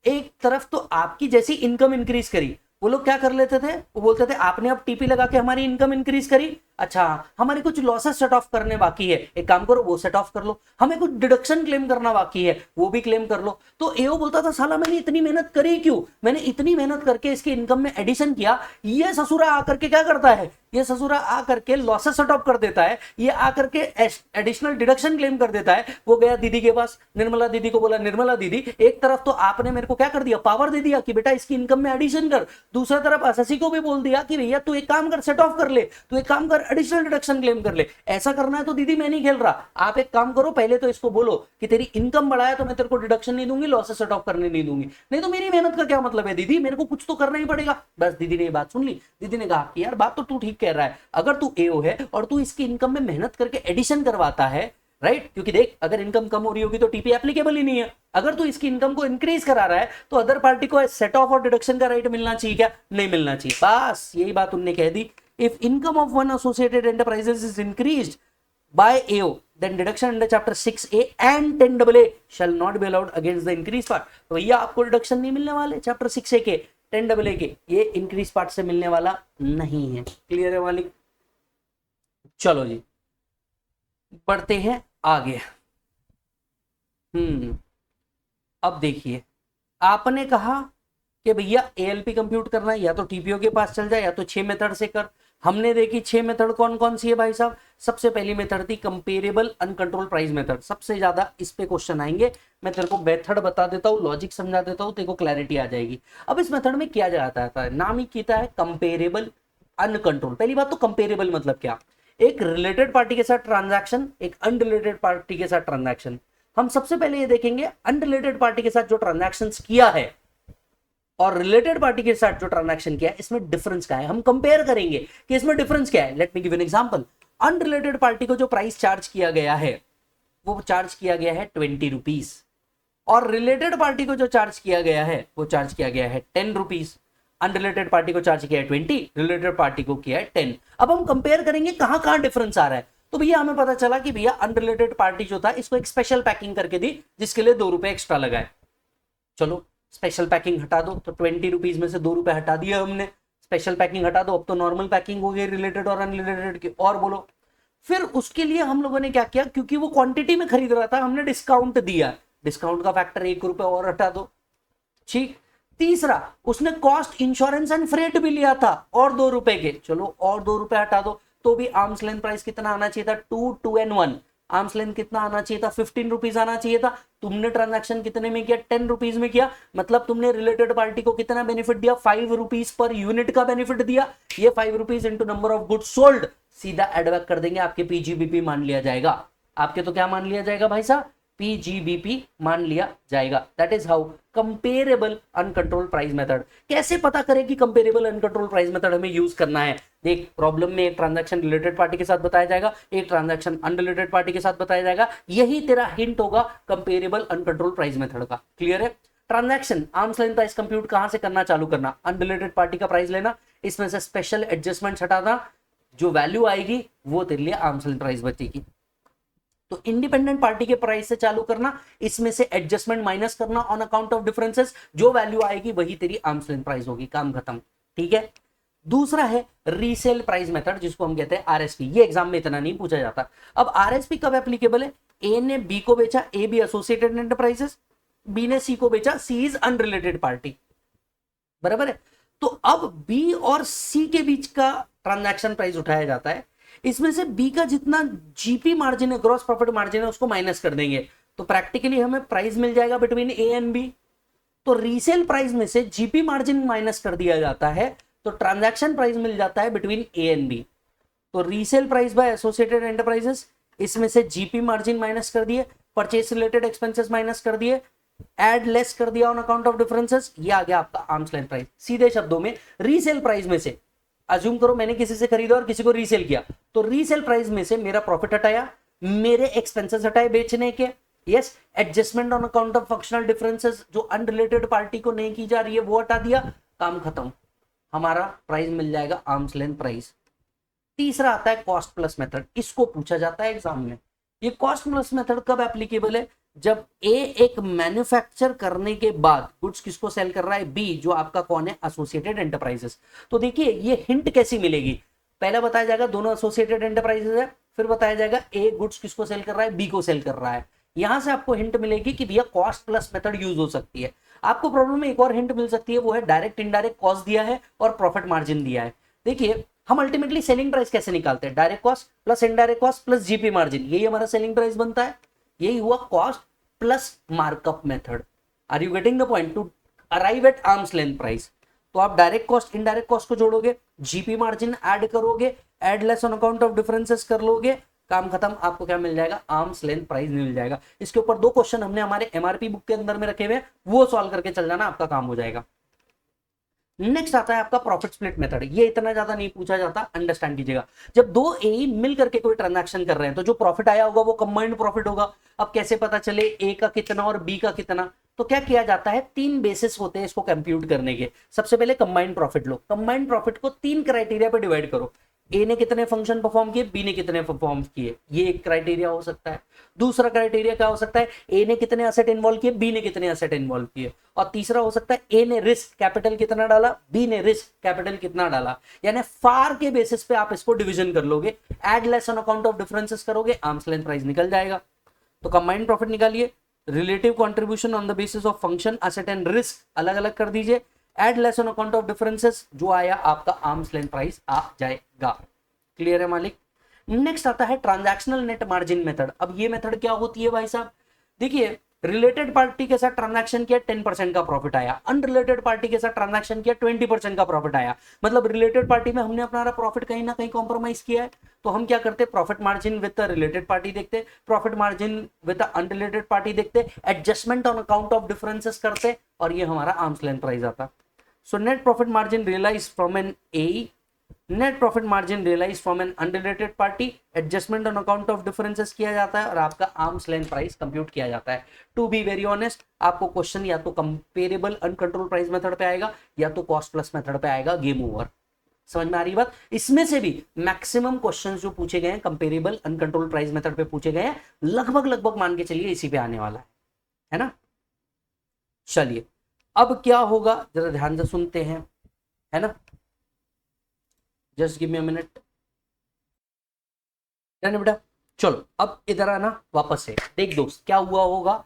एक तरफ तो आपकी जैसी इनकम इंक्रीज करी, वो लोग क्या कर लेते थे, वो बोलते थे आपने अब टीपी लगा के हमारी इनकम इंक्रीज करी, अच्छा हमारे कुछ लॉसेस सेट ऑफ करने बाकी है, एक काम करो वो सेट ऑफ कर लो, हमें कुछ डिडक्शन क्लेम करना बाकी है वो भी क्लेम कर लो। तो एओ बोलता था साला मैंने इतनी मेहनत करी क्यों, मैंने इतनी मेहनत करके इसकी इनकम में एडिशन किया, ये ससुरा आकर के क्या करता है, ये ससुरा आकर के लॉसेस सेट ऑफ कर देता है, ये आकर के एडिशनल डिडक्शन क्लेम कर देता है। वो गया दीदी के पास, निर्मला दीदी को बोला निर्मला दीदी एक तरफ तो आपने मेरे को क्या कर दिया, पावर दे दिया कि बेटा इसकी इनकम में एडिशन कर, दूसरा तरफ एसएससी को भी बोल दिया कि भैया तू एक काम कर, सेट ऑफ कर ले, तू एक काम कर एडिशनल डिडक्शन क्लेम कर ले। ऐसा करना है तो दीदी मैं नहीं खेल रहा, आप एक काम करो पहले तो इसको बोलो कि तेरी इनकम बढ़ाया तो मैं तेरे को डिडक्शन नहीं दूंगी, लॉसेस सेट ऑफ करने नहीं दूंगी, नहीं तो मेरी मेहनत का क्या मतलब है दीदी, मेरे को कुछ तो करना ही पड़ेगा। बस दीदी ने ये बात सुन ली, दीदी ने कहा कि यार बात तो तू ठीक कह रहा है, अगर तू एओ है और तू इसकी इनकम में मेहनत करके एडिशन करवाता है, राइट, क्योंकि देख अगर इनकम कम हो रही होगी तो टीपी एप्लीकेबल ही नहीं है, अगर तू इसकी इनकम को इंक्रीज करा रहा है तो अदर पार्टी को सेट ऑफ और डिडक्शन का राइट मिलना चाहिए क्या, नहीं मिलना चाहिए। बस यही बात उन्होंने कह दी। If income of one associated enterprises is increased by AO then deduction under chapter 6A and 10AA shall not be allowed against the increased part। तो भैया आपको डिडक्शन नहीं मिलने वाले चैप्टर 6A के 10AA के, ये इंक्रीज पार्ट से मिलने वाला नहीं है। क्लियर है मालिक? चलो जी बढ़ते हैं आगे। अब देखिए, आपने कहा कि भैया एएलपी कंप्यूट करना है या तो टीपीओ के पास चल जाए या तो 6 मेथड से कर। हमने देखी 6 मेथड कौन कौन सी है भाई साहब। सबसे पहली मेथड थी कंपेरेबल अनकंट्रोल प्राइस मेथड, सबसे ज्यादा इस पे क्वेश्चन आएंगे। मैं तेरे को मेथड बता देता हूँ, लॉजिक समझा देता हूँ, तेरे को क्लैरिटी आ जाएगी। अब इस मेथड में किया जाता है, नाम ही किया है कंपेरेबल अनकंट्रोल। पहली बात तो कंपेरेबल मतलब क्या, एक रिलेटेड पार्टी के साथ ट्रांजैक्शन, एक अनरिलेटेड पार्टी के साथ ट्रांजैक्शन। हम सबसे पहले ये देखेंगे अनरिलेटेड पार्टी के साथ जो ट्रांजैक्शन किया है और रिलेटेड पार्टी के साथ जो ट्रांजैक्शन किया है, इसमें डिफरेंस क्या है, हम कंपेयर करेंगे कि इसमें डिफरेंस क्या है। Let me give an example. Unrelated party को जो प्राइस चार्ज किया गया है वो चार्ज किया गया है 20 रुपीज, और रिलेटेड पार्टी को जो चार्ज किया गया है वो चार्ज किया गया है 10 रुपीज। अनरिलेटेड पार्टी को चार्ज किया है 20, रिलेटेड पार्टी को किया है 10। अब हम कंपेयर करेंगे कहां कहां डिफरेंस आ रहा है। तो भैया हमें पता चला कि भैया अनरिलेटेड पार्टी जो था इसको एक स्पेशल पैकिंग करके दी जिसके लिए 2 रुपए एक्स्ट्रा लगाए। चलो स्पेशल पैकिंग हटा दो, तो 20 रुपीज में से 2 रुपए हटा दिया हमने, स्पेशल पैकिंग हटा दो, अब तो नॉर्मल पैकिंग हो गई रिलेटेड और अनरिलेटेड की। और बोलो, फिर उसके लिए हम लोगों ने क्या किया, क्योंकि वो क्वांटिटी में खरीद रहा था हमने डिस्काउंट दिया, डिस्काउंट का फैक्टर 1 रुपए और हटा दो। ठीक। तीसरा, उसने कॉस्ट इंश्योरेंस एंड फ्रेट भी लिया था और 2 रुपए के, चलो और 2 रुपए हटा दो, तो भी आर्म्स लेंथ प्राइस कितना आना चाहिए था 2, 2 and 1, आर्म्स लेंथ कितना आना चाहिए था, 15 रुपीज आना चाहिए था। तुमने ट्रांजैक्शन कितने में किया, 10 रुपीज में किया, मतलब तुमने रिलेटेड पार्टी को कितना बेनिफिट दिया, 5 रुपीज पर यूनिट का बेनिफिट दिया। ये 5 rupees into number of goods sold सीधा एड बैक कर देंगे, आपके पीजीबीपी मान लिया जाएगा। आपके तो क्या मान लिया जाएगा भाई साहब, पीजीबीपी मान लिया जाएगा। That is how comparable uncontrol price method. कैसे पता करें कि कंपेरेबल अनकंट्रोल प्राइस मेथड हमें यूज करना है, देख प्रॉब्लम में एक ट्रांजैक्शन रिलेटेड पार्टी के साथ बताया जाएगा, एक ट्रांजैक्शन अनरिलेटेड पार्टी के साथ बताया जाएगा, यही तेरा हिंट होगा कंपेरेबल अनकंट्रोल प्राइस मेथड का। क्लियर है। Transaction arms length price compute कहां से करना चालू करना, अनरिलेटेड पार्टी का प्राइस लेना, इसमें से स्पेशल एडजस्टमेंट हटाना, जो वैल्यू आएगी वो तेरे लिए आर्म्स लेंथ प्राइस बचेगी। तो इंडिपेंडेंट पार्टी के प्राइस से चालू करना, इसमें से एडजस्टमेंट माइनस करना ऑन अकाउंट ऑफ डिफरेंसेस, जो वैल्यू आएगी वही तेरी आर्म्स लेंथ प्राइस होगी, काम खत्म। ठीक है। दूसरा है रीसेल प्राइस मेथड, जिसको हम कहते हैं आरएसपी। ये एग्जाम में इतना नहीं पूछा जाता। अब आरएसपी कब एप्लीकेबल है, ए ने बी को बेचा, A B associated enterprises, B ने सी को बेचा, सी इज अनरिलेटेड पार्टी, बराबर है। तो अब बी और सी के बीच का ट्रांजैक्शन प्राइस उठाया जाता है, इसमें से बी का जितना जीपी मार्जिन है, ग्रॉस प्रॉफिट मार्जिन है, उसको माइनस कर देंगे, तो प्रैक्टिकली हमें प्राइस मिल जाएगा बिटवीन ए एंड बी। तो रीसेल प्राइस में से जीपी मार्जिन माइनस कर दिया जाता है, तो ट्रांजैक्शन प्राइस मिल जाता है बिटवीन ए एंड बी। तो resale price by associated enterprises, इसमें से जीपी मार्जिन माइनस कर दिए, परचेस रिलेटेड एक्सपेंसेस माइनस कर दिए, एड लेस कर दिया ऑन अकाउंट ऑफ डिफरेंसेस, ये आ गया आपका आर्म्स लेंथ प्राइस। सीधे शब्दों में रीसेल प्राइस में से, अज्यूम करो मैंने किसी से खरीदा और किसी को रीसेल किया, तो रीसेल प्राइस में से मेरा प्रॉफिट हटाया, मेरे एक्सपेंसेस हटाए बेचने के, yes, adjustment on account of functional differences जो अनरिलेटेड पार्टी को नहीं की जा रही है वो हटा दिया, काम खत्म, हमारा प्राइस मिल जाएगा आर्म्स लेंथ प्राइस। तीसरा आता है कॉस्ट प्लस मेथड, इसको पूछा जाता है एग्जाम में। ये कॉस्ट प्लस मेथड कब एप्लीकेबल है, जब ए एक मैन्युफैक्चर करने के बाद गुड्स किसको सेल कर रहा है, बी, जो आपका कौन है, एसोसिएटेड एंटरप्राइजेस। तो देखिए ये हिंट कैसी मिलेगी, पहले बताया जाएगा दोनों एसोसिएटेड एंटरप्राइजेस है, फिर बताया जाएगा ए गुड्स किसको सेल कर रहा है, बी को सेल कर रहा है। यहां से आपको हिंट मिलेगी कि भैया कॉस्ट प्लस मेथड यूज हो सकती है। आपको प्रॉब्लम में एक और हिंट मिल सकती है, वो है डायरेक्ट इनडायरेक्ट कॉस्ट दिया है और प्रॉफिट मार्जिन दिया है। देखिए हम अल्टीमेटली सेलिंग प्राइस कैसे निकालते हैं, direct cost plus indirect cost plus GP margin, यही हमारा सेलिंग प्राइस बनता है। यही हुआ cost plus markup method. Are you getting the point, to arrive at arms length price. तो आप डायरेक्ट कॉस्ट इनडायरेक्ट कॉस्ट को जोड़ोगे, जीपी मार्जिन ऐड करोगे, add less on account of differences कर लोगे, काम खत्म, आपको क्या मिल जाएगा, आर्म्स लेंथ प्राइस मिल जाएगा। इसके ऊपर 2 क्वेश्चन हमने हमारे एमआरपी बुक के अंदर में रखे हुए हैं, वो सॉल्व करके चल जाना, आपका काम हो जाएगा। नेक्स्ट आता है आपका प्रॉफिट स्प्लिट मेथड। ये इतना ज्यादा नहीं पूछा जाता, अंडरस्टैंड कीजिएगा। जब 2 ए मिल करके कोई ट्रांजैक्शन कर रहे हैं तो जो प्रॉफिट आया होगा वो कंबाइंड प्रॉफिट होगा। अब कैसे पता चले ए का कितना और बी का कितना, तो क्या किया जाता है, 3 बेसिस होते हैं इसको कंप्यूट करने के। सबसे पहले कंबाइंड प्रॉफिट लो, कंबाइंड प्रॉफिट को 3 क्राइटेरिया पे डिवाइड करो, ए ने कितने फंक्शन परफॉर्म किए, बी ने कितने परफॉर्म किए, ये एक क्राइटेरिया हो सकता है। दूसरा क्राइटेरिया क्या हो सकता है, ए ने कितने एसेट इन्वॉल्व किए, बी ने कितने एसेट इन्वॉल्व किए। और तीसरा हो सकता है ए ने रिस्क कैपिटल कितना डाला, बी ने रिस्क कैपिटल कितना डाला। यानी फार के बेसिस पे आप इसको डिवीजन कर लोगे, add less on account of differences करोगे, आर्म्स लेंथ प्राइस निकल जाएगा। तो कंबाइंड प्रॉफिट निकालिए, relative contribution on the basis of function asset and risk अलग अलग कर दीजिए, add less on account of differences, जो आया आपका आर्म्स लेंथ प्राइस आ जाएगा। क्लियर है मालिक। नेक्स्ट आता है ट्रांजैक्शनल नेट मार्जिन मेथड। अब ये मेथड क्या होती है भाई साहब, देखिए रिलेटेड पार्टी के साथ ट्रांजैक्शन किया 10% का प्रॉफिट आया, अनरिलेटेड पार्टी के साथ ट्रांजैक्शन किया 20% का प्रॉफिट आया। मतलब रिलेटेड पार्टी में हमने अपना प्रॉफिट कहीं ना कहीं कॉम्प्रोमाइज किया है, तो हम क्या करते, profit margin with related party देखते, profit margin with unrelated party देखते, adjustment on account of differences करते, और ये हमारा आर्म्स लेंथ प्राइस आता। So net profit margin realise from an A, net profit margin realise from an unrelated party, adjustment on account of differences किया जाता है और आपका आर्म्स लेंथ प्राइस कंप्यूट किया जाता है। टू बी वेरी ऑनेस्ट, आपको क्वेश्चन या तो कंपेरेबल अनकंट्रोल प्राइस मेथड पे आएगा या तो कॉस्ट प्लस मेथड पे आएगा, गेम ओवर। समझ में आ रही बात। इसमें से भी मैक्सिमम क्वेश्चन जो पूछे गए हैं कंपेरेबल अनकंट्रोल प्राइस मेथड पे पूछे गए हैं, लगभग मान के चलिए इसी पे आने वाला है ना। चलिए अब क्या होगा जरा ध्यान से सुनते हैं, है ना। Just give me a minute, बेटा चलो अब इधर आना वापस से। देख दोस्त क्या हुआ होगा,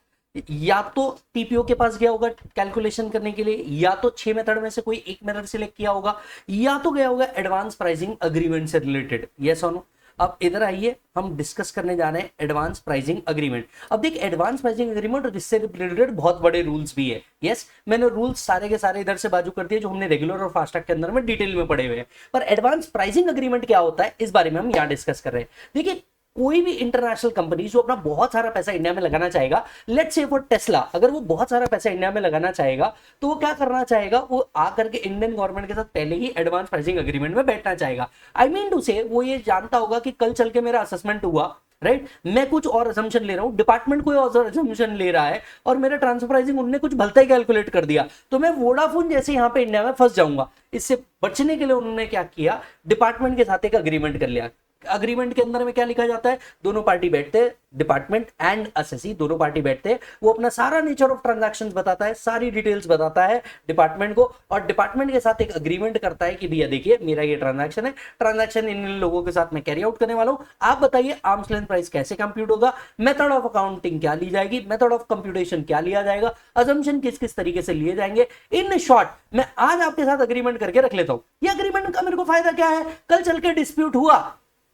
या तो टीपीओ के पास गया होगा कैलकुलेशन करने के लिए, या तो 6 मेथड में से कोई एक मेथड सिलेक्ट किया होगा, या तो गया होगा एडवांस प्राइसिंग अग्रीमेंट से रिलेटेड। यस और नो। अब इधर आइए, हम डिस्कस करने जा रहे हैं एडवांस प्राइसिंग अग्रीमेंट। अब देख, एडवांस प्राइसिंग अग्रीमेंट और इससे रिलेटेड बहुत बड़े रूल्स भी है। यस, मैंने रूल्स सारे के सारे इधर से बाजू कर दिए जो हमने रेगुलर और फास्ट ट्रैक के अंदर में डिटेल में पढ़े हुए हैं। पर एडवांस प्राइसिंग अग्रीमेंट क्या होता है, इस बारे में हम यहाँ डिस्कस कर रहे हैं। देखिए, कोई भी इंटरनेशनल कंपनी जो अपना बहुत सारा पैसा इंडिया में लगाना चाहेगा, लेट्स से फॉर टेस्ला, अगर वो बहुत सारा पैसा इंडिया में लगाना चाहेगा तो वो क्या करना चाहेगा, वो आकर के इंडियन गवर्नमेंट के साथ पहले ही एडवांस प्राइसिंग अग्रीमेंट में बैठना चाहेगा। आई मीन टू से, वो ये जानता होगा कि कल चल के मेरा असेसमेंट हुआ, राइट, मैं कुछ और असम्पशन ले रहा हूं, डिपार्टमेंट कोई और असम्पशन ले रहा है, और मेरा ट्रांसफर प्राइसिंग उन्होंने कुछ भलता ही कैलकुलेट कर दिया, तो मैं वोडाफोन जैसे यहां पे इंडिया में फंस जाऊंगा। इससे बचने के लिए उन्होंने क्या किया, डिपार्टमेंट के साथ एक अग्रीमेंट कर लिया। अग्रीमेंट के अंदर में क्या लिखा जाता है, दोनों पार्टी बैठते हैं, डिपार्टमेंट एंड असेसी दोनों पार्टी बैठते हैं, वो अपना सारा नेचर ऑफ ट्रांजैक्शंस बताता है, सारी डिटेल्स बताता है डिपार्टमेंट को, और डिपार्टमेंट के साथ एक अग्रीमेंट करता है कि भैया देखिए मेरा ये ट्रांजैक्शन है, ट्रांजैक्शन इन लोगों के साथ मैं कैरी आउट करने वाला हूं, आप बताइए आर्म्स लेंथ प्राइस कैसे कंप्यूट होगा, मेथड ऑफ अकाउंटिंग क्या ली जाएगी, मेथड ऑफ कंप्यूटेशन क्या लिया जाएगा, असम्पशन किस किस तरीके से लिए जाएंगे। इन शॉर्ट, मैं आज आपके साथ अग्रीमेंट करके रख लेता हूं। ये अग्रीमेंट का मेरे को फायदा क्या है, कल चल के डिस्प्यूट हुआ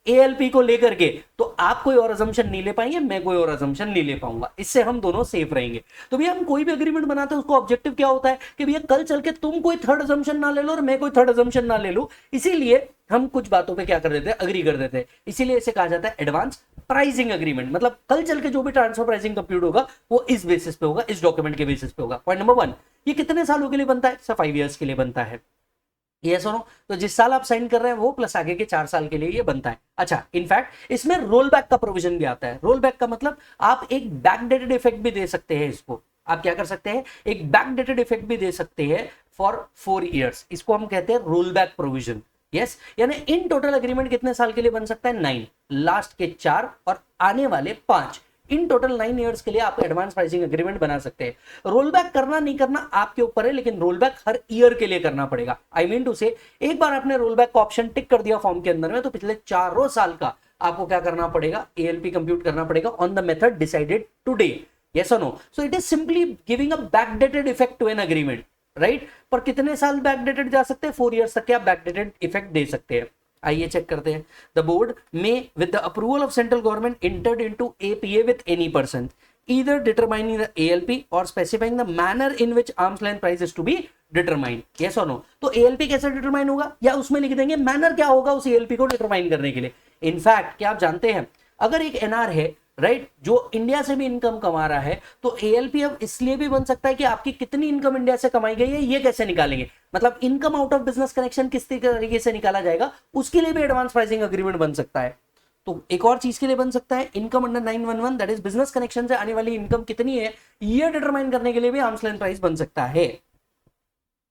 एएलपी को लेकर के, तो आप कोई और असम्पशन नहीं ले पाएंगे, मैं कोई और असम्पशन नहीं ले पाऊंगा, इससे हम दोनों सेफ रहेंगे। तो भैया हम कोई भी अग्रीमेंट बनाते हैं उसको ऑब्जेक्टिव क्या होता है कि भैया कल चल के तुम कोई थर्ड असम्पशन ना ले लो और मैं कोई थर्ड असम्पशन ना ले लूं, इसीलिए हम कुछ बातों पे क्या कर देते हैं, अग्री कर देते हैं। इसीलिए इसे कहा जाता है एडवांस प्राइसिंग अग्रीमेंट। मतलब कल चल के जो भी ट्रांसफर प्राइसिंग कंप्यूट होगा वो इस बेसिस पे होगा, इस डॉक्यूमेंट के बेसिस पे होगा। पॉइंट नंबर 1, ये कितने सालों के लिए बनता है, सर 5 ईयर्स के लिए बनता है। ये सुनो, तो जिस साल आप साइन कर रहे हैं वो प्लस आगे के 4 साल के लिए ये बनता है। अच्छा, इनफैक्ट इसमें रोल बैक का प्रोविजन भी आता है। रोल बैक का मतलब आप एक बैकडेटेड इफेक्ट भी दे सकते हैं, इसको आप क्या कर सकते हैं, एक बैकडेटेड इफेक्ट भी दे सकते हैं फॉर 4 ईयर्स, इसको हम कहते हैं रोल बैक प्रोविजन। यस, यानी इन टोटल अग्रीमेंट कितने साल के लिए बन सकता है, 9, लास्ट के 4 और आने वाले 5, इन टोटल 9 ईयर्स के लिए आप एडवांस प्राइसिंग अग्रीमेंट बना सकते हैं। रोल बैक करना नहीं करना आपके ऊपर है, लेकिन रोल बैक हर ईयर के लिए करना पड़ेगा। आई मीन टू से, एक बार आपने रोल बैक का ऑप्शन टिक कर दिया फॉर्म के अंदर में, तो पिछले 4 साल का आपको क्या करना पड़ेगा, एएलपी कंप्यूट करना पड़ेगा on the method decided today. Yes और no, so it is simply giving a backdated effect to an agreement, right. पर कितने साल बैकडेटेड जा सकते हैं, 4 ईयर्स तक के आप बैकडेटेड इफेक्ट दे सकते हैं। आइए चेक करते हैं। द बोर्ड में with the approval of central government entered into APA with any person either determining the ALP or specifying the manner in which arm's length price is to be determined. Yes or no? तो ALP कैसे determine होगा, या उसमें लिख देंगे manner क्या होगा उस ALP को डिटरमाइन करने के लिए। इनफैक्ट क्या आप जानते हैं, अगर एक एनआर है, राइट, जो इंडिया से भी इनकम कमा रहा है, तो एएलपी अब इसलिए भी बन सकता है कि आपकी कितनी इनकम इंडिया से कमाई गई है ये कैसे निकालेंगे, मतलब income out of business connection किस तरीके से निकाला जाएगा, उसके लिए भी एडवांस प्राइसिंग अग्रीमेंट बन सकता है। तो एक और चीज के लिए बन सकता है, income under 911, that is business connection से आने वाली इनकम कितनी है ये डिटरमाइन करने के लिए भी आर्म्स लेंथ प्राइस बन सकता है।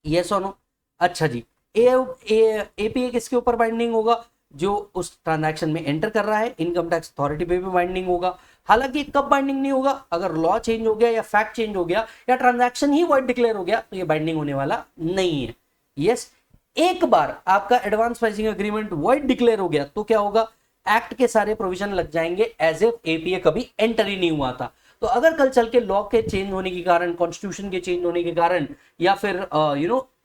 यस और नो? अच्छा जी, एपीए किसके ऊपर बाइंडिंग होगा, जो उस ट्रांजैक्शन में एंटर कर रहा है, इनकम टैक्स अथॉरिटी पे भी बाइंडिंग होगा। हालांकि कब बाइंडिंग नहीं होगा, अगर लॉ चेंज हो गया या फैक्ट चेंज हो गया या ट्रांजैक्शन ही वॉइड डिक्लेयर हो गया तो ये बाइंडिंग होने वाला नहीं है। यस, एक बार आपका advance pricing agreement void declare हो गया तो क्या होगा, एक्ट के सारे प्रोविजन लग जाएंगे एज इफ एपीए कभी एंटर ही नहीं हुआ था। तो अगर कल चल के लॉ के चेंज होने के कारण, कॉन्स्टिट्यूशन के चेंज होने के कारण, या फिर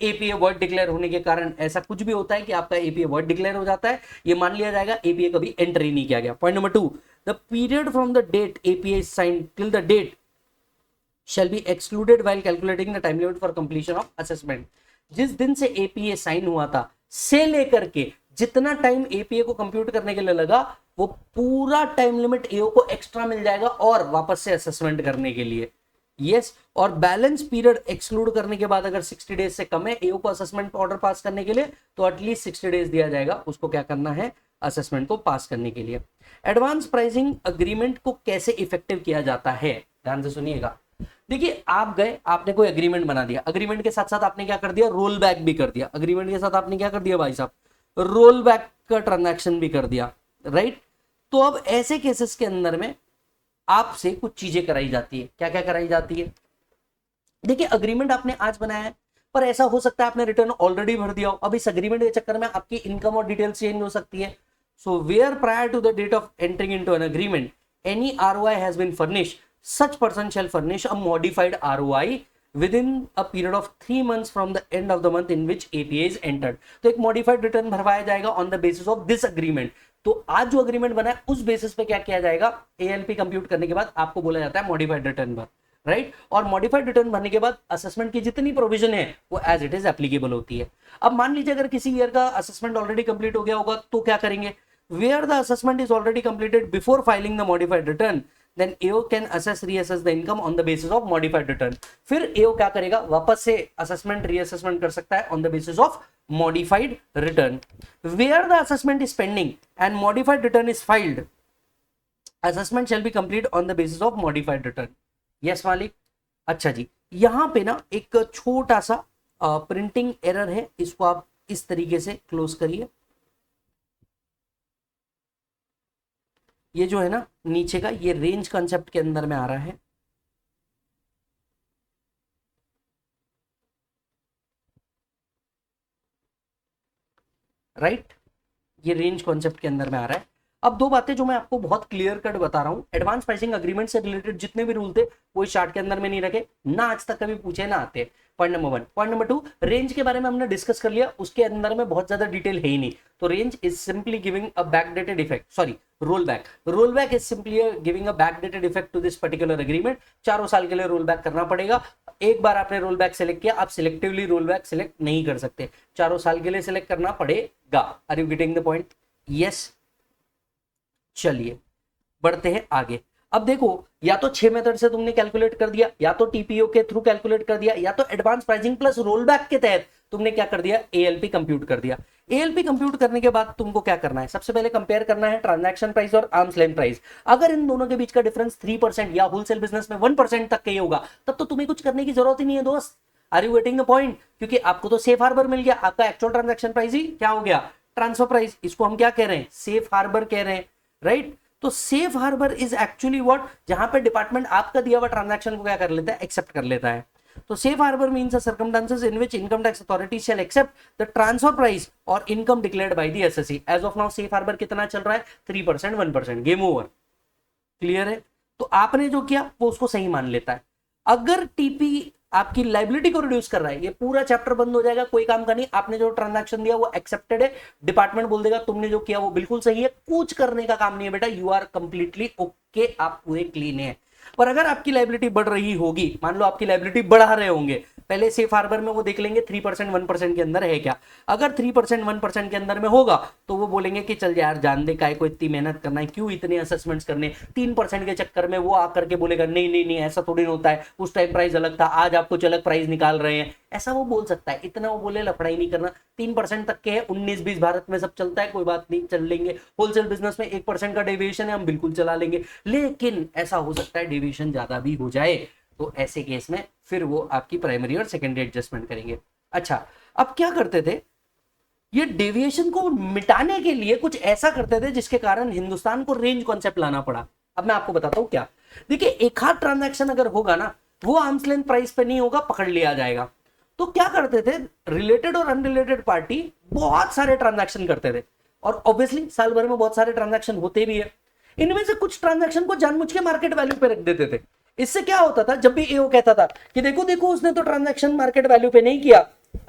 एपीए वर्ड डिक्लेयर होने के कारण ऐसा कुछ भी होता है कि आपका एपीए वर्ड डिक्लेयर हो जाता है, ये मान लिया जाएगा एपीए कभी एंटर ही नहीं किया गया। Point number 2, the period from the date APA is signed till the date shall be excluded while calculating the time limit for completion of assessment। जिस दिन से एपीए साइन हुआ था से लेकर के जितना टाइम एपीए को कंप्यूट करने के लिए लगा, वो पूरा टाइम लिमिट एओ को एक्स्ट्रा मिल जाएगा और वापस से असेसमेंट करने के लिए। यस, और बैलेंस पीरियड एक्सक्लूड करने के बाद अगर 60 डेज से कम है एओ को असेसमेंट ऑर्डर पास करने के लिए, तो एटलीस्ट 60 डेज दिया जाएगा उसको क्या करना है, असेसमेंट को पास करने के लिए। एडवांस प्राइसिंग अग्रीमेंट को कैसे इफेक्टिव किया जाता है, ध्यान से सुनिएगा। देखिए, आप गए, आपने कोई एग्रीमेंट बना दिया, अग्रीमेंट के साथ साथ आपने क्या कर दिया, रोल बैक भी कर दिया। अग्रीमेंट के साथ आपने क्या कर दिया भाई साहब, रोल बैक का ट्रांजैक्शन भी कर दिया, राइट। तो अब ऐसे केसेस के अंदर में आपसे कुछ चीजें कराई जाती है। क्या क्या कराई जाती है, देखिए अग्रीमेंट आपने आज बनाया है, पर ऐसा हो सकता है आपने रिटर्न ऑलरेडी भर दिया हो, अब इस अग्रीमेंट के चक्कर में आपकी इनकम और डिटेल्स चेंज हो सकती है। So where prior to the date of entering into an agreement any ROI has been furnished, such person shall furnish a modified ROI within a period of 3 months from the end of the month in which APA is entered। तो एक modified return भरवाया जाएगा on the basis of this agreement। तो आज जो agreement बना है उस बेसिस पे क्या किया जाएगा, एएलपी कंप्यूट करने के बाद आपको बोला जाता है मॉडिफाइड रिटर्न भर, राइट। और मॉडिफाइड रिटर्न भरने के बाद असेसमेंट की जितनी प्रोविजन है वो एज इट इज एप्लीकेबल होती है। अब मान लीजिए अगर किसी ईयर का असेसमेंट ऑलरेडी कंप्लीट हो गया होगा तो क्या करेंगे, where the assessment is already completed before filing the modified return, then AO can assess reassess the income on the basis of modified return. फिर एओ क्या करेगा, वापस से असेसमेंट रीअसेसमेंट कर सकता है on the basis of modified return. Where the assessment is pending and modified return is filed, assessment shall be complete on the basis of modified return. Yes मालिक। अच्छा जी, यहां पे ना एक छोटा सा प्रिंटिंग एरर है, इसको आप इस तरीके से क्लोज करिए। ये जो है ना नीचे का, ये रेंज कंसेप्ट के अंदर में आ रहा है। राइट, ये रेंज कॉन्सेप्ट के अंदर में आ रहा है। अब दो बातें जो मैं आपको बहुत क्लियर कट बता रहा हूं, एडवांस प्राइसिंग अग्रीमेंट से रिलेटेड जितने भी रूल थे वो इस चार्ट के अंदर में नहीं रखे, ना आज तक कभी पूछे ना आते। Point number 1। Point number 2, range के बारे में हमने डिस्कस कर लिया, उसके अंदर में बहुत ज्यादा डिटेल है ही नहीं। तो range is simply giving a backdated effect, sorry roll back, roll back is simply giving a backdated effect to this particular agreement. 4 साल के लिए रोल बैक करना पड़ेगा। एक बार आपने रोल बैक सिलेक्ट किया, आप सिलेक्टिवली रोल बैक सिलेक्ट नहीं कर सकते, 4 साल के लिए सिलेक्ट करना पड़ेगा। Are you getting the point? Yes. चलिए बढ़ते हैं आगे। अब देखो, या तो 6 मेथड से तुमने कैलकुलेट कर दिया, या तो टीपीओ के थ्रू कैलकुलेट कर दिया, या तो advance pricing plus roll back के तहत तुमने क्या कर दिया, एएलपी कंप्यूट कर दिया। एएलपी कंप्यूट करने के बाद तुमको क्या करना है, सबसे पहले कंपेयर करना है ट्रांजैक्शन प्राइस और आर्म्स लेंथ प्राइस। अगर इन दोनों के बीच का डिफरेंस 3% या होलसेल बिजनेस में 1% तक के होगा, तब तो तुम्हें कुछ करने की जरूरत ही नहीं है दोस्त। Are you getting the point? क्योंकि आपको तो सेफ हार्बर मिल गया, आपका एक्चुअल ट्रांजैक्शन प्राइस ही क्या हो गया, ट्रांसफर प्राइस। इसको हम क्या कह रहे हैं, सेफ हार्बर कह रहे हैं, राइट। तो safe harbour is actually what, जहां पे डिपार्टमेंट आपका दिया हुआ ट्रांजैक्शन को क्या कर लेता है, एक्सेप्ट कर लेता है। तो safe harbour means circumstances in which income tax authority shall accept the transfer price और income declared by the SSC. As of now safe harbour कितना चल रहा है, 3%, 1%, गेम ओवर। क्लियर है? तो आपने जो किया वो उसको सही मान लेता है। अगर टीपी आपकी लाइबिलिटी को रिड्यूस कर रहा है, ये पूरा चैप्टर बंद हो जाएगा, कोई काम का नहीं। आपने जो ट्रांजैक्शन दिया वो एक्सेप्टेड है, डिपार्टमेंट बोल देगा तुमने जो किया वो बिल्कुल सही है, कुछ करने का काम नहीं है बेटा, यू आर कंप्लीटली ओके, आप पूरे क्लीन है। पर अगर आपकी लाइबिलिटी बढ़ रही होगी, मान लो आपकी लाइबिलिटी बढ़ा रहे होंगे, पहले सेफ हार्बर में वो देख लेंगे 3%, 1% के अंदर है क्या। अगर 3%, 1% के अंदर में होगा तो वो बोलेंगे कि चल यार जान दे, काय को इतनी मेहनत करना है, क्यों इतने असेसमेंट्स करने, 3% के चक्कर में वो आकर के बोलेगा नहीं नहीं नहीं ऐसा थोड़ी होता है, उस टाइम प्राइस अलग था, आज आप कुछ अलग प्राइस निकाल रहे हैं, ऐसा वो बोल सकता है। इतना वो बोले लफड़ा ही नहीं करना, 3% तक के है, 19-20 भारत में सब चलता है, कोई बात नहीं, चल लेंगे। होलसेल बिजनेस में 1% का डेविएशन है, हम बिल्कुल चला लेंगे। लेकिन ऐसा हो सकता है डेविएशन ज्यादा भी हो जाए, तो ऐसे केस में फिर वो आपकी प्राइमरी और सेकेंडरी एडजस्टमेंट करेंगे। अच्छा, अब क्या करते थे, ये डेविएशन को मिटाने के लिए कुछ ऐसा करते थे जिसके कारण हिंदुस्तान को रेंज कॉन्सेप्ट लाना पड़ा। अब मैं आपको बताता हूं क्या। देखिए, एक हाथ ट्रांजैक्शन अगर होगा ना, वो आर्म्स लेंथ प्राइस पे नहीं होगा, पकड़ लिया जाएगा। तो क्या करते थे, रिलेटेड और अनरिलेटेड पार्टी बहुत सारे ट्रांजैक्शन करते थे, और ऑब्वियसली साल भर में बहुत सारे ट्रांजैक्शन होते भी है। इनमें से कुछ ट्रांजैक्शन को जानबूझ के मार्केट वैल्यू पे रख देते थे। इससे क्या होता था, जब भी एओ कहता था कि देखो देखो उसने तो ट्रांजैक्शन मार्केट वैल्यू पे नहीं किया,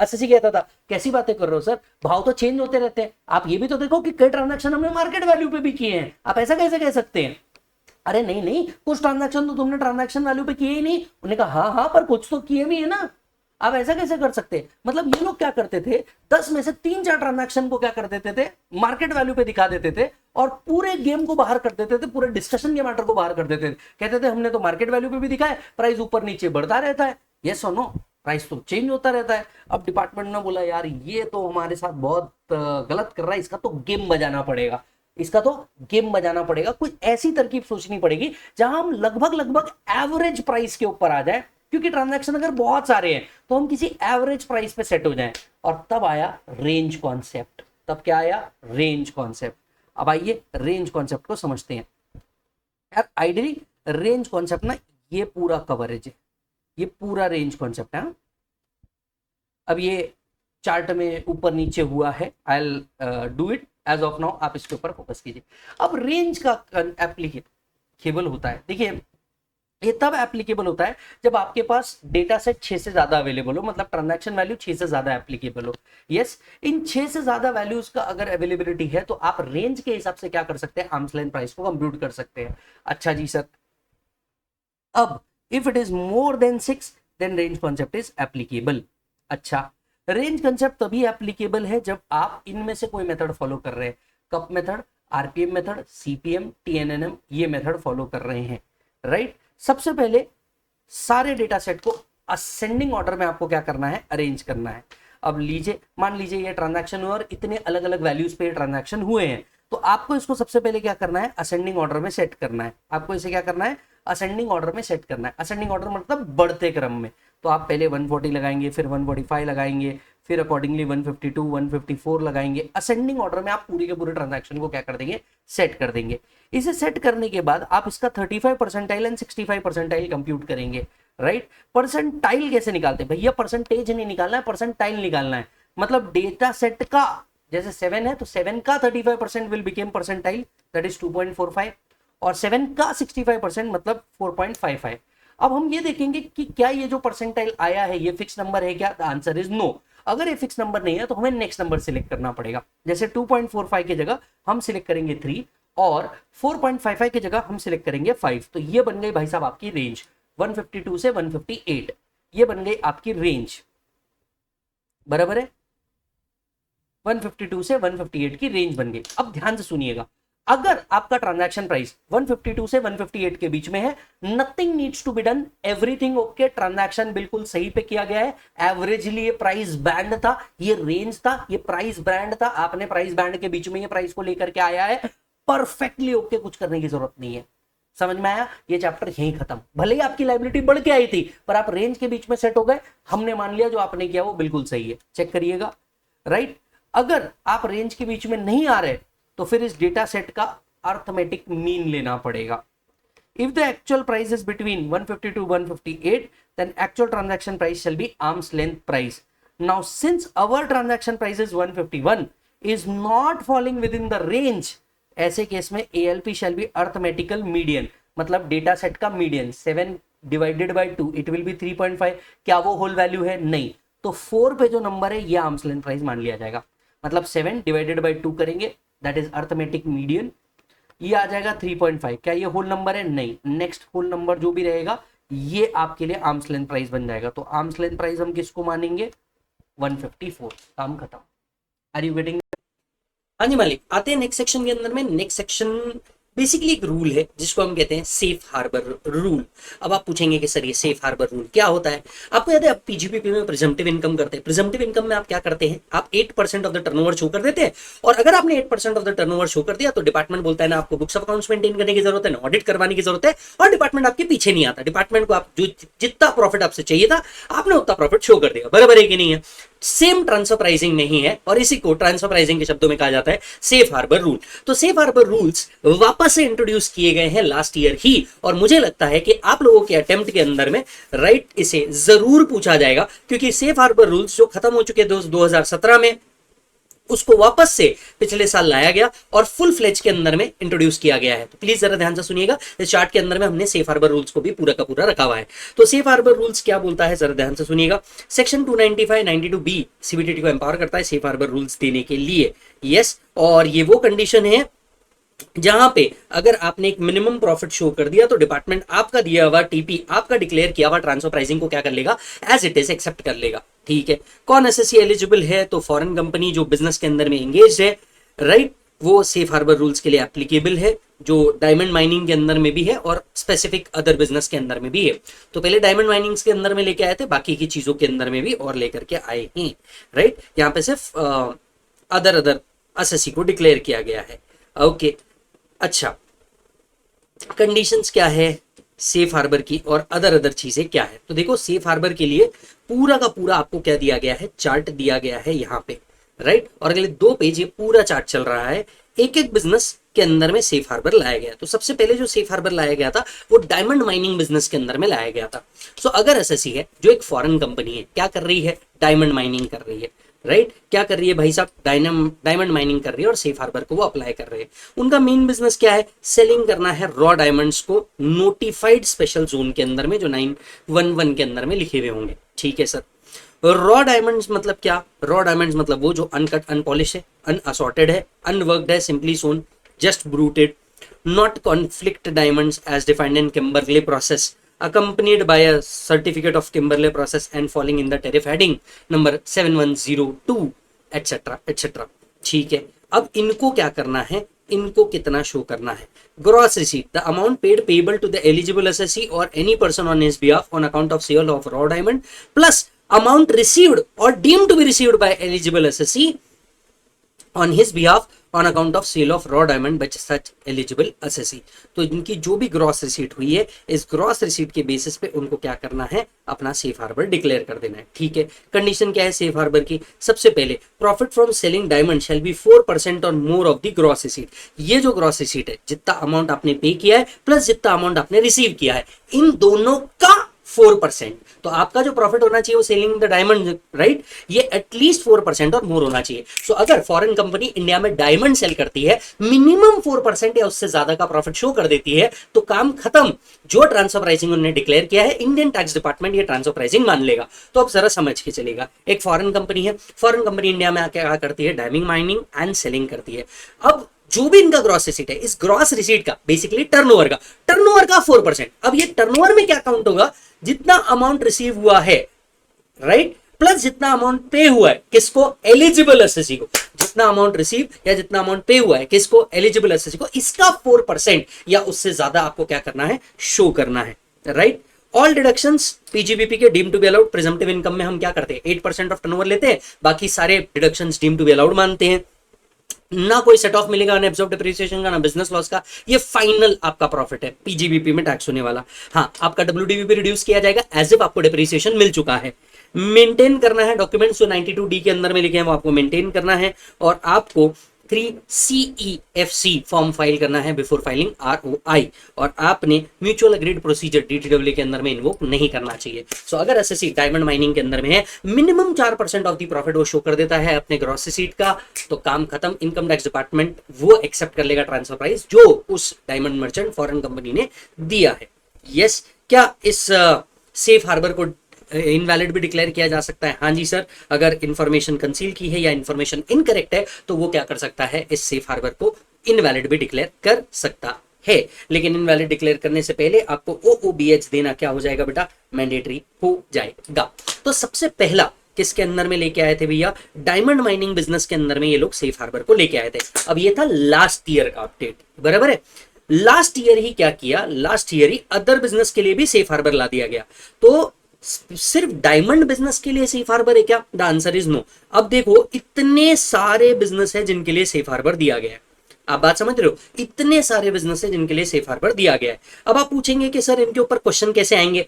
एसएससी कहता था कैसी बातें कर रहे हो सर, भाव तो चेंज होते रहते हैं, आप ये भी तो देखो कि कई ट्रांजैक्शन हमने मार्केट वैल्यू पे भी किए हैं, आप ऐसा कैसे कह सकते हैं। अरे नहीं नहीं, कुछ ट्रांजैक्शन तो तुमने ट्रांजैक्शन वैल्यू पे किए ही नहीं। उन्होंने कहा हाँ हाँ, पर कुछ तो किए भी है ना, आप ऐसा कैसे कर सकते हैं। मतलब ये लोग क्या करते थे, 10 में से 3-4 ट्रांजैक्शन को क्या कर देते थे, मार्केट वैल्यू पे दिखा देते थे, और पूरे गेम को बाहर कर देते थे, पूरे डिस्कशन के मैटर को बाहर कर देते थे। कहते थे हमने तो मार्केट वैल्यू पे भी दिखा है, प्राइस ऊपर नीचे बढ़ता रहता है, यस और नो, प्राइस तो चेंज होता रहता है। अब डिपार्टमेंट ने बोला यार ये तो हमारे साथ बहुत गलत कर रहा है, इसका तो गेम बजाना पड़ेगा, इसका तो गेम बजाना पड़ेगा। कोई ऐसी तरकीब सोचनी पड़ेगी जहां हम लगभग लगभग एवरेज प्राइस के ऊपर आ जाए, क्योंकि ट्रांजैक्शन अगर बहुत सारे हैं तो हम किसी एवरेज प्राइस पे सेट हो जाएं। और तब आया रेंज कॉन्सेप्ट। तब क्या आया, रेंज कॉन्सेप्ट। अब आइए रेंज कॉन्सेप्ट को समझते हैं। यार आइडियली रेंज कॉन्सेप्ट ना, ये पूरा कवरेज है, ये पूरा रेंज कॉन्सेप्ट है। अब ये चार्ट में ऊपर नीचे हुआ है, I will do it as of now, आप इसके ऊपर फोकस कीजिए। अब रेंज का एप्लीकेबल होता है, देखिए ये तब एप्लीकेबल होता है जब आपके पास डेटा सेट 6 से ज्यादा अवेलेबल हो, मतलब ट्रांजैक्शन वैल्यू 6 से ज्यादा एप्लीकेबल हो। यस, इन 6 से ज्यादा वैल्यूज का अगर अवेलेबिलिटी है तो आप रेंज के हिसाब से क्या कर सकते हैं, आर्म्स लेंथ प्राइस को कंप्यूट कर सकते हैं। अच्छा जी सर, अब if it is more than 6 then range concept is applicable. अच्छा, रेंज कंसेप्ट तभी एप्लीकेबल है जब आप इनमें से कोई मेथड फॉलो कर रहे हैं, CUP method, RPM method, CPM, TNNM, ये मेथड फॉलो कर रहे हैं, राइट। सबसे पहले सारे डेटा सेट को असेंडिंग ऑर्डर में आपको क्या करना है, अरेंज करना है। अब लीजिए, मान लीजिए ये ट्रांजैक्शन हुआ और इतने अलग अलग वैल्यूज पे ट्रांजैक्शन हुए हैं, तो आपको इसको सबसे पहले क्या करना है, असेंडिंग ऑर्डर में सेट करना है। आपको इसे क्या करना है, असेंडिंग ऑर्डर में सेट करना है। असेंडिंग ऑर्डर मतलब बढ़ते क्रम में। तो आप पहले 140 लगाएंगे, फिर 145 लगाएंगे, फिर अकॉर्डिंगली 152, 154 लगाएंगे। असेंडिंग ऑर्डर में आप पूरी के पूरे ट्रांजैक्शन को क्या कर देंगे, सेट कर देंगे। इसे सेट करने के बाद आप इसका 35 परसेंटाइल एंड 65 परसेंटाइल कंप्यूट करेंगे, राइट। परसेंटाइल कैसे निकालते हैं भैया, परसेंटेज नहीं निकालना है, परसेंटाइल निकालना है। मतलब डेटा सेट का जैसे 7 है तो 7 का 35% will became percentile, that is 2.45, और 7 का 65% मतलब 4.55। अब हम ये देखेंगे कि क्या ये जो परसेंटाइल आया है ये फिक्स नंबर है क्या, द आंसर इज नो। अगर ये फिक्स नंबर नहीं है तो हमें नेक्स्ट नंबर सिलेक्ट करना पड़ेगा। जैसे 2.45 की जगह हम सिलेक्ट करेंगे 3 और 4.55 की जगह हम सिलेक्ट करेंगे 5। तो ये बन गई भाई साहब आपकी रेंज 152 से 158, ये बन गई आपकी रेंज, बराबर है। 152 से 158 की रेंज बन गई। अब ध्यान से सुनिएगा, अगर आपका ट्रांजैक्शन प्राइस 152 से 158 के बीच में है, nothing needs to be done, everything okay, transaction बिल्कुल सही पे किया गया है। एवरेजली ये प्राइस बैंड था, ये रेंज था, ये प्राइस बैंड था, आपने प्राइस बैंड के बीच में ये प्राइस को लेकर के आया है, परफेक्टली ओके, कुछ करने की जरूरत नहीं है। समझ में आया, ये चैप्टर यहीं खत्म। भले ही आपकी लायबिलिटी बढ़ के आई थी पर आप रेंज के बीच में सेट हो गए, हमने मान लिया जो आपने किया वो बिल्कुल सही है। चेक करिएगा, राइट। अगर आप रेंज के बीच में नहीं आ रहे तो फिर इस डेटा सेट का अर्थमेटिक मीन लेना पड़ेगा। If the actual price is between 152 158 then actual transaction price shall be arm's length price. Now since our transaction price is 151 is not falling within the range, ऐसे case में ALP shall be arithmetical median, मतलब data set का median. 7 divided by 2 it will be 3.5। क्या वो whole value है, नहीं, तो 4 पे जो नंबर है ये आर्म्स लेंथ प्राइस मान लिया जाएगा। मतलब 7 डिवाइडेड बाय 2 करेंगे, दैट इज अर्थमेटिक मीडियन, ये आ जाएगा 3.5। क्या ये होल नंबर है, नहीं, नेक्स्ट होल नंबर जो भी रहेगा ये आपके लिए आर्म्स लेंथ प्राइस बन जाएगा। तो आर्म्स लेंथ प्राइस हम किसको मानेंगे, 154, काम खत्म। Are you getting? हाँ जी मालिक, आते हैं नेक्स्ट सेक्शन के अंदर में। नेक्स्ट सेक्शन बेसिकली एक रूल है जिसको हम कहते हैं सेफ हार्बर रूल। अब आप पूछेंगे कि सर ये सेफ हार्बर रूल क्या होता है। आपको याद है आप पीजीपीपी में प्रिजम्पटिव इनकम करते हैं। प्रिजम्पटिव इनकम में आप क्या करते हैं, आप 8% ऑफ द टर्नओवर शो कर देते हैं, और अगर आपने 8% ऑफ द टर्नओवर शो कर दिया तो डिपार्टमेंट बोलता है ना आपको बुक्स ऑफ अकाउंट्स मेंटेन करने की जरूरत है, ना ऑडिट करवाने की जरूरत है, और डिपार्टमेंट आपके पीछे नहीं आता। डिपार्टमेंट को आप जो जितना प्रॉफिट आपसे चाहिए था आपने उतना प्रॉफिट शो कर दिया, बराबर है कि नहीं है। सेम ट्रांसफर प्राइसिंग नहीं है, और इसी को ट्रांसफर प्राइसिंग के शब्दों में कहा जाता है सेफ हार्बर रूल। तो सेफ हार्बर रूल्स वापस से इंट्रोड्यूस किए गए हैं लास्ट ईयर ही, और मुझे लगता है कि आप लोगों के अटेम्प्ट के अंदर में राइट इसे जरूर पूछा जाएगा, क्योंकि सेफ हार्बर रूल्स जो खत्म हो चुके 2017 में उसको वापस से पिछले साल लाया गया और फुल फ्लेज के अंदर में इंट्रोड्यूस किया गया है। तो प्लीज जरा ध्यान से सुनिएगा, इस चार्ट के अंदर में हमने सेफ हार्बर रूल्स को भी पूरा का पूरा रखा हुआ है। तो सेफ हार्बर रूल्स क्या बोलता है, जरा ध्यान से सुनिएगा। सेक्शन 295-92B सीबीडीटी को एम्पावर करता है सेफ हार्बर रूल्स देने के लिए। यस, और ये वो कंडीशन है जहां पे अगर आपने एक मिनिमम प्रॉफिट शो कर दिया तो डिपार्टमेंट आपका दिया हुआ टीपी, आपका डिक्लेयर किया हुआ ट्रांसफर प्राइसिंग को क्या कर लेगा, एज इट इज एक्सेप्ट कर लेगा। ठीक है, कौन एसएससी एलिजिबल है, तो फॉरेन कंपनी जो बिजनेस के अंदर में एंगेज है, राइट, वो सेफ हार्बर रूल्स के लिए एप्लीकेबल है, जो डायमंड माइनिंग के अंदर में भी है और स्पेसिफिक अदर बिजनेस के अंदर में भी है। तो पहले डायमंड माइनिंग के अंदर में लेके आए थे, बाकी की चीजों के अंदर में भी और लेकर के आए हैं, राइट। यहाँ पे सिर्फ अदर एसएससी को डिक्लेयर किया गया है। ओके, अच्छा, कंडीशंस क्या है सेफ हार्बर की और अदर चीजें क्या है। तो देखो सेफ हार्बर के लिए पूरा का पूरा आपको क्या दिया गया है, चार्ट दिया गया है यहाँ पे, राइट। और अगले 2 पेज ये पूरा चार्ट चल रहा है, एक एक बिजनेस के अंदर में सेफ हार्बर लाया गया। तो सबसे पहले जो सेफ हार्बर लाया गया था वो डायमंड माइनिंग बिजनेस के अंदर में लाया गया था। सो अगर एसएससी है जो एक फॉरेन कंपनी है, क्या कर रही है, डायमंड माइनिंग कर रही है, राइट। क्या कर रही है भाई साहब, डायमंड माइनिंग कर रही है और सेफ हार्बर को वो अप्लाई कर रहे हैं। उनका मेन बिजनेस क्या है, सेलिंग करना है रॉ डायमंड्स को नोटिफाइड स्पेशल जोन के अंदर में जो 911 के अंदर में लिखे हुए होंगे। ठीक है सर। रॉ डायमंड्स मतलब क्या, रॉ डायमंड्स मतलब वो जो अनकट अनपॉलिश है, अनअसॉर्टेड है, अनवर्कड है, simply sawn, just bruted, not conflict diamonds as defined in Kimberley process accompanied by a certificate of Kimberley process and falling in the tariff heading number 7102 etc etc। ठीक है, अब इनको क्या करना है, इनको कितना शो करना है, gross receipt the amount paid payable to the eligible SSC और any person on his behalf on account of sale of raw diamond plus amount received और deemed to be received by eligible SSC on his behalf on account of sale of raw diamond by such eligible assessee। तो इनकी जो भी gross receipt हुई है, इस gross receipt के basis पे उनको क्या करना है, अपना सेफ हार्बर डिक्लेयर कर देना है। ठीक है, कंडीशन क्या है सेफ हार्बर की, सबसे पहले profit from selling diamond shall be 4% और more of the gross receipt. ये जो ग्रॉस रिसीट है, जितना अमाउंट आपने पे किया है प्लस जितना अमाउंट आपने रिसीव किया है, इन दोनों का 4%। तो आपका जो प्रॉफिट होना चाहिए वो सेलिंग द डायमंड, राइट, ये एटलीस्ट 4% और मोर होना चाहिए। सो अगर फॉरेन कंपनी इंडिया में डायमंड सेल करती है, मिनिमम 4% या उससे ज्यादा का प्रॉफिट शो कर देती है, तो काम खत्म। जो ट्रांसफर प्राइसिंग उन्होंने डिक्लेयर किया है, इंडियन टैक्स डिपार्टमेंट ये ट्रांसफर प्राइसिंग मान लेगा। तो अब जरा समझ के चलेगा, एक फॉरेन कंपनी है, फॉरेन कंपनी इंडिया में आके क्या करती है, डायमंड माइनिंग एंड सेलिंग करती है। अब जो भी इनका ग्रॉस रिसीट है, इस ग्रॉस रिसीट का बेसिकली टर्नओवर का 4%। अब ये टर्नओवर में क्या काउंट होगा, जितना अमाउंट रिसीव हुआ है, राइट, प्लस जितना अमाउंट पे हुआ है, किसको, एलिजिबल एसएससी को। जितना अमाउंट रिसीव या जितना अमाउंट पे हुआ है, किसको, एलिजिबल एसएससी को, इसका 4% या उससे ज्यादा आपको क्या करना है, शो करना है, राइट। ऑल डिडक्शंस पीजीबीपी के deem to be allowed, presumptive income में हम क्या करते हैं, 8% ऑफ टर्नओवर लेते हैं, बाकी सारे deductions deem to be allowed मानते हैं। ना कोई सेट ऑफ मिलेगा, ना एब्जॉर्ब डिप्रिसिएशन का, ना बिजनेस लॉस का। ये फाइनल आपका प्रॉफिट है, पीजीबीपी में टैक्स होने वाला। हाँ, आपका डब्ल्यूडीबी रिड्यूस किया जाएगा एज इफ आपको डिप्रिसिएशन मिल चुका है। मेंटेन करना है डॉक्यूमेंट्स जो 92D के अंदर में लिखे हैं वो आपको मेंटेन करना है, और आपको 3CEFC फॉर्म फाइल करना है बिफोर फाइलिंग ROI, और आपने म्यूचुअल एग्रीड प्रोसीजर DTW के अंदर में इन्वोक नहीं करना चाहिए। सो अगर एसएससी डायमंड माइनिंग के अंदर में है, मिनिमम 4% ऑफ द प्रॉफिट वो शो कर देता है अपने ग्रॉस रिसीट का, तो काम खत्म। इनकम टैक्स डिपार्टमेंट वो एक्सेप्ट कर लेगा ट्रांसफर प्राइस जो उस डायमंड मर्चेंट फॉरेन कंपनी ने दिया है। यस, क्या इस सेफ हार्बर को इनवैलिड भी डिक्लेयर किया जा सकता है? हाँ जी सर, अगर इंफॉर्मेशन कंसील की है या इंफॉर्मेशन इनकरेक्ट है तो वो क्या कर सकता है, इस सेफ हार्बर को इनवैलिड भी डिक्लेयर कर सकता है। लेकिन इनवैलिड डिक्लेयर करने से पहले आपको OOBH देना क्या हो जाएगा बेटा, मैंडेटरी हो जाएगा। तो सबसे पहला किसके अंदर में लेके आए थे भैया, डायमंड माइनिंग बिजनेस के अंदर में ये लोग सेफ हार्बर को लेके आए थे। अब ये था लास्ट ईयर का अपडेट, बराबर है। लास्ट ईयर ही क्या किया, लास्ट ईयर ही अदर बिजनेस के लिए भी सेफ हार्बर ला दिया गया। तो सिर्फ डायमंड बिजनेस के लिए सेफ हार्बर है क्या? The answer is no. अब देखो, इतने सारे बिजनेस है जिनके लिए सेफ हार्बर दिया गया है। आप बात समझ रहे हो, इतने सारे बिजनेस है जिनके लिए सेफ हार्बर दिया गया है। अब आप पूछेंगे कि सर इनके ऊपर क्वेश्चन कैसे आएंगे,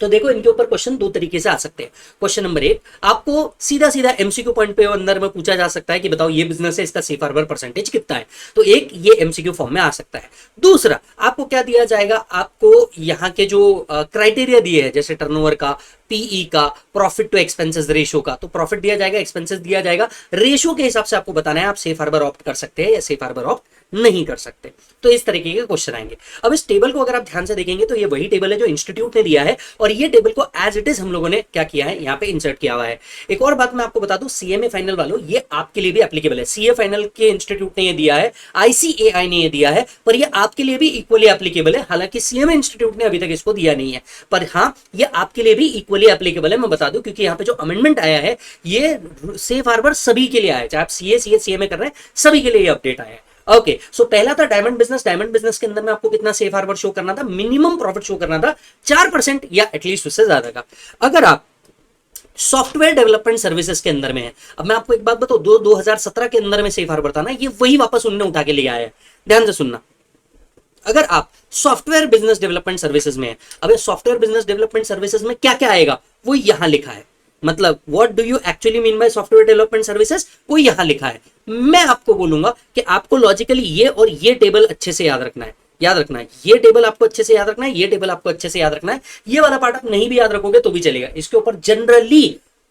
तो देखो इनके ऊपर क्वेश्चन दो तरीके से आ सकते हैं। क्वेश्चन नंबर 1, आपको सीधा सीधा एमसीक्यू पॉइंट पे अंदर में पूछा जा सकता है कि बताओ ये बिजनेस है, इसका सेफ हार्बर परसेंटेज कितना है, तो एक ये एमसीक्यू फॉर्म में आ सकता है। दूसरा, आपको क्या दिया जाएगा, आपको यहाँ के जो क्राइटेरिया दिए हैं, जैसे टर्नओवर का, पीई का, प्रॉफिट टू एक्सपेंसेस रेशियो का, तो प्रॉफिट दिया जाएगा, एक्सपेंसेस दिया जाएगा, रेशियो के हिसाब से आपको बताना है आप सेफ हार्बर ऑप्ट कर सकते हैं या सेफ हार्बर ऑप्ट नहीं कर सकते। तो इस तरीके के क्वेश्चन आएंगे। अब इस टेबल को अगर आप ध्यान से देखेंगे तो ये वही टेबल है जो इंस्टीट्यूट ने दिया है, और ये टेबल को एज इट इज हम लोगों ने क्या किया है, यहाँ पे इंसर्ट किया हुआ है। एक और बात मैं आपको बता दूं, सीएमए फाइनल वालों, ये आपके लिए भी एप्लीकेबल है। सीए फाइनल के इंस्टीट्यूट ने ये दिया है, ICAI ने ये दिया है, पर ये आपके लिए भी इक्वली एप्लीकेबल है। हालांकि सीएमए इंस्टीट्यूट ने अभी तक इसको दिया नहीं है, पर हाँ ये आपके लिए भी इक्वली एप्लीकेबल है। मैं बता दूं, क्योंकि यहाँ पे जो अमेंडमेंट आया है ये सेफ हार्बर सभी के लिए आया है, चाहे आप सीए कर रहे हैं, सभी के लिए ये अपडेट आया है। ओके, सो पहला था डायमंड बिजनेस। डायमंड बिजनेस के अंदर में आपको कितना सेफ हार्बर शो करना था, मिनिमम प्रॉफिट शो करना था 4% या एटलीस्ट उससे ज्यादा का। अगर आप सॉफ्टवेयर डेवलपमेंट सर्विसेज के अंदर में है, अब मैं आपको एक बात बताऊं, 2017 के अंदर में सेफ हार्बर था ना, ये वही वापस उन्होंने उठा के ले आया है। ध्यान से सुनना, अगर आप सॉफ्टवेयर बिजनेस डेवलपमेंट सर्विसेज में है, अब सॉफ्टवेयर बिजनेस डेवलपमेंट सर्विसेज में क्या क्या आएगा वो यहां लिखा है। मतलब what do you actually mean by software development services, वो यहां लिखा है। मैं आपको बोलूंगा कि आपको लॉजिकली ये और ये टेबल अच्छे से याद रखना है, याद रखना है, ये टेबल आपको अच्छे से याद रखना है, ये टेबल आपको अच्छे से याद रखना है। ये वाला पार्ट आप नहीं भी याद रखोगे तो भी चलेगा। इसके ऊपर जनरली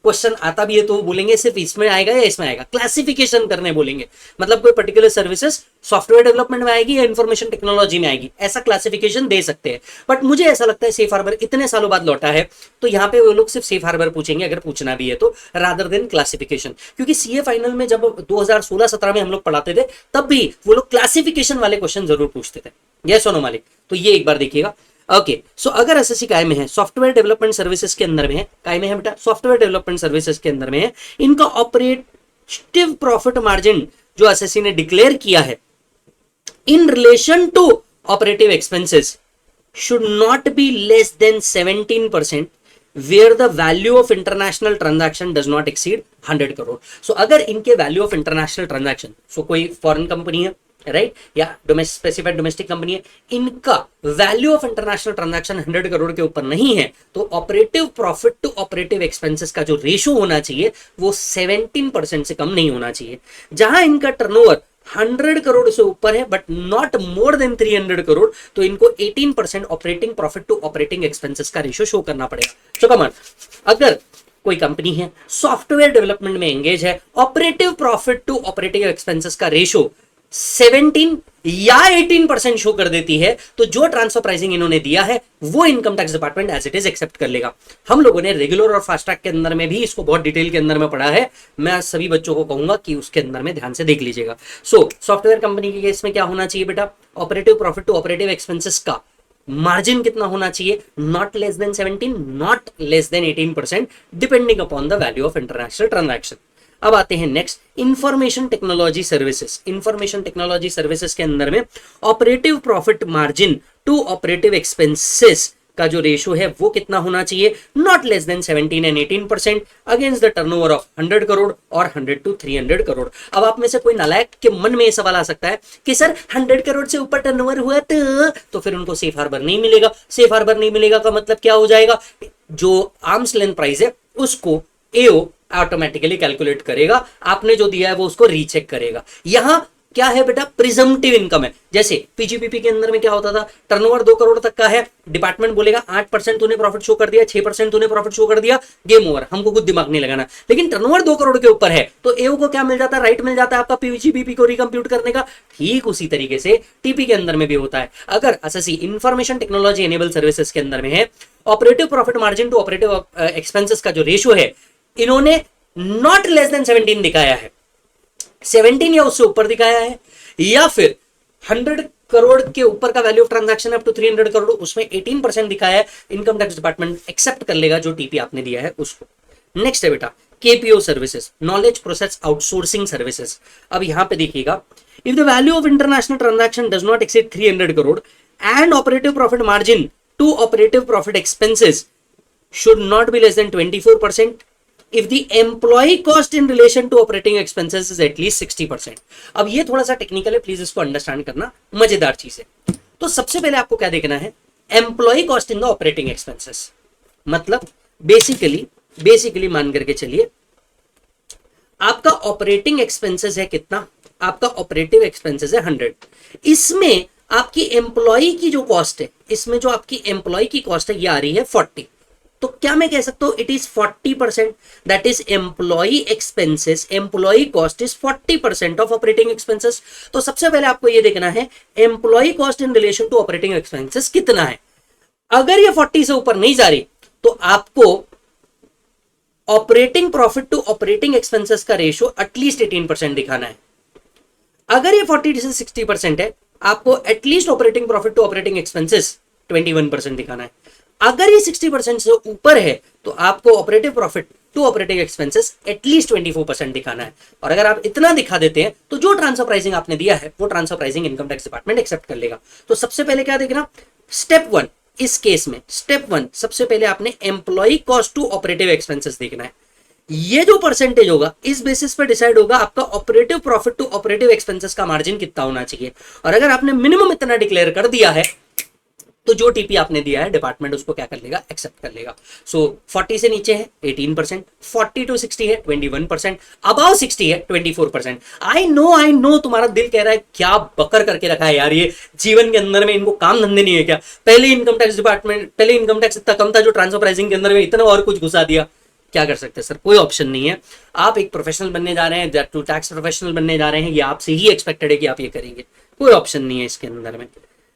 क्वेश्चन आता भी है तो बोलेंगे सिर्फ इसमें आएगा या इसमें आएगा, क्लासिफिकेशन करने बोलेंगे, मतलब कोई पर्टिकुलर सर्विसेज सॉफ्टवेयर डेवलपमेंट में आएगी या इंफॉर्मेशन टेक्नोलॉजी में आएगी, ऐसा क्लासिफिकेशन दे सकते हैं। बट मुझे ऐसा लगता है सेफ हार्बर इतने सालों बाद लौटा है तो यहाँ पे वो लोग सिर्फ सेफ हार्बर पूछेंगे अगर पूछना भी है तो, रादर देन क्लासिफिकेशन। क्योंकि सीए फाइनल में जब 2016-17 में हम लोग पढ़ाते थे तब भी वो लोग क्लासिफिकेशन वाले क्वेश्चन जरूर पूछते थे। यस और नो मालिक? तो ये एक बार देखिएगा। ओके सो अगर एसएससी काय में है, सॉफ्टवेयर डेवलपमेंट सर्विसेज के अंदर में है, काय में है बेटा? सॉफ्टवेयर डेवलपमेंट सर्विसेज के अंदर में है। इनका ऑपरेटिव प्रॉफिट मार्जिन जो एसएससी ने डिक्लेयर किया है in relation to operative expenses should not be less than 17% where the value of international transaction does not exceed 100 crore. So अगर इनके value of international transaction, so कोई फॉरेन कंपनी है right या specified domestic company है, इनका value of international transaction 100 crore के ऊपर नहीं है तो operative profit to operative expenses का जो रेशियो होना चाहिए वो 17% से कम नहीं होना चाहिए। जहां इनका टर्नओवर 100 करोड़ से ऊपर है but not more than 300 crore तो इनको 18% operating profit to operating expenses का रेशियो शो करना पड़ेगा। सो कमान, अगर कोई कंपनी है सॉफ्टवेयर डेवलपमेंट में एंगेज है, operative profit to operating expenses का रेशियो 17 या 18% शो कर देती है तो जो ट्रांसफर प्राइसिंग इन्होंने दिया है वो income tax department as it is accept कर लेगा। हम लोगों ने रेगुलर और फास्ट ट्रैक के अंदर में भी इसको बहुत डिटेल के अंदर में पढ़ा है, मैं सभी बच्चों को कहूंगा कि उसके अंदर में ध्यान से देख लीजिएगा। सो सॉफ्टवेयर कंपनी के केस में क्या होना चाहिए बेटा? Operative profit to operative expenses का मार्जिन कितना होना चाहिए? Not less than 17, not less than 18% depending upon the value of international transaction. अब आते हैं next, information technology services. Information technology services के अंदर में operative profit margin to operative expenses का जो रेशियो है वो कितना होना चाहिए? Not less than 17 and 18% against the turnover of 100 crore और 100 to 300 करोड़। अब आप में से कोई नालायक के मन में ये सवाल आ सकता है कि सर 100 करोड़ से ऊपर टर्नओवर हुआ तो फिर उनको सेफ हार्बर नहीं मिलेगा। सेफ हार्बर नहीं मिलेगा का मतलब क्या हो जाएगा? जो आर्म्स लेंथ प्राइस है उसको एओ ऑटोमेटिकली कैलकुलेट करेगा, आपने जो दिया है वो उसको रीचेक करेगा। यहां क्या है बेटा? प्रिजम्पटिव इनकम है। जैसे पीजीपीपी के अंदर में क्या होता था? टर्नओवर 2 करोड़ तक का है, डिपार्टमेंट बोलेगा 8% तूने प्रॉफिट शो कर दिया, 6% तूने प्रॉफिट शो कर दिया, गेम ओवर, हमको कुछ दिमाग नहीं लगाना। लेकिन टर्नओवर 2 करोड़ के ऊपर है तो एओ को क्या मिल जाता है? राइट मिल जाता है आपका पीजीपीपी को रिकम्प्यूट करने का। ठीक उसी तरीके से टीपी के अंदर में भी होता है। अगर SSC information technology enable services के अंदर में है, operative profit margin to operative expenses का जो रेशियो है इन्होंने नॉट लेस देन 17 दिखाया है, 17 या उससे ऊपर दिखाया है, या फिर 100 करोड़ के ऊपर का value of transaction up to 300 crore उसमें 18% दिखाया है, इनकम टैक्स डिपार्टमेंट एक्सेप्ट कर लेगा जो टीपी आपने दिया है उसको। नेक्स्ट है बेटा KPO services, knowledge process outsourcing services. अब यहां पे देखिएगा, if the value of international transaction does not exceed 300 crore and operative profit margin to operative profit expenses should not be less than 24% if the employee cost in relation to operating expenses is at least 60%। अब ये थोड़ा सा technical है, please इसको understand करना, मजेदार चीज है। तो सबसे पहले आपको क्या देखना है? Employ cost in the operating expenses, मतलब बेसिकली मान करके चलिए आपका ऑपरेटिंग एक्सपेंसेस है कितना? आपका ऑपरेटिव एक्सपेंसेस है 100, इसमें आपकी एम्प्लॉय की जो कॉस्ट है, इसमें जो आपकी एम्प्लॉय की कॉस्ट है ये आ रही है 40। तो क्या मैं कह सकता हूं it is 40%, that is employ expenses, employ cost is 40% of operating expenses. तो सबसे पहले आपको ये देखना है employ cost in relation to operating expenses कितना है। अगर ये 40 से ऊपर नहीं जा रही तो आपको operating profit to operating expenses का रेशियो एटलीस्ट 18% दिखाना है। अगर ये 40 से 60% है, आपको at least operating profit to operating expenses 21% दिखाना है। अगर ये 60% से ऊपर है तो आपको operative profit to operating expenses at least 24% दिखाना है। और अगर आप इतना दिखा देते हैं तो जो ट्रांसफर प्राइसिंग आपने दिया है वो transfer pricing income tax department accept कर लेगा। तो सबसे पहले क्या देखना? स्टेप 1, इस केस में स्टेप 1 सबसे पहले आपने employ cost to operative expenses देखना है। ये जो परसेंटेज होगा इस बेसिस पे डिसाइड होगा आपका operative profit to operative expenses का मार्जिन कितना होना चाहिए। और अगर आपने मिनिमम इतना डिक्लेयर कर दिया है तो जो टीपी आपने दिया है डिपार्टमेंट उसको क्या कर लेगा? एक्सेप्ट कर लेगा। सो 40 से नीचे है 18%, 40 to 60 है 21%, अबाव 60 है 24%। आई नो तुम्हारा दिल कह रहा है क्या बकर करके रखा है यार, ये जीवन के अंदर में इनको काम धंधे नहीं है क्या? पहले इनकम टैक्स डिपार्टमेंट, पहले इनकम टैक्स इतना कम था जो ट्रांसफर प्राइसिंग के अंदर में इतना और कुछ घुसा दिया। क्या कर सकते हैं सर? कोई ऑप्शन नहीं है। आप एक प्रोफेशनल बनने जा रहे हैं, दैट टू टैक्स प्रोफेशनल बनने जा रहे हैं, ये आपसे ही एक्सपेक्टेड है कि आप ये करेंगे, कोई ऑप्शन नहीं है इसके अंदर में।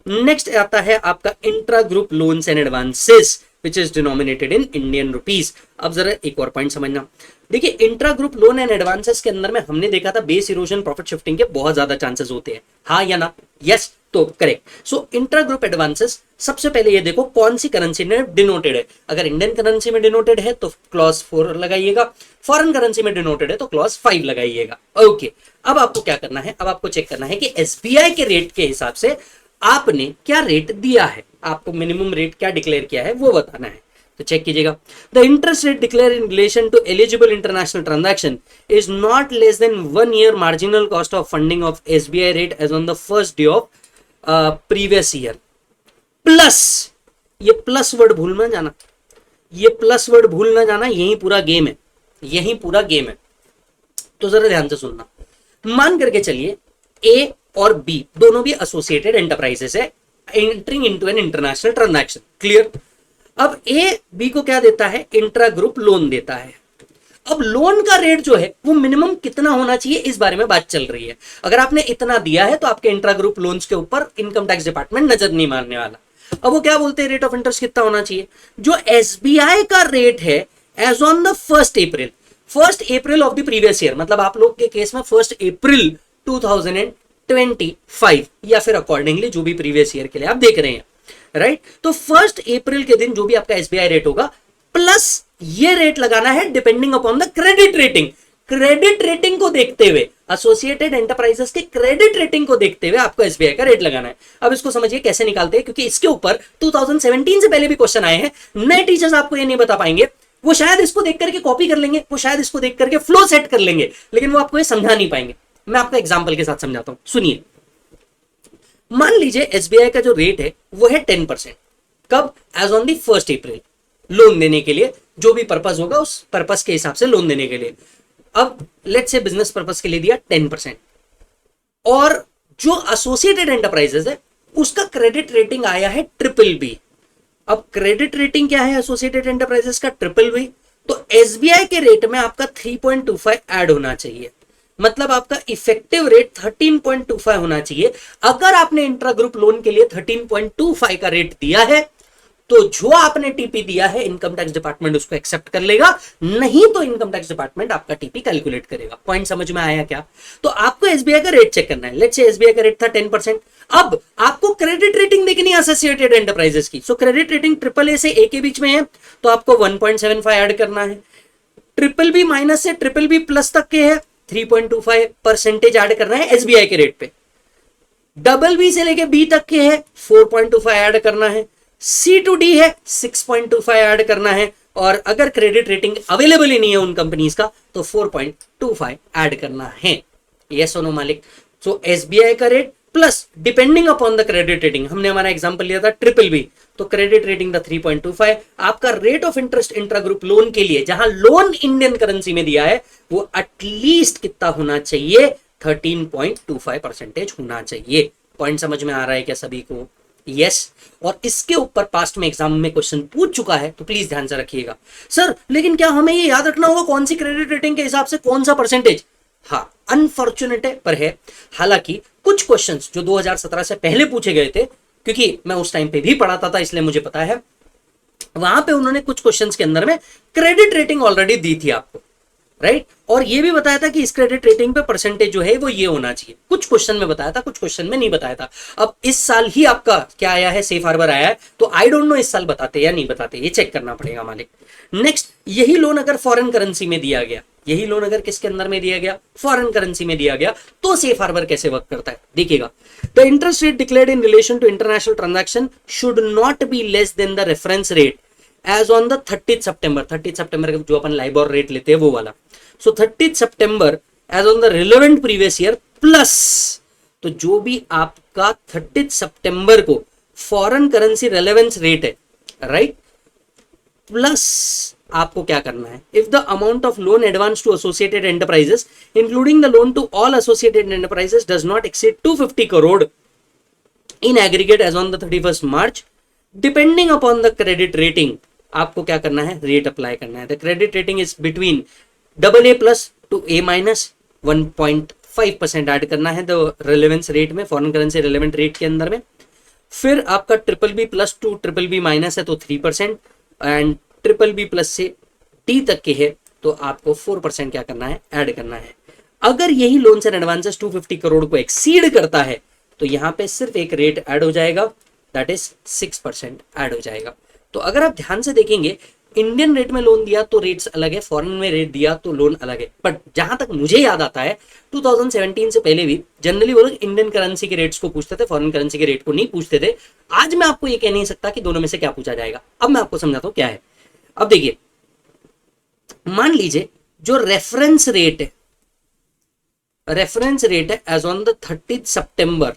नेक्स्ट आता है आपका intra group loans and advances which is denominated in Indian rupees. अब जरा एक और पॉइंट समझना, देखिए intra group loan and advances के अंदर में हमने देखा था बेस इरोजन, प्रॉफिट शिफ्टिंग के बहुत ज्यादा चांसेस होते हैं, हाँ या ना? यस, तो करेक्ट। सो इंट्रा ग्रुप एडवांसेस, सबसे पहले ये देखो कौन सी करेंसी में डिनोटेड है। अगर इंडियन करेंसी में डिनोटेड है तो क्लॉज 4 लगाइएगा, फॉरेन करेंसी में डिनोटेड है तो क्लॉज 5 लगाइएगा। ओके, अब आपको क्या करना है, अब आपको चेक करना है कि एसबीआई के रेट के हिसाब से आपने क्या रेट दिया है, आपको मिनिमम रेट क्या डिक्लेयर किया है वो बताना है। तो चेक कीजिएगा, the interest rate declare in relation to eligible international transaction is not less than 1 year marginal cost of funding of SBI rate as on the first day of previous year plus, ये plus word भूल ना जाना, ये plus word भूल ना जाना, यही पूरा गेम है, यही पूरा गेम है। तो जरा ध्यान से सुनना, मान करके चलिए ए और बी दोनों भी एसोसिएटेड एंटरप्राइजेस है entering into N international transaction, clear. अब ए बी को क्या देता है, इंट्रा ग्रुप लोन देता है। अब लोन का रेट जो है वो मिनिमम कितना होना चाहिए इस बारे में बात चल रही है। अगर आपने इतना दिया है तो आपके इंट्रा ग्रुप लोन्स के ऊपर इनकम टैक्स डिपार्टमेंट नजर नहीं मारने वाला। अब वो क्या बोलते हैं, रेट ऑफ इंटरेस्ट कितना होना चाहिए। जो एसबीआई का रेट है as on the 1 April of the previous year, मतलब आप लोग के केस में 1 अप्रैल 2025 या फिर अकॉर्डिंगली जो भी प्रीवियस ईयर के लिए आप देख रहे हैं, राइट। तो 1 अप्रैल के दिन जो भी आपका एसबीआई रेट होगा प्लस ये रेट लगाना है depending upon the credit rating. Credit rating को देखते हुए, एसोसिएटेड एंटरप्राइजेस के क्रेडिट रेटिंग को देखते हुए आपको एसबीआई का रेट लगाना है। अब इसको समझिए कैसे निकालते हैं, क्योंकि इसके ऊपर 2017 से पहले भी क्वेश्चन आए हैं। नए टीचर्स आपको ये नहीं बता पाएंगे, वो शायद इसको देख करके कॉपी कर लेंगे, वो शायद इसको देख करके फ्लो सेट कर लेंगे, लेकिन वो आपको ये समझा नहीं पाएंगे। मैं आपको एग्जांपल के साथ समझाता हूं, सुनिए। मान लीजिए एसबीआई का जो रेट है वो है 10%, कब, as on the 1 April, loan देने के लिए, जो भी पर्पस होगा उस पर्पस के हिसाब से लोन देने के लिए। अब लेट्स से बिजनेस पर्पस के लिए दिया 10%, और जो एसोसिएटेड एंटरप्राइजेस है उसका क्रेडिट रेटिंग आया है BBB। अब क्रेडिट रेटिंग क्या है एसोसिएटेड एंटरप्राइजेस का, BBB। तो एसबीआई के रेट में आपका 3.25 ऐड होना चाहिए, मतलब आपका इफेक्टिव रेट 13.25 होना चाहिए। अगर आपने इंट्रा ग्रुप लोन के लिए 13.25 का रेट दिया है तो जो आपने टीपी दिया है इनकम टैक्स डिपार्टमेंट उसको एक्सेप्ट कर लेगा, नहीं तो इनकम टैक्स डिपार्टमेंट आपका टीपी कैलकुलेट करेगा। पॉइंट समझ में आया क्या? तो आपको एसबीआई का रेट चेक करना है। लेट्स से एसबीआई का रेट था 10%। अब आपको क्रेडिट रेटिंग देखनी है एसोसिएटेड एंटरप्राइजेस की। सो क्रेडिट रेटिंग AAA से A के बीच में है तो आपको 1.75 ऐड करना है। BBB माइनस से BBB प्लस तक के है 3.25% ऐड करना है एसबीआई के रेट पे। BB से लेके B तक के है 4.25 ऐड करना है। C to D है 6.25 ऐड करना है, और अगर क्रेडिट रेटिंग अवेलेबल ही नहीं है उन कंपनीज का तो 4.25 ऐड करना है। यस और नो मालिक? सो एसबीआई का rate plus depending upon the credit rating, हमने हमारा एग्जांपल लिया था BBB, तो क्रेडिट रेटिंग था 3.25। आपका rate of interest intra group loan के लिए जहां लोन इंडियन करेंसी में दिया है वो एटलीस्ट कितना होना चाहिए, 13.25% होना चाहिए। पॉइंट समझ में आ रहा है क्या सभी को? यस। और इसके ऊपर पास्ट में एग्जाम में क्वेश्चन पूछ चुका है तो प्लीज ध्यान से रखिएगा। सर लेकिन क्या हमें ये याद रखना होगा कौन सी क्रेडिट रेटिंग के हिसाब से कौन सा परसेंटेज? हाँ, अनफॉर्चुनेट है पर है। हालांकि कुछ क्वेश्चंस जो 2017 से पहले पूछे गए थे, क्योंकि मैं उस टाइम पे भी पढ़ाता था इसलिए मुझे पता है, वहां पे उन्होंने कुछ क्वेश्चंस के अंदर में क्रेडिट रेटिंग ऑलरेडी दी थी आपको, राइट। और ये भी बताया था कि इस क्रेडिट रेटिंग पे परसेंटेज जो है वो ये होना चाहिए। कुछ क्वेश्चन में बताया था, कुछ क्वेश्चन में नहीं बताया था। अब इस साल ही आपका क्या आया है, सेफ हार्बर आया है, तो आई डोंट नो इस साल बताते या नहीं बताते, ये चेक करना पड़ेगा मालिक। नेक्स्ट, यही लोन अगर फॉरेन करेंसी में दिया गया, यही लोन अगर किसके अंदर में दिया गया, फॉरेन करेंसी में दिया गया, तो सेफ हार्बर कैसे वर्क करता है देखिएगा। The interest rate declared in relation to international transaction should not be less than the reference rate as on the 30 September. 30 सितंबर का जो अपन लाइबोर रेट लेते हैं वो वाला। So 30 September as on the relevant previous year plus, तो जो भी आपका 30 सितंबर को फॉरेन करेंसी रेलेवेंस रेट है, राइट, प्लस आपको क्या करना है, if the amount of loan advance to associated enterprises including the loan to all associated enterprises does not exceed 250 crore in aggregate as on the 31st March, depending upon the credit rating, आपको क्या करना है, rate apply करना है। The credit rating is between AA+ to A- 1.5% add करना है the relevance rate में, foreign currency relevant rate के अंदर में। फिर आपका BBB+ टू BBB- है तो 3%, एंड BBB+ से डी तक के है तो आपको 4% क्या करना है, ऐड करना है। अगर यही लोन्स एंड एडवांसेस 250 करोड़ को एक्सीड करता है तो यहां पे सिर्फ एक रेट ऐड हो जाएगा, दैट इज 6% ऐड हो जाएगा। तो अगर आप ध्यान से देखेंगे, इंडियन रेट में लोन दिया तो रेट्स अलग है, फॉरेन में रेट दिया तो लोन अलग है। बट जहां तक मुझे याद आता है 2017 से पहले भी जनरली वो लोग इंडियन करेंसी के रेट्स को पूछते थे, फॉरेन करेंसी के रेट को नहीं पूछते थे। आज मैं आपको ये कह नहीं सकता कि दोनों में से क्या पूछा जाएगा। अब मैं आपको समझाता हूं क्या है। अब देखिए, मान लीजिए जो रेफरेंस रेट है as on the 30 September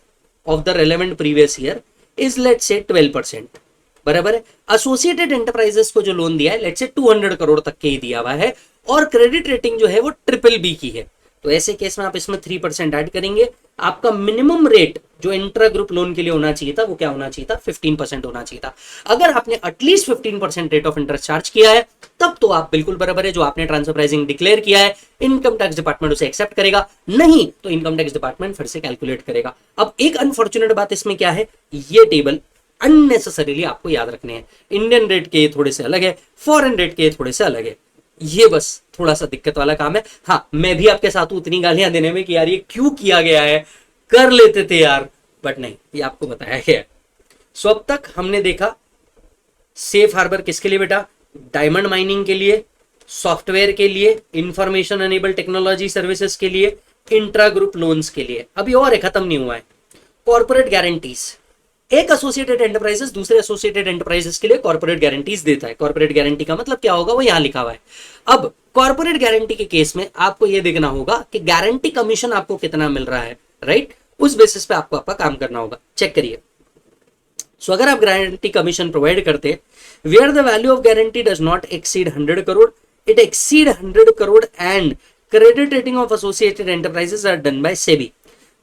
of the relevant previous year is let's say 12%, बराबर है। एसोसिएटेड एंटरप्राइजेस को जो लोन दिया है लेट्स से 200 करोड़ तक के ही दिया हुआ है, और क्रेडिट रेटिंग जो है वो BBB की है, तो ऐसे केस में आप इसमें 3% ऐड करेंगे। आपका मिनिमम रेट जो इंट्रा ग्रुप लोन के लिए होना चाहिए था वो क्या होना चाहिए था, 15% होना चाहिए था। अगर आपने at least 15% rate of interest charge किया है तब तो आप बिल्कुल बराबर है। जो आपने ट्रांसफर प्राइसिंग डिक्लेयर किया है इनकम टैक्स डिपार्टमेंट उसे एक्सेप्ट करेगा, नहीं तो इनकम टैक्स डिपार्टमेंट फिर से कैलकुलेट करेगा। अब एक अनफॉर्चुनेट बात इसमें क्या है, ये टेबल अननेसेसरीली आपको याद रखने हैं। इंडियन रेट के ये थोड़े से अलग है, फॉरेन रेट के ये थोड़े से अलग है, ये बस थोड़ा सा दिक्कत वाला काम है। हाँ, मैं भी आपके साथ उतनी गालियां देने में कि यार ये क्यों किया गया है, कर लेते थे यार, बट नहीं, ये आपको बताया गया है। सो अब तक हमने देखा सेफ हार्बर किसके लिए बेटा, डायमंड माइनिंग के लिए, सॉफ्टवेयर के लिए, इंफॉर्मेशन एनेबल टेक्नोलॉजी सर्विसेज के लिए, इंट्रा ग्रुप लोन्स के लिए। अभी और खत्म नहीं हुआ है, कॉर्पोरेट गारंटीज। एक एसोसिएटेड एंटरप्राइजेस दूसरे एसोसिएटेड एंटरप्राइजेस के लिए कॉर्पोरेट गारंटीज देता है। कॉर्पोरेट गारंटी का मतलब क्या होगा वो यहां लिखा हुआ है। अब कॉर्पोरेट गारंटी के केस में आपको यह देखना होगा कि गारंटी कमीशन आपको कितना मिल रहा है, राइट, उस बेसिस पे आपको आपका काम करना होगा। चेक करिए। सो अगर आप गारंटी कमीशन प्रोवाइड करते हैं, where the value of guarantee does not exceed 100 crore, it exceed 100 crore and credit rating of associated enterprises are done by SEBI,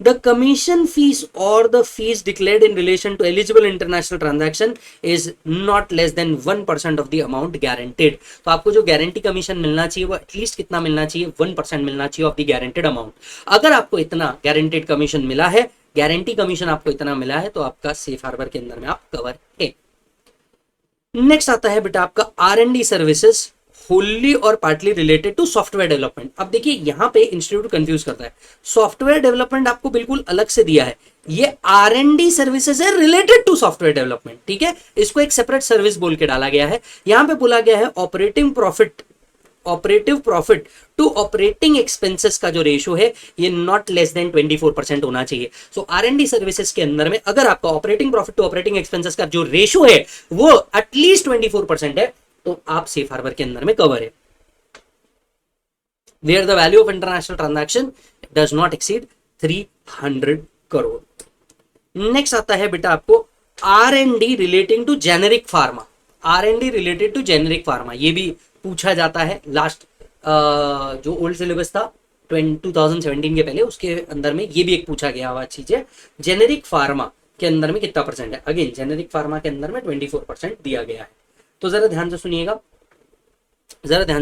the commission fees or the fees declared in relation to eligible international transaction is not less than 1% of the amount guaranteed। तो आपको जो guarantee commission मिलना चाहिए वो at least कितना मिलना चाहिए, 1% मिलना चाहिए ऑफ द गारंटेड अमाउंट। अगर आपको इतना गारंटेड कमीशन मिला है, गारंटी कमीशन आपको इतना मिला है, तो आपका सेफ हार्बर के अंदर में आप कवर है। नेक्स्ट आता है बेटा आपका R&D सर्विसेज होली और partly related to software development. अब देखिए यहां पे इंस्टीट्यूट कंफ्यूज करता है, सॉफ्टवेयर डेवलपमेंट आपको बिल्कुल अलग से दिया है, ये R&D सर्विसेज है रिलेटेड टू सॉफ्टवेयर डेवलपमेंट, ठीक है, इसको एक सेपरेट सर्विस बोल के डाला गया है। यहां पे बोला गया है operative profit to operating expenses का जो रेशियो है ये नॉट लेस देन 24% होना चाहिए। सो R&D सर्विसेज के अंदर में अगर आपका operating profit to operating expenses का जो रेशियो है वो एटलीस्ट 24% है तो आप सेफ हार्बर के अंदर में कवर है। Where the value of international transaction does not exceed 300 crore. Next आता है बेटा आपको R&D relating to generic pharma. R&D related to generic pharma ये भी पूछा जाता है। लास्ट जो ओल्ड सिलेबस था 2017 के पहले उसके अंदर में ये भी एक पूछा गया हुआ चीज है, जेनेरिक फार्मा के अंदर में कितना परसेंट है। अगेन जेनेरिक फार्मा के अंदर में 24% दिया गया है। तो जरा ध्यान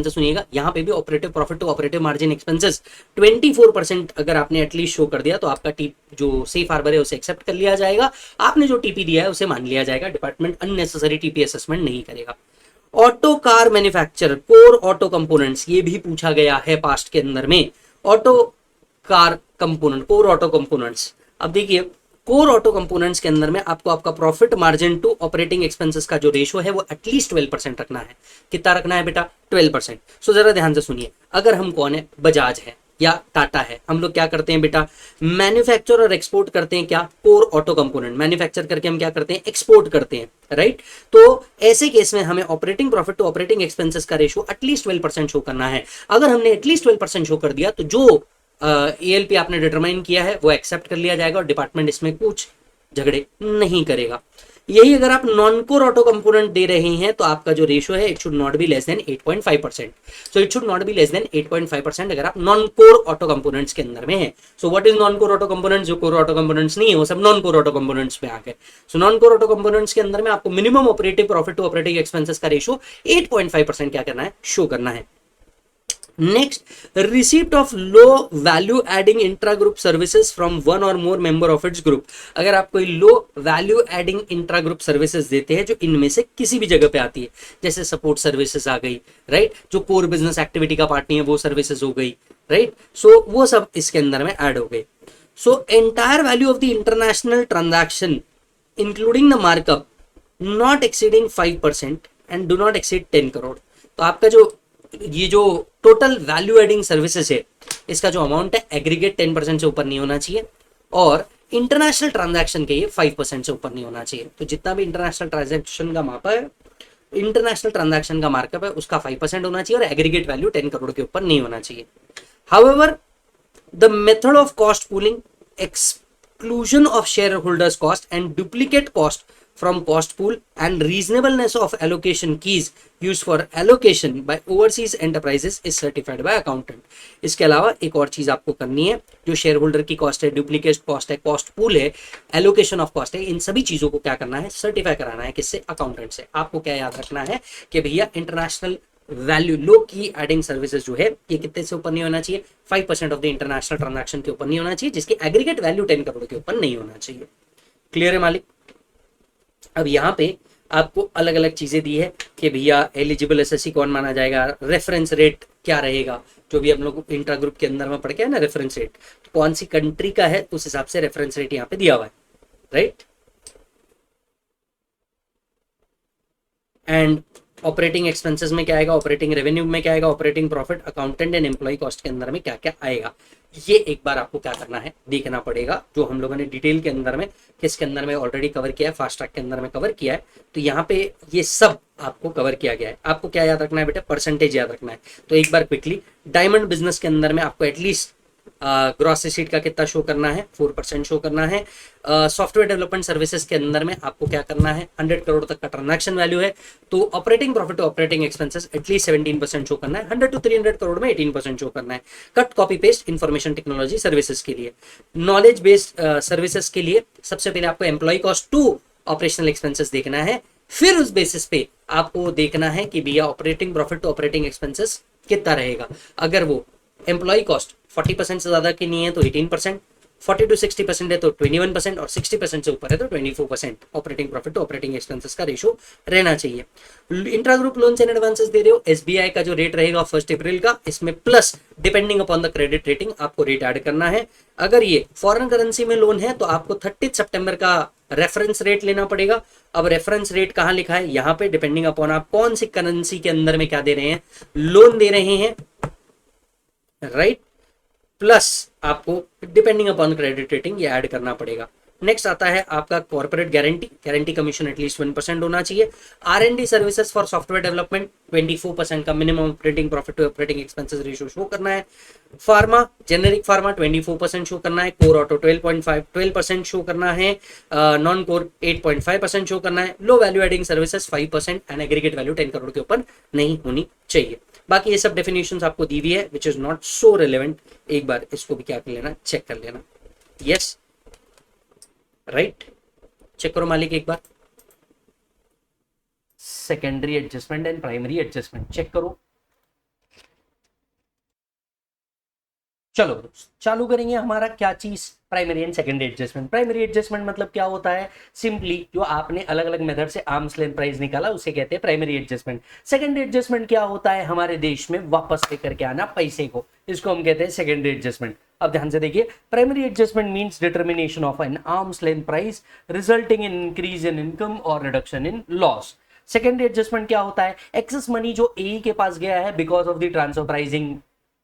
से सुनिएगा, यहां पे भी operative profit to operative margin expenses 24% अगर आपने एटलीस्ट शो कर दिया तो आपका जो सेफ हार्बर है उसे एक्सेप्ट कर लिया जाएगा, आपने जो टीपी दिया है उसे मान लिया जाएगा, डिपार्टमेंट अननेसेसरी टीपी असेसमेंट नहीं करेगा। Auto car manufacturer core auto components ये भी पूछा गया है पास्ट के अंदर में, auto car component core auto components. अब देखिए कोर ऑटो कंपोनेंट्स के अंदर में आपको आपका profit margin to operating expenses का जो रेशियो है वो एटलीस्ट 12% रखना है। कितना रखना है बेटा, 12%। सो जरा ध्यान से सुनिए, अगर हम कौन है, बजाज है या टाटा है, हम लोग क्या करते हैं बेटा, मैन्युफैक्चर और एक्सपोर्ट करते हैं क्या, कोर ऑटो कंपोनेंट। मैन्युफैक्चर करके हम क्या करते हैं, एक्सपोर्ट करते हैं, राइट। तो ऐसे केस में हमें operating profit to operating expenses का रेशियो एटलीस्ट 12% शो करना है। अगर हमने एटलीस्ट 12% शो कर दिया तो जो ALP आपने डिटरमाइन किया है वो एक्सेप्ट कर लिया जाएगा और डिपार्टमेंट इसमें कुछ झगड़े नहीं करेगा। यही अगर आप नॉन कोर ऑटो कंपोनेंट दे रहे हैं तो आपका जो रेशियो है it should not be less then 8.5%। So it should not be less then 8.5% अगर आप नॉन कोर ऑटो कंपोनेंट्स के अंदर में है। So what is non core auto components? जो कोर ऑटो कंपोनेंट्स नहीं है वो सब नॉन कोर ऑटो कंपोनेंट्स में आ गए। So non core auto components के अंदर में आपको minimum operative profit to operating expenses का रेशियो 8.5% क्या करना है, शो करना है। Next, receipt of low value adding intra group services from one और more member of its group. अगर आप कोई low value adding intra group services देते हैं जो इनमें से किसी भी जगह पे आती है, जैसे सपोर्ट सर्विसेज आ गई, राइट, जो कोर बिजनेस एक्टिविटी का पार्ट नहीं है वो सर्विसेज हो गई, राइट, सो वो सब इसके अंदर में ऐड हो गए। So entire value of the international transaction including the markup not exceeding 5% and do not exceed 10 crore. तो आपका जो ये जो टोटल वैल्यू एडिंग सर्विसेज है इसका जो अमाउंट है एग्रीगेट 10% से ऊपर नहीं होना चाहिए और इंटरनेशनल ट्रांजैक्शन के ये 5% से ऊपर नहीं होना चाहिए। तो जितना भी इंटरनेशनल ट्रांजैक्शन का मापा है, इंटरनेशनल ट्रांजैक्शन का मार्कअप है उसका 5% होना चाहिए और एग्रीगेट वैल्यू 10 करोड़ के ऊपर नहीं होना चाहिए। However the method of cost pooling, exclusion of share holders cost and duplicate cost from cost pool and reasonableness of allocation keys used for allocation by overseas enterprises is certified by accountant। इसके अलावा एक और चीज आपको करनी है, जो share holder की कॉस्ट है, डुप्लीकेट कॉस्ट है, कॉस्ट पूल है, एलोकेशन ऑफ कॉस्ट है, इन सभी चीजों को क्या करना है, सर्टिफाई कराना है। किससे? अकाउंटेंट से। आपको क्या याद रखना है कि भैया इंटरनेशनल वैल्यू लो की एडिंग सर्विसेज जो है ये कितने से ऊपर नहीं होना चाहिए, 5% ऑफ द इंटरनेशनल ट्रांजैक्शन के ऊपर नहीं होना चाहिए, जिसकी एग्रीगेट वैल्यू 10 करोड़ के ऊपर नहीं होना चाहिए। क्लियर है मालिक? अब यहाँ पे आपको अलग अलग चीजें दी है कि भैया एलिजिबल एसएससी कौन माना जाएगा, रेफरेंस रेट क्या रहेगा, जो भी हम लोग इंट्रा ग्रुप के अंदर में पढ़ के है ना रेफरेंस रेट, तो कौन सी कंट्री का है उस हिसाब से रेफरेंस रेट यहाँ पे दिया हुआ है, राइट। एंड ऑपरेटिंग एक्सपेंसेस में क्या आएगा, ऑपरेटिंग रेवेन्यू में क्या आएगा, operating profit, accountant and employ cost के अंदर में क्या क्या आएगा, ये एक बार आपको क्या करना है, देखना पड़ेगा। जो हम लोगों ने डिटेल के अंदर में किसके अंदर में ऑलरेडी कवर किया है, फास्ट ट्रैक के अंदर में कवर किया है, तो यहाँ पे ये सब आपको कवर किया गया है। आपको क्या याद रखना है बेटा, परसेंटेज याद रखना है। तो एक बार क्विकली, डायमंड बिजनेस के अंदर में आपको एटलीस्ट ग्रॉस रिसीट का कितना शो करना है, 4% शो करना है। सॉफ्टवेयर डेवलपमेंट सर्विसेज के अंदर में आपको क्या करना है, 100 करोड़ तक का ट्रांजैक्शन वैल्यू है तो operating profit to operating expenses at least 17% show करना है। 100 to 300 करोड़ में 18% शो करना है। Cut copy paste information technology services के लिए, नॉलेज बेस्ड सर्विसेज के लिए सबसे पहले आपको employ cost to operational expenses देखना है, फिर उस बेसिस पे आपको देखना है कि भैया operating profit to operating expenses कितना रहेगा। अगर वो एम्प्लॉय कॉस्ट 40% से ज्यादा की नहीं है तो 18%, 40 to 60% है तो 21% और 60% से ऊपर है तो 24% operating profit to operating expenses का रेशियो रहना चाहिए। Intra group loans and advances दे रहे हो, एसबीआई का जो रेट रहेगा 1 अप्रैल का, इसमें plus depending upon the credit rating आपको रेट ऐड करना है। अगर ये फॉरेन करेंसी में लोन है तो आपको 30 सितंबर का रेफरेंस रेट लेना पड़ेगा। अब रेफरेंस रेट कहाँ लिखा है, यहाँ पे डिपेंडिंग अपॉन आप कौन सी करेंसी के अंदर में क्या दे रहे हैं, लोन दे रहे हैं, राइट, प्लस आपको डिपेंडिंग अपॉन क्रेडिट रेटिंग ये ऐड करना पड़ेगा। नेक्स्ट आता है आपका कॉर्पोरेट गारंटी कमीशन एटलीस्ट 1% होना चाहिए। R&D services for software development 24% का minimum operating profit to operating expenses ratio show करना है। फार्मा, जेनेरिक फार्मा 24% शो करना है। कोर ऑटो 12% शो करना है। नॉन कोर 8.5% शो करना है। लो value adding services 5% and aggregate value 10 crore के ऊपर नहीं होनी चाहिए। बाकी ये सब डेफिनेशंस आपको दी हुई है which is not so relevant. एक बार इसको भी क्या कर लेना, चेक कर लेना। यस, राइट, चेक करो मालिक एक बार। Secondary adjustment and primary adjustment check करो। चलो चालू करेंगे हमारा क्या चीज, primary and secondary adjustment. Primary adjustment मतलब क्या होता है, सिंपली जो आपने अलग अलग मेथड से आर्म्स लेंथ प्राइस निकाला उसे कहते हैं प्राइमरी एडजस्टमेंट। सेकेंडरी एडजस्टमेंट क्या होता है, हमारे देश में वापस लेकर के आना पैसे को, इसको हम कहते हैं सेकेंडरी एडजस्टमेंट। अब ध्यान से देखिए, primary adjustment means determination of an arms length price resulting in increase in income और reduction in loss. Secondary adjustment क्या होता है, एक्सेस मनी जो ए के पास गया है because of the transfer pricing,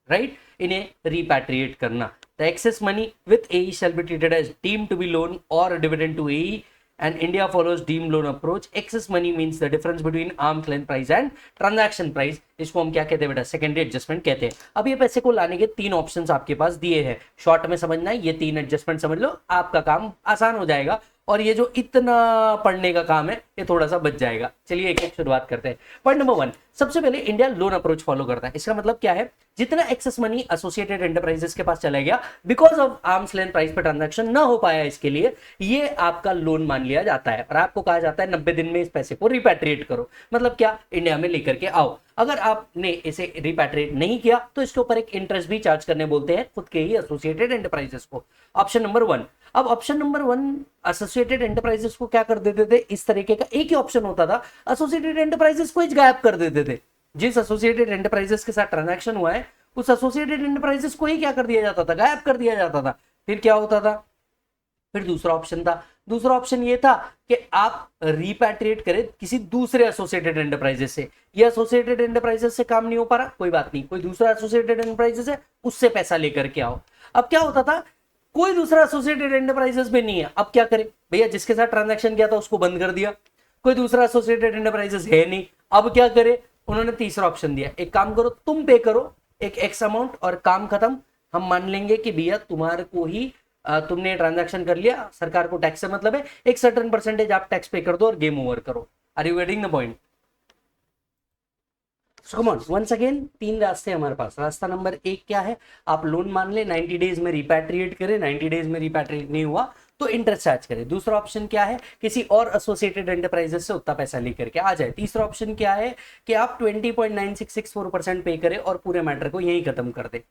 right, इन्हें रिपैट्रिएट करना। The excess money with AE shall be treated as deemed to be loan or a dividend to AE, and India follows deemed loan approach. Excess money means the difference between arm's length price and transaction price. इसको हम क्या कहते हैं बेटा, secondary adjustment कहते हैं। अब ये पैसे को लाने के 3 ऑप्शंस आपके पास दिए हैं, शॉर्ट में समझना है, ये 3 एडजस्टमेंट समझ लो, आपका काम आसान हो जाएगा और ये जो इतना पढ़ने का काम है ये थोड़ा सा बच जाएगा। चलिए एक एक शुरुआत करते हैं। पॉइंट नंबर 1, सबसे पहले इंडिया लोन अप्रोच फॉलो करता है। इसका मतलब क्या है, जितना एक्सेस मनी एसोसिएटेड एंटरप्राइजेस के पास चला गया because of arms length price पे ट्रांजैक्शन ना हो पाया, इसके लिए ये आपका लोन मान लिया जाता है और आपको कहा जाता है 90 दिन में इस पैसे को रिपैट्रिएट करो। मतलब क्या, इंडिया में लेकर के आओ। अगर आपने इसे रिपैट्रिएट नहीं किया तो इसके ऊपर एक इंटरेस्ट भी चार्ज करने बोलते हैं खुद के ही एसोसिएटेड एंटरप्राइजेस को। Option number 1। अब ऑप्शन नंबर 1 एसोसिएटेड एंटरप्राइजेस को क्या कर देते थे, इस तरीके का एक ही ऑप्शन होता था, एसोसिएटेड एंटरप्राइजेस को ही गायब कर देते थे। जिस एसोसिएटेड एंटरप्राइजेस के साथ ट्रांजैक्शन हुआ है उस एसोसिएटेड एंटरप्राइजेस को ही क्या कर दिया जाता था, गायब कर दिया जाता था। फिर क्या होता था, फिर दूसरा ऑप्शन था। दूसरा ऑप्शन ये था कि आप रिपैट्रिएट करें किसी दूसरे एसोसिएटेड एंटरप्राइजेस से। ये एसोसिएटेड एंटरप्राइजेस से काम नहीं हो पा रहा, कोई बात नहीं, कोई दूसरा एसोसिएटेड एंटरप्राइजेस है उससे पैसा लेकर के आओ। अब क्या होता था, कोई दूसरा एसोसिएटेड एंटरप्राइजेस भी नहीं है, अब क्या करें भैया, जिसके साथ ट्रांजैक्शन किया था उसको बंद कर दिया, कोई दूसरा एसोसिएटेड एंटरप्राइजेस है नहीं, अब क्या करें। उन्होंने तीसरा ऑप्शन दिया, एक काम करो तुम पे करो एक एक्स अमाउंट और काम खत्म, हम मान लेंगे कि भैया तुम्हारे को ही तुमने ट्रांजैक्शन कर लिया, सरकार को टैक्स से मतलब है, एक सर्टेन परसेंटेज आप टैक्स पे कर दो और गेम ओवर करो। Are you getting the point? Come on once again, 3 रास्ते हमारे पास। रास्ता नंबर 1 क्या है, आप लोन मान ले, 90 डेज में रिपैट्रिएट करें, 90 डेज में रिपैट्रिएट नहीं हुआ तो इंटरेस्ट चार्ज करें। दूसरा ऑप्शन क्या है, किसी और एसोसिएटेड एंटरप्राइजेस से उतना पैसा लेकर के आ जाए। तीसरा ऑप्शन क्या है कि आप 20.9664% पे करें और पूरे मैटर को यहीं खत्म कर दे।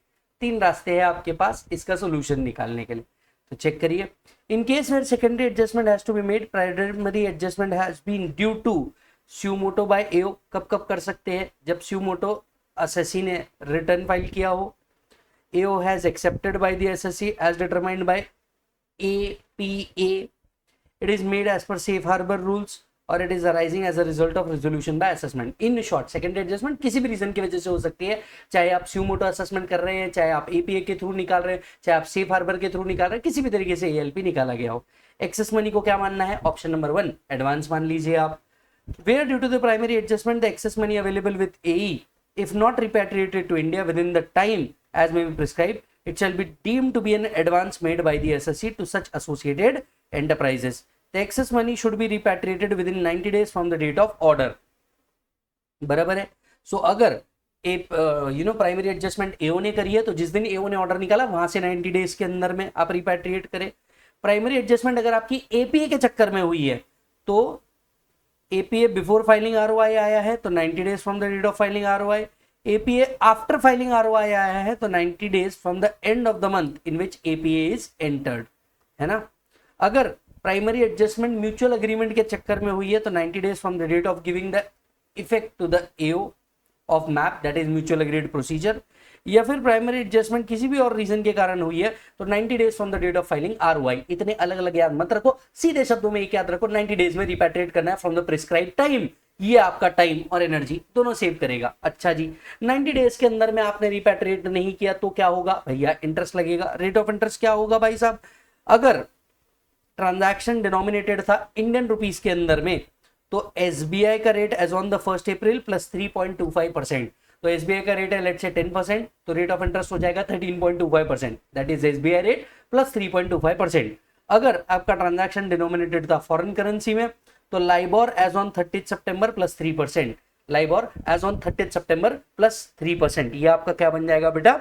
3 रास्ते हैं आपके पास इसका सोल्यूशन निकालने के लिए, तो चेक करिए। In case where secondary adjustment has to be made, primary adjustment has been due to suo moto by AO. कब कब कर सकते हैं, जब स्यू मोटो एसएससी ने रिटर्न फाइल किया हो, AO has accepted by the SSC as determined by APA, it is made as per safe harbor rules और it is arising as a result of resolution by assessment. In short, secondary adjustment किसी भी reason की वजह से हो सकती है, चाहे आप स्यूमोटो असेसमेंट कर रहे हैं, चाहे आप APA के थ्रू निकाल रहे हैं, चाहे आप सेफ हार्बर के थ्रू निकाल रहे हैं, किसी भी तरीके से ALP निकाला गया हो। एक्सेस मनी को क्या मानना है, ऑप्शन नंबर 1 एडवांस मान लीजिए आप। Where due to the primary adjustment the excess money available with AE if not repatriated to India within the time as may be prescribed, it shall be deemed to be an advance made by the SSC to such associated enterprises. The excess money should be repatriated within 90 days from the date of order. बराबर है। सो अगर एक primary adjustment एओ ने करी है तो जिस दिन एओ ने ऑर्डर निकाला वहां से 90 डेज के अंदर में आप रिपैट्रिएट करें। प्राइमरी एडजस्टमेंट अगर आपकी एपीए के चक्कर में हुई है तो एपीए बिफोर फाइलिंग आरओआई आया है तो 90 days from the date of filing ROI. APA after filing ROI आया है तो 90 days from the end of the month in which APA is entered, है ना। अगर प्राइमरी एडजस्टमेंट म्यूचुअल अग्रीमेंट के चक्कर में हुई है तो 90 days from the date of giving the effect to the AO of MAP that is mutual agreed procedure, या फिर प्राइमरी एडजस्टमेंट किसी भी और रीजन के कारण हुई है तो 90 days from the date of filing ROI. इतने अलग अलग याद मत रखो, सीधे शब्दों में एक याद रखो, 90 डेज में रिपैट्रिएट करना है फ्रॉम द प्रिस्क्राइब टाइम। ये आपका टाइम और एनर्जी दोनों सेव करेगा। अच्छा जी, 90 डेज के अंदर में आपने रिपैट्रिएट नहीं किया तो क्या होगा भैया, इंटरेस्ट लगेगा। रेट ऑफ इंटरेस्ट क्या होगा भाई साहब, अगर ट्रांजैक्शन डिनोमिनेटेड था इंडियन रुपीस के अंदर में तो एसबीआई का rate as on the 1 April plus 3.25%। तो एसबीआई का रेट है लेट्स से 10%, तो रेट ऑफ इंटरेस्ट हो जाएगा 13.25%, that is SBI rate plus 3.25%। अगर आपका ट्रांजैक्शन डिनोमिनेटेड था फॉरेन करेंसी में तो LIBOR as on 30 September plus 3%, LIBOR as on 30 September plus 3%, ये आपका क्या बन जाएगा बेटा,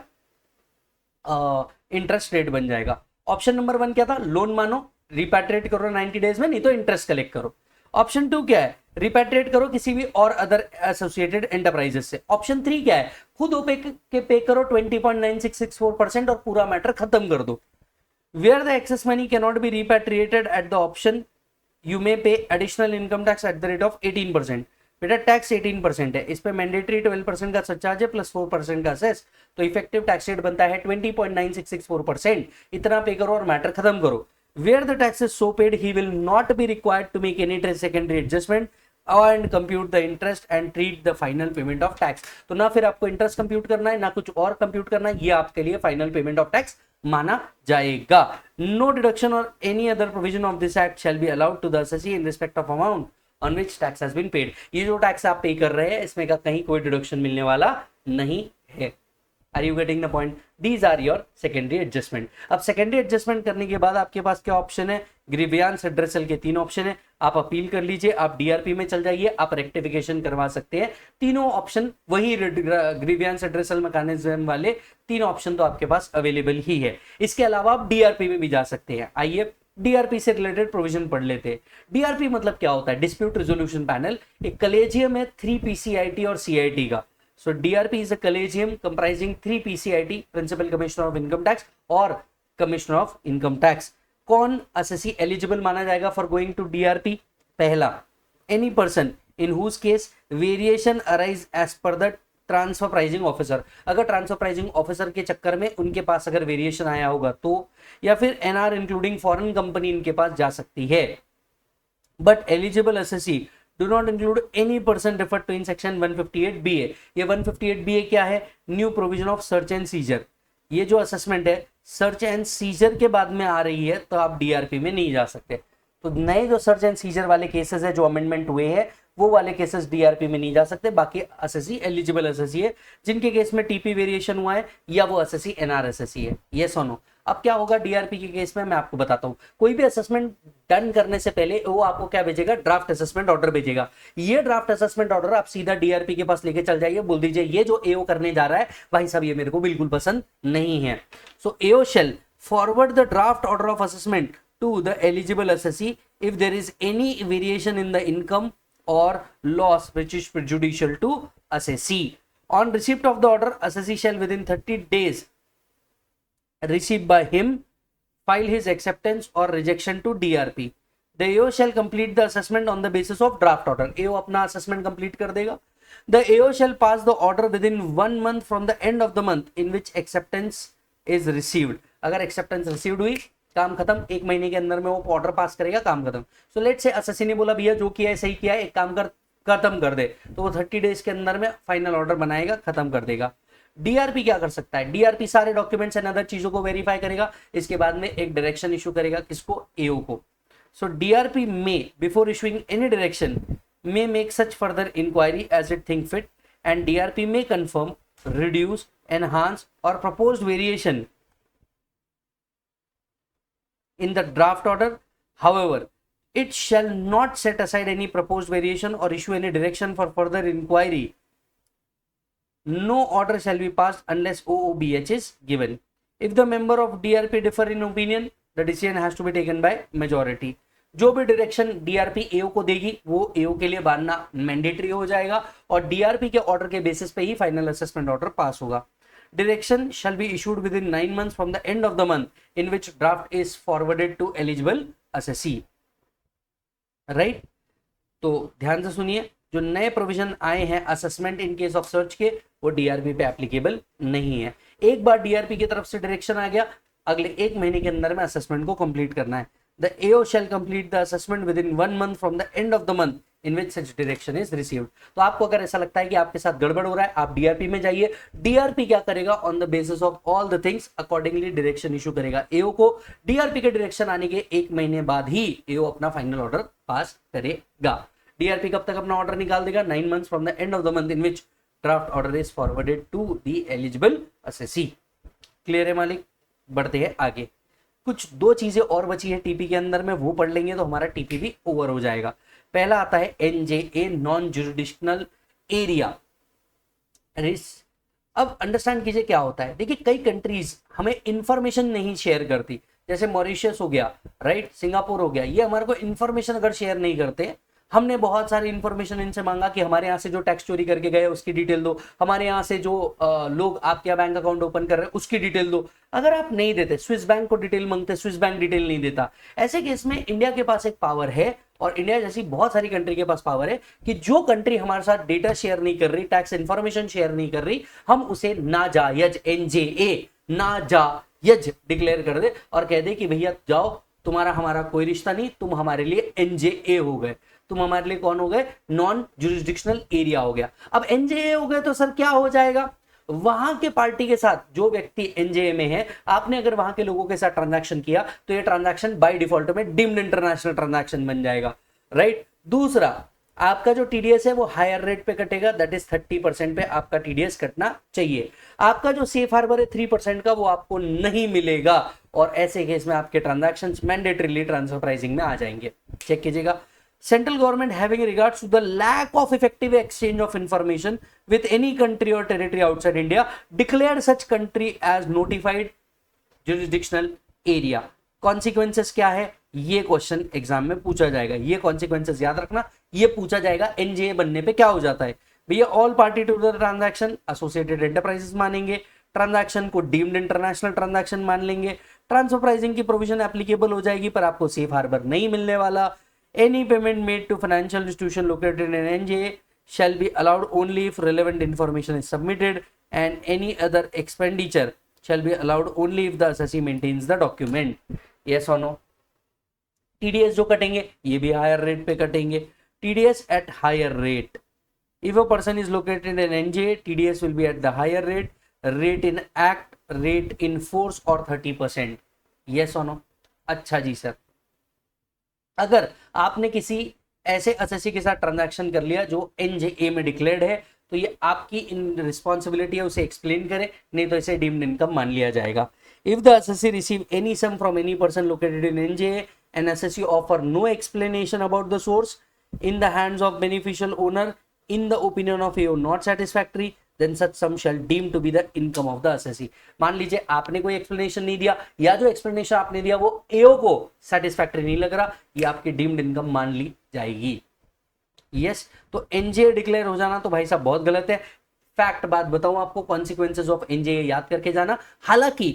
इंटरेस्ट रेट बन जाएगा। ऑप्शन नंबर 1 क्या था, लोन मानो रिपैट्रिएट करो 90 डेज में, नहीं तो इंटरेस्ट कलेक्ट करो। ऑप्शन 2 क्या है, रिपैट्रिएट करो किसी भी और अदर एसोसिएटेड एंटरप्राइजेस से। ऑप्शन 3 क्या है, खुद ओपे के पे करो 20.9664% और पूरा मैटर खत्म कर दो। Where the excess money can not be repatriated at the option you may pay additional income tax at the rate of 18%। बेटा टैक्स 18% है, इस पे मैंडेटरी 12% का सरचार्ज है प्लस 4% का सेस, तो इफेक्टिव टैक्स रेट बनता है 20.9664%। इतना पे करो और मैटर खत्म करो। Where the tax is so paid, he will not be required to make any secondary adjustment and compute the interest and treat the final payment of tax। तो ना फिर आपको इंटरेस्ट कंप्यूट करना है ना कुछ और कंप्यूट करना है, ये आपके लिए फाइनल पेमेंट ऑफ टैक्स माना जाएगा। No deduction or any other provision of this act shall be allowed to the SSC in respect of amount on which tax has been paid. ये जो टैक्स आप पे कर रहे हैं इसमें का कहीं कोई डिडक्शन मिलने वाला नहीं है। Are you getting the point? These are your secondary adjustment. अब सेकेंडरी एडजस्टमेंट करने के बाद आपके पास क्या ऑप्शन है? ग्रीवियंस रेड्रेसल के 3 ऑप्शन है। आप अपील कर लीजिए, आप डीआरपी में चल जाइए, आप रेक्टिफिकेशन करवा सकते हैं। तीनों ऑप्शन वही ग्रीवियंस रेड्रेसल मैकेनिज्म वाले 3 ऑप्शन तो आपके पास अवेलेबल ही है। इसके अलावा आप डीआरपी में भी जा सकते हैं। आइए डीआरपी से रिलेटेड प्रोविजन पढ़ लेते हैं। डीआरपी मतलब क्या होता है? Dispute resolution panel. एक कलेजियम है 3 पीसीआईटी और सीआईटी का। So DRP is a collegium comprising 3 PCIT, Principal Commissioner of Income Tax और Commissioner of Income Tax। कौन असेसी एलिजिबल माना जाएगा फॉर गोइंग टू DRP? पहला, any person in whose case variation arise as per the transfer pricing officer. अगर transfer pricing officer के चक्कर में उनके पास अगर वेरिएशन आया होगा तो, या फिर एनआर इंक्लूडिंग फॉरेन कंपनी इनके पास जा सकती है। But eligible assessee do not include any person referred to in section 158BA। ये 158BA क्या है? New provision of search and seizure. ये जो असेसमेंट है सर्च एंड सीजर के बाद में आ रही है, तो आप डीआरपी में नहीं जा सकते। तो नए जो सर्च एंड सीजर वाले केसेस है जो अमेंडमेंट हुए हैं वो वाले केसेस डीआरपी में नहीं जा सकते। बाकी असेसी एलिजिबल असेसी है जिनके केस में टीपी वेरिएशन हुआ है या वो असेसी एनआर असेसी है। यस और नो? अब क्या होगा डीआरपी के केस में, मैं आपको बताता हूं। कोई भी असेसमेंट डन करने से पहले वो आपको क्या भेजेगा? ड्राफ्ट असेसमेंट ऑर्डर भेजेगा। ये ड्राफ्ट असेसमेंट ऑर्डर आप सीधा डीआरपी के पास लेके चल जाइए, बोल दीजिए ये जो एओ करने जा रहा है भाई साहब ये मेरे को बिल्कुल पसंद नहीं है। So AO shall forward the draft order of assessment to the eligible assessee if there is any variation in the income or loss which is prejudicial to assessee. On receipt of the order, assessee shall within 30 days received by him file his acceptance or rejection to DRP. The AO shall complete the assessment on the basis of draft order. AO अपना assessment complete कर देगा। The AO shall pass the order within 1 month from the end of the month in which acceptance is received. अगर acceptance received हुई काम खत्म, 1 महीने के अंदर में वो ऑर्डर पास करेगा, काम खत्म। सो लेट्स से असेसी ने बोला भैया जो किया है सही किया है, एक काम कर खत्म कर दे, तो वो 30 डेज के अंदर में फाइनल ऑर्डर बनाएगा, खत्म कर देगा। डीआरपी क्या कर सकता है? डीआरपी सारे डॉक्यूमेंट्स एंड अदर चीजों को वेरीफाई करेगा, इसके बाद में एक डायरेक्शन इशू करेगा, किसको? एओ को। सो डीआरपी में before issuing any direction may make such further inquiry as it think fit and DRP may confirm, reduce, enhance or proposed variation in the draft order. However, it shall not set aside any proposed variation or issue any direction for further inquiry. No order shall be passed unless OOBH is given. If the member of DRP differ in opinion, the decision has to be taken by majority. जो भी direction DRP एओ को देगी वो एओ के लिए मानना mandatory हो जाएगा और डीआरपी के ऑर्डर के बेसिस पे ही फाइनल असेसमेंट ऑर्डर पास होगा। Direction shall be issued within 9 months from the end of the month in which draft is forwarded to eligible assessee. Right, तो ध्यान से सुनिए, जो नए प्रोविजन आए हैं assessment in case of search के, वो डीआरपी पे एप्लीकेबल नहीं है। एक बार डीआरपी की तरफ से डायरेक्शन आ गया, अगले 1 महीने के अंदर में असेसमेंट को कंप्लीट करना है। The AO shall complete the assessment within 1 month from the end of the month in which such direction is received. तो आपको अगर ऐसा लगता है कि आपके साथ गड़बड़ हो रहा है, आप डीआरपी में जाइए। डीआरपी क्या करेगा? On the basis of all the things accordingly direction issue करेगा एओ को। डीआरपी के डायरेक्शन आने के 1 महीने बाद ही एओ अपना फाइनल ऑर्डर पास करेगा। डीआरपी कब तक अपना ऑर्डर निकाल देगा? 9 months from the end of the month in which draft order is forwarded to the eligible assessee. Clear है मालिक? बढ़ते हैं आगे। कुछ 2 चीजें और बची है टीपी के अंदर में, वो पढ़ लेंगे तो हमारा टीपी भी ओवर हो जाएगा। पहला आता है एनजेए, नॉन जुरिडिक्शनल एरिया। अब अंडरस्टैंड कीजिए क्या होता है। देखिए कई कंट्रीज हमें इंफॉर्मेशन नहीं शेयर करती, जैसे मॉरिशस हो गया, राइट, सिंगापुर हो गया, ये हमारे को इंफॉर्मेशन अगर शेयर नहीं करते, हमने बहुत सारी इंफॉर्मेशन इनसे मांगा कि हमारे यहाँ से जो टैक्स चोरी करके गए उसकी डिटेल दो, हमारे यहाँ से जो लोग आपके यहाँ बैंक अकाउंट ओपन कर रहे हैं उसकी डिटेल दो। अगर आप नहीं देते, स्विस बैंक को डिटेल मांगते, स्विस बैंक डिटेल नहीं देता। ऐसे केस में इंडिया के पास एक पावर है, और इंडिया जैसी बहुत सारी कंट्री के पास पावर है कि जो कंट्री हमारे साथ डेटा शेयर नहीं कर रही, टैक्स इंफॉर्मेशन शेयर नहीं कर रही, हम उसे नाजायज, एनजेए नाजायज डिक्लेयर कर दे और कह दे कि भैया जाओ, तुम्हारा हमारा कोई रिश्ता नहीं, तुम हमारे लिए एनजेए हो गए, तुम हमारे लिए कौन हो गए? नॉन जुरिस्डिक्शनल एरिया हो गया। अब एनजेए हो गए तो सर क्या हो जाएगा? वहां के पार्टी के साथ जो व्यक्ति एनजेए में है, आपने अगर वहां के लोगों के साथ ट्रांजैक्शन किया तो ये ट्रांजैक्शन बाय डिफॉल्ट में डीम्ड इंटरनेशनल ट्रांजैक्शन बन जाएगा। राइट। दूसरा, आपका जो टीडीएस है वो हायर रेट पे कटेगा, दैट इज 30% पे आपका टीडीएस कटना चाहिए। आपका जो सेफ हार्बर है 3% का, वो आपको नहीं मिलेगा, और ऐसे केस में आपके ट्रांजैक्शंस मैंडेटरीली ट्रांसफर प्राइसिंग में आ जाएंगे। चेक कीजिएगा। Central government having regards to the lack of effective exchange of information with any country or territory outside India declared such country as notified jurisdictional area। Consequences क्या है, ये question exam में पूछा जाएगा। ये कॉन्सिक्वेंसेस याद रखना, ये पूछा जाएगा एनजेए बनने पे क्या हो जाता है भैया। All party to the transaction associated enterprises मानेंगे, ट्रांजैक्शन को डीम्ड इंटरनेशनल ट्रांजैक्शन मान लेंगे, ट्रांसफर प्राइसिंग की प्रोविजन एप्लीकेबल हो जाएगी, पर आपको सेफ हार्बर नहीं मिलने वाला। Any payment made to financial institution located in NJA shall be allowed only if relevant information is submitted, and any other expenditure shall be allowed only if the assessee maintains the document। Yes or no? TDS जो कटेंगे ये भी higher rate पे कटेंगे। TDS at higher rate, if a person is located in NJA, TDS will be at the higher rate, rate in act, rate in force और 30%। Yes or no? अच्छा जी sir. अगर आपने किसी ऐसे एसएससी के साथ ट्रांजैक्शन कर लिया जो एनजेए में डिक्लेयर्ड है, तो ये आपकी रिस्पॉन्सिबिलिटी है उसे एक्सप्लेन करें, नहीं तो इसे डीम्ड इनकम मान लिया जाएगा। If the SSC receive any sum from any person located in NJA and SSC offer no explanation about the source in the hands of beneficial owner in the opinion of AO not satisfactory, then such sum shall deem to be the income of the assessee। मान लीजिए आपने कोई explanation नहीं दिया, या जो explanation आपने दिया वो AO को सेटिस्फैक्टरी नहीं लग रहा, ये आपकी डीम्ड इनकम मान ली जाएगी। यस, तो एनजेए डिक्लेयर हो जाना तो भाई साहब बहुत गलत है। फैक्ट बात बताऊं आपको, कॉन्सिक्वेंसेज ऑफ एनजेए याद करके जाना। हालांकि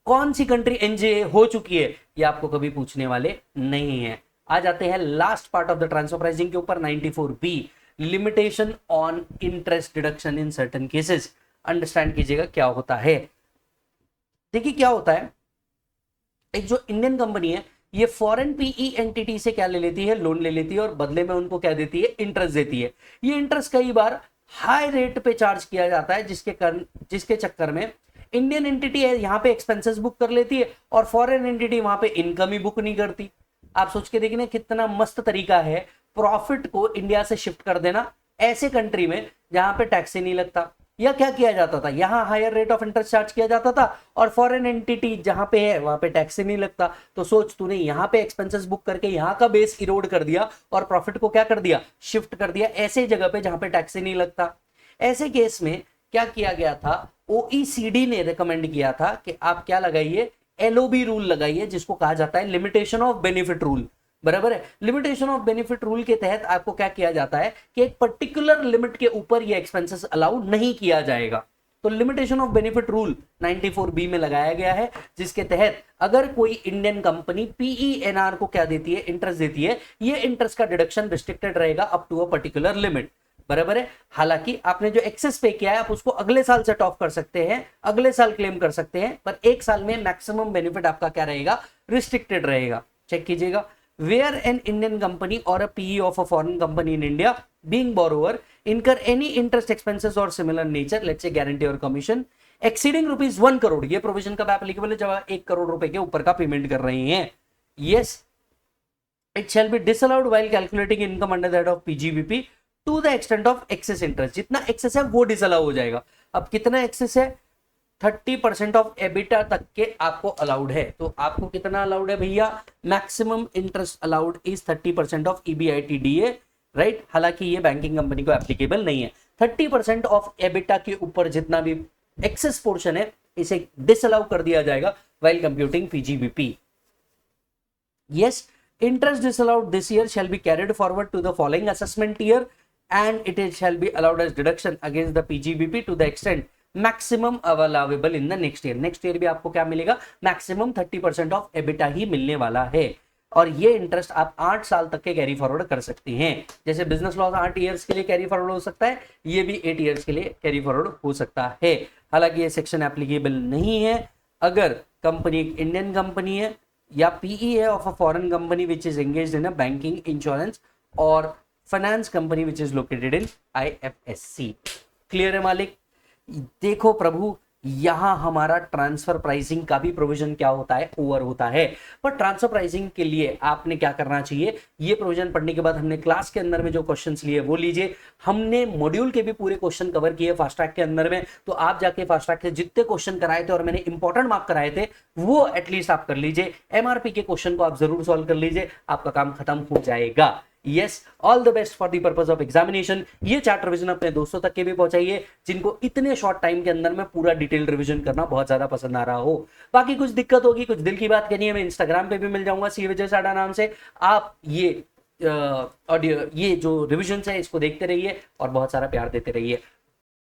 कौन सी कंट्री एनजेए हो चुकी है ये आपको कभी पूछने वाले नहीं है। आ जाते हैं last part of the transfer pricing के ऊपर, 94B, limitation on interest deduction in certain cases. Understand कीजिएगा क्या होता है। देखिए क्या होता है, एक जो इंडियन कंपनी है ये फॉरेन पीई एंटिटी से क्या ले लेती है, लोन ले लेती है, और बदले में उनको क्या देती है, इंटरेस्ट देती है। ये इंटरेस्ट कई बार हाई रेट पे चार्ज किया जाता है, जिसके चक्कर में इंडियन एंटिटी है यहाँ पे एक्सपेंसेस बुक कर लेती है और फॉरेन एंटिटी वहां पे इनकम ही बुक नहीं करती। आप सोच के देखिए कितना मस्त तरीका है प्रॉफिट को इंडिया से शिफ्ट कर देना ऐसे कंट्री में जहां पे टैक्स ही नहीं लगता। या क्या किया जाता था, यहाँ higher rate of interest charge किया जाता था और फॉरेन एंटिटी जहां पे है वहां पे टैक्स ही नहीं लगता। तो सोच तूने यहाँ पे एक्सपेंसेस बुक करके यहाँ का बेस इरोड कर दिया और प्रॉफिट को क्या कर दिया, शिफ्ट कर दिया ऐसे जगह पे जहां पे टैक्स ही नहीं लगता। ऐसे केस में क्या किया गया था, ओईसीडी ने रिकमेंड किया था कि आप क्या लगाइए, एलओबी रूल लगाइए, जिसको कहा जाता है लिमिटेशन ऑफ बेनिफिट रूल। बराबर है। लिमिटेशन ऑफ बेनिफिट रूल के तहत आपको क्या किया जाता है कि एक पर्टिकुलर लिमिट के ऊपर ये एक्सपेंसेस अलाउ नहीं किया जाएगा। तो limitation of benefit rule 94B में लगाया गया है, जिसके तहत अगर कोई इंडियन कंपनी पीईएनआर को क्या देती है, इंटरेस्ट देती है, ये इंटरेस्ट का डिडक्शन रिस्ट्रिक्टेड रहेगा up to a particular limit. बराबर है। हालांकि आपने जो एक्सेस पे किया है आप उसको अगले साल सेट ऑफ कर सकते हैं, अगले साल क्लेम कर सकते हैं, पर एक साल में मैक्सिमम बेनिफिट आपका क्या रहेगा, रिस्ट्रिक्टेड रहेगा। चेक कीजिएगा। Where an Indian company or a PE of a foreign company in India, being borrower, incur any interest expenses or similar nature, let's say guarantee or commission, exceeding ₹1 crore, ये provision कब applicable है, जब 1 करोड़ रुपए के ऊपर का payment कर रहे हैं। Yes, it shall be disallowed while calculating income under the head of PGBP to the extent of excess interest। जितना एक्सेस है वो डिसअलाउ हो जाएगा। अब कितना एक्सेस है, 30% ऑफ एबिटा तक के आपको अलाउड है। तो आपको कितना अलाउड है भैया, maximum interest allowed is 30% of EBITDA, right. हालांकि ये बैंकिंग कंपनी को एप्लीकेबल नहीं है। 30% ऑफ एबिटा के ऊपर जितना भी एक्सेस पोर्शन है इसे डिसअलाउ कर दिया जाएगा while computing PGBP। Yes, interest disallowed this year shall be carried forward to the following assessment year and it shall be allowed as deduction against the PGBP to the extent maximum available in the next year. Next year भी आपको क्या मिलेगा, maximum 30% of EBITDA ही मिलने वाला है। और ये interest आप 8 साल तक के कैरी फॉरवर्ड कर सकते हैं। जैसे बिजनेस लॉस 8 इयर्स के लिए कैरी फॉरवर्ड हो सकता है, ये भी 8 इयर्स के लिए कैरी फॉरवर्ड हो सकता है। हालांकि ये सेक्शन एप्लीकेबल नहीं है अगर कंपनी एक इंडियन कंपनी है या पीई है of a foreign company which is engaged in a banking, insurance और finance company which is located in IFSC। Clear है मालिक। देखो प्रभु, यहां हमारा ट्रांसफर प्राइसिंग का भी प्रोविजन क्या होता है, ओवर होता है। पर ट्रांसफर प्राइसिंग के लिए आपने क्या करना चाहिए, ये प्रोविजन पढ़ने के बाद हमने क्लास के अंदर में जो क्वेश्चंस लिए वो लीजिए, हमने मॉड्यूल के भी पूरे क्वेश्चन कवर किए फास्ट ट्रैक के अंदर में, तो आप जाके फास्ट ट्रैक के जितने क्वेश्चन कराए थे और मैंने इंपॉर्टेंट मार्क कराए थे वो एटलीस्ट आप कर लीजिए। एमआरपी के क्वेश्चन को आप जरूर सॉल्व कर लीजिए, आपका काम खत्म हो जाएगा। Yes, all the best for the purpose of examination. ये चार्ट रिवीजन अपने दोस्तों तक के भी पहुंचाइए जिनको इतने शॉर्ट टाइम के अंदर में पूरा डिटेल रिवीजन करना बहुत ज्यादा पसंद आ रहा हो। बाकी कुछ दिक्कत होगी, कुछ दिल की बात करनी है, मैं इंस्टाग्राम पे भी मिल जाऊंगा सी विजय साडा नाम से। आप ये ऑडियो, ये जो रिविजन है इसको देखते रहिए और बहुत सारा प्यार देते रहिए।